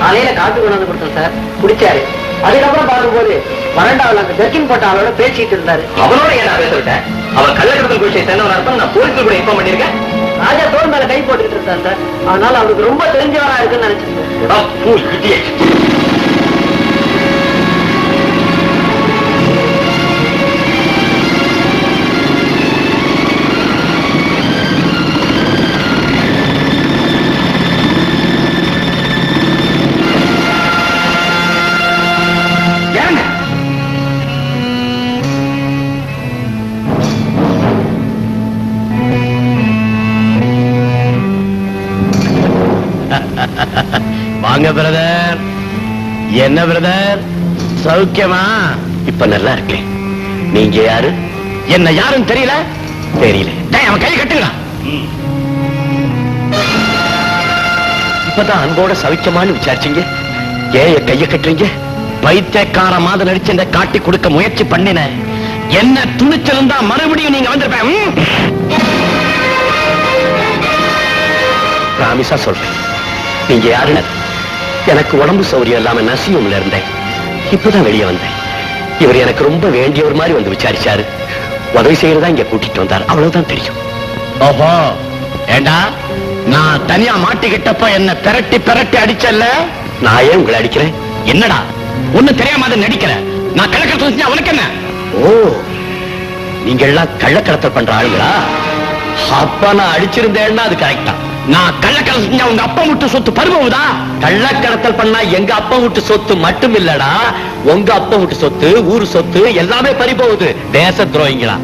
காலையில காட்டு கொண்டாந்து கொடுத்தோம் சார், குடிச்சாரு. அதுக்கப்புறம் பார்க்கும்போது வறண்டாவில் அந்த ஜர்க்கின் போட்ட ஆளோட பேசிட்டு இருந்தாரு. அவனோட ஏன் நான் பேச விட்டேன்? அவன் கள்ளக்கடத்தல் குறிச்சியை சேர்ந்தவன் அர்த்தம் நான் போலீஸ்ல கூட இன்ஃபார்ம் பண்ணிருக்கேன். ராஜா தோல் மேல கை போட்டுக்கிட்டு இருந்தார் சார். அதனால அவருக்கு ரொம்ப தெரிஞ்சவரா இருக்குன்னு நினைச்சிருந்தேன். வாங்க பிரதர். என்ன பிரதர், சௌக்கியமா? இப்ப நல்லா இருக்கேன். நீங்க யாரு? என்ன யாருன்னு தெரியல? அவன் கை கட்டுங்களா? இப்பதான் அன்போட சௌக்கியமானு விசாரிச்சீங்க. ஏன் கைய கட்டுறீங்க? பைத்தியக்கார மாதிரி நடிச்சு இந்த காட்டி கொடுக்க முயற்சி பண்ணின என்ன துணிச்சிருந்தா மறுபடியும் நீங்க வந்திருப்பேன். பிராமிஸா சொல்றேன். நீங்க யாருன்னு? எனக்கு உடம்பு சௌரியம் இல்லாம நசியும்ல இருந்தேன். இப்பதான் வெளியே வந்தேன். இவர் எனக்கு ரொம்ப வேண்டியவர் மாதிரி வந்து விசாரிச்சாரு. உதவி செய்யறதா இங்க கூட்டிட்டு வந்தார். அவ்வளவுதான் தெரியும். ஓஹோ, ஏண்டா நான் தனியா மாட்டிக்கிட்டப்ப என்ன பெரட்டி அடிச்சல்ல? நான் ஏன் உங்களை அடிக்கிறேன்? என்னடா ஒண்ணு தெரியாம நடிக்கிற? நான் கள்ளக்கடத்தல் செஞ்சா அவனுக்கு என்ன? ஓ, நீங்க எல்லாம் கள்ளக்கடத்தல் பண்ற ஆளுங்களா? அப்ப நான் அடிச்சிருந்தேன்னா அது கரெக்டா. நான் கள்ளக்கடத்தல் செஞ்சா உங்க அப்பா விட்டு சொத்து பறிபோகுதா? கள்ளக்கடத்தல் பண்ணா எங்க அப்பா விட்டு சொத்து மட்டும் இல்லடா, உங்க அப்பா விட்டு சொத்து, ஊரு சொத்து எல்லாமே பறிபோகுது. தேச துரோகிங்களா?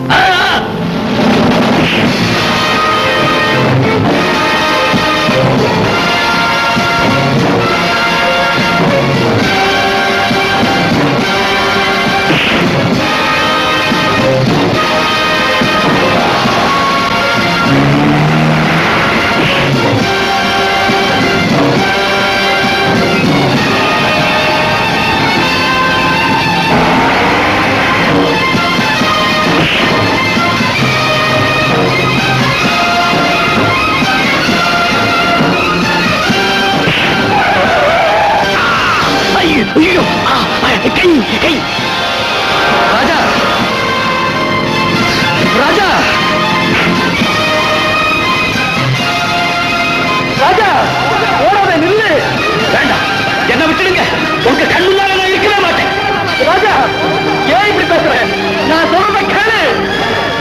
கை ராஜா, ராஜா, ராஜா, ஓடாத, நில்லு. வேண்டாம், என்ன விட்டுடுங்க. உங்க கண்ணுனால நான் இருக்கவே மாட்டேன். ராஜா, ஏன் இப்படி பேசுற? நான் சொல்றத கேளு.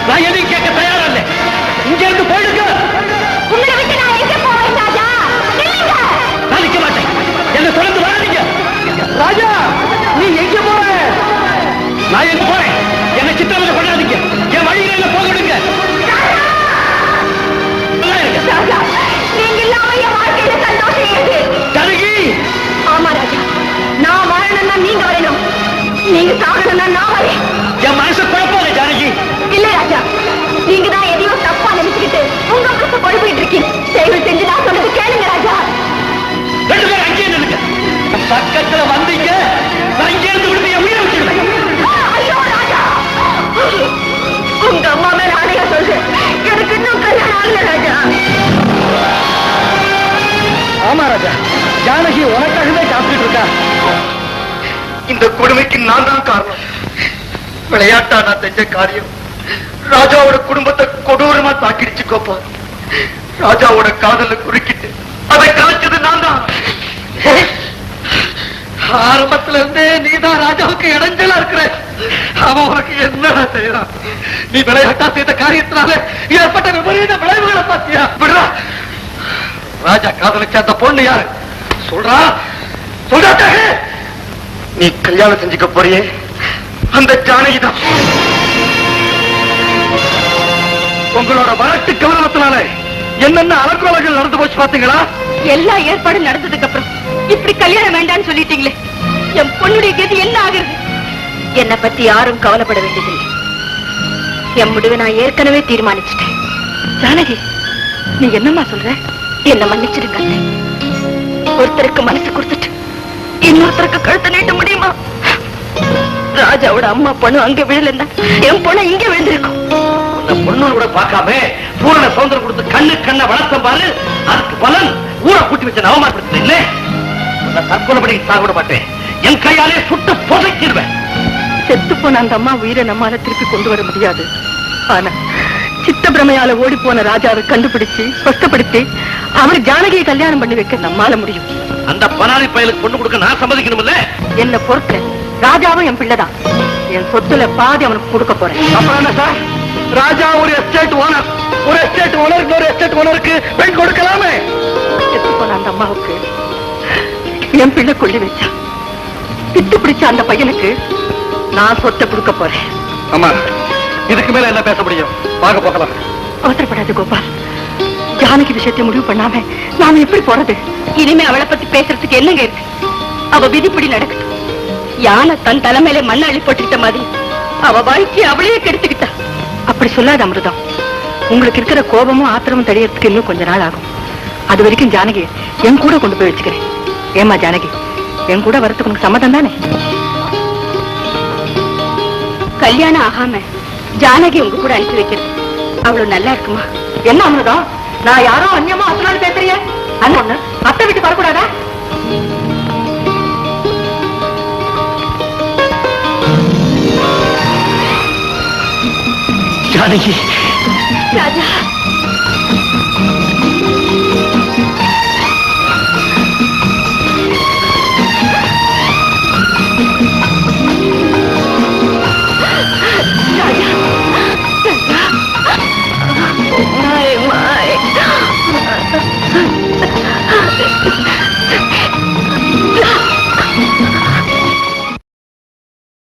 நான் எதையும் கேட்க தயாரா இல்லை. இங்க இருந்து போயிடுங்க. உங்களை விட்டு நான் எங்க போவேன் ராஜா? நில்லுங்க. நான் நிக்க மாட்டேன். என்ன தொடர்ந்து வராதீங்க. ராஜா, நீ எங்க போற? நான் எங்க போறேன்? என்ன சித்திரவதை பண்ணாதீங்க. என் வழியில என்ன போக விடுங்க. ராஜா, நீங்க இல்லாம என் வாழ்க்கையில சந்தோஷம் இருக்கு. ஜானகி! ஆமா ராஜா, நான் வாழணும்னா நீங்க வரணும், நீங்க சாகணும்னா நான் வரேன். என் மனசு குழப்பம் ஜானகி. இல்ல ராஜா, நீங்க தான் எதையோ தப்பா நினைச்சுக்கிட்டு உங்க மனசு குழப்பிட்டு இருக்கீங்க. தயவு செஞ்சு நான் சொன்னது கேளுங்க ராஜா. 2 பேரும் அங்கேயே நில்லுங்க. பக்கத்துல வந்தீங்க, நான் இங்கே இருந்து விடுங்க. என் உயிரை விட்டுடுவேன். ஐயோ ராஜா, உங்க அம்மா மேல ஆணையா சொல்றேன், எனக்கு இன்னும் கல்யாணம் ஆகல ராஜா. ஆமா ராஜா, ஜானகி உனக்காகவே இந்த கொடுமைக்கு நான் தான் காரணம். விளையாட்டா நான் செஞ்ச காரியம் ராஜாவோட குடும்பத்தை கொடூரமா தாக்கிடுச்சு கோப்பா. ராஜாவோட காதல குறுக்கிட்டு அதை கலைச்சது நான் தான். ஆரம்பத்துல இருந்தே நீதான் ராஜாவுக்கு இடைஞ்சலா இருக்கிற. அவன் உனக்கு என்னடா செய்யறான்? நீ விளையாட்டா செய்த காரியத்தினால ஏற்பட்ட விபரீத விளைவுகளை பார்த்தியா? விடுறா. ராஜா காதலிச்ச அந்த பொண்ணு யாரு சொல்றா? சொல்றாட்ட நீ கல்யாணம் செஞ்சுக்க போறியே அந்த ஜானகி தான். உங்களோட வரட்டு கௌரவத்தினால என்னென்ன அலக்குவலர்கள் நடந்து போச்சு பாத்தீங்களா? எல்லா ஏற்பாடும் நடந்ததுக்கு அப்புறம் இப்படி கல்யாணம் வேண்டாம்னு சொல்லிட்டீங்களே, என் பொண்ணுடைய கதி என்ன ஆகுறது? என்னை பத்தி யாரும் கவலைப்பட வேண்டியதில்லை. என் முடிவை நான் ஏற்கனவே தீர்மானிச்சுட்டேன். ஜானகி, நீ என்னம்மா சொல்ற? என்ன மன்னிச்சிருங்க. ஒருத்தருக்கு மனசு கொடுத்துட்டு இன்னொருத்தருக்கு கழுத்தை நீட்ட முடியுமா? ராஜாவோட அம்மா பொண்ணு அங்க விழலன்னா என் பொண்ணு இங்க விழுந்திருக்கும். அந்த பொண்ணு கூட பார்க்காம பூரண சுதந்திரம் கொடுத்து கண்ண வளர்த்த பாரு. அதுக்கு பலன் ஊரை கூட்டி வச்ச அவமானப்படுத்த இல்ல. தற்கொலைப்படி சாகுட மாட்டேன். என் கையாலே சுட்டு புதைக்கிடுவேன். செத்து போன அந்த அம்மா உயிரை நம்மால திருப்பி கொண்டு வர முடியாது. ஆனா சித்தப்பிரமையால ஓடி போன ராஜாவை கண்டுபிடிச்சு கஷ்டப்படுத்தி அவர் ஜானகியை கல்யாணம் பண்ணி வைக்க நம்மால முடியும். அந்த பனாலி பயலுக்கு பொண்ணு கொடுக்க நான் சம்மதிக்கணும் இல்ல? என்ன பொறுத்த ராஜாவும் என் பிள்ளைதான். என் சொத்துல பாதி அவனுக்கு கொடுக்க போறேன். அப்புறம் என்ன சார்? ராஜா ஒரு எஸ்டேட் ஓனர், ஒரு எஸ்டேட் ஓனருக்கு ஒரு எஸ்டேட் ஓனருக்கு பெண் கொடுக்கலாமே. செத்து போன அந்த அம்மாவுக்கு என் பிள்ளை கொள்ளி வச்சா பித்து பிடிச்ச அந்த பையனுக்கு நான் சொத்தை கொடுக்க போறேன். ஆமா, இதுக்கு மேல என்ன பேச முடியும்? வாங்க போகலாம். அவசரப்படாது கோபால். ஜானகி விஷயத்தை முடிவு பண்ணாம நாம எப்படி போறது? இனிமே அவளை பத்தி பேசுறதுக்கு என்னங்க இருக்கு? அவ விதிப்படி நடக்கட்டும். யானை தன் தலைமையில மண்ணை அள்ளி போட்டுக்கிட்ட மாதிரி அவ வாழ்க்கையை அவளையே கெடுத்துக்கிட்டா. அப்படி சொல்லாத அமிர்தம். உங்களுக்கு இருக்கிற கோபமும் ஆத்திரமும் தெரியறதுக்கு இன்னும் கொஞ்ச நாள் ஆகும். அது வரைக்கும் ஜானகி என் கூட கொண்டு போய் வச்சுக்கிறேன். ஏமா ஜானகி, என் கூட வரத்துக்கு உனக்கு சம்மதம் தானே? கல்யாணம் ஆகாம ஜானகி உங்க கூட அனுப்பி வைக்கிறது அவ்வளவு நல்லா இருக்குமா? என்ன அமிர்தம், நான் யாரோ அந்நியமா அசலான்னு பேசுறிய? அண்ணு அத்தை விட்டு வரக்கூடாதா? ஜானகி, ராஜா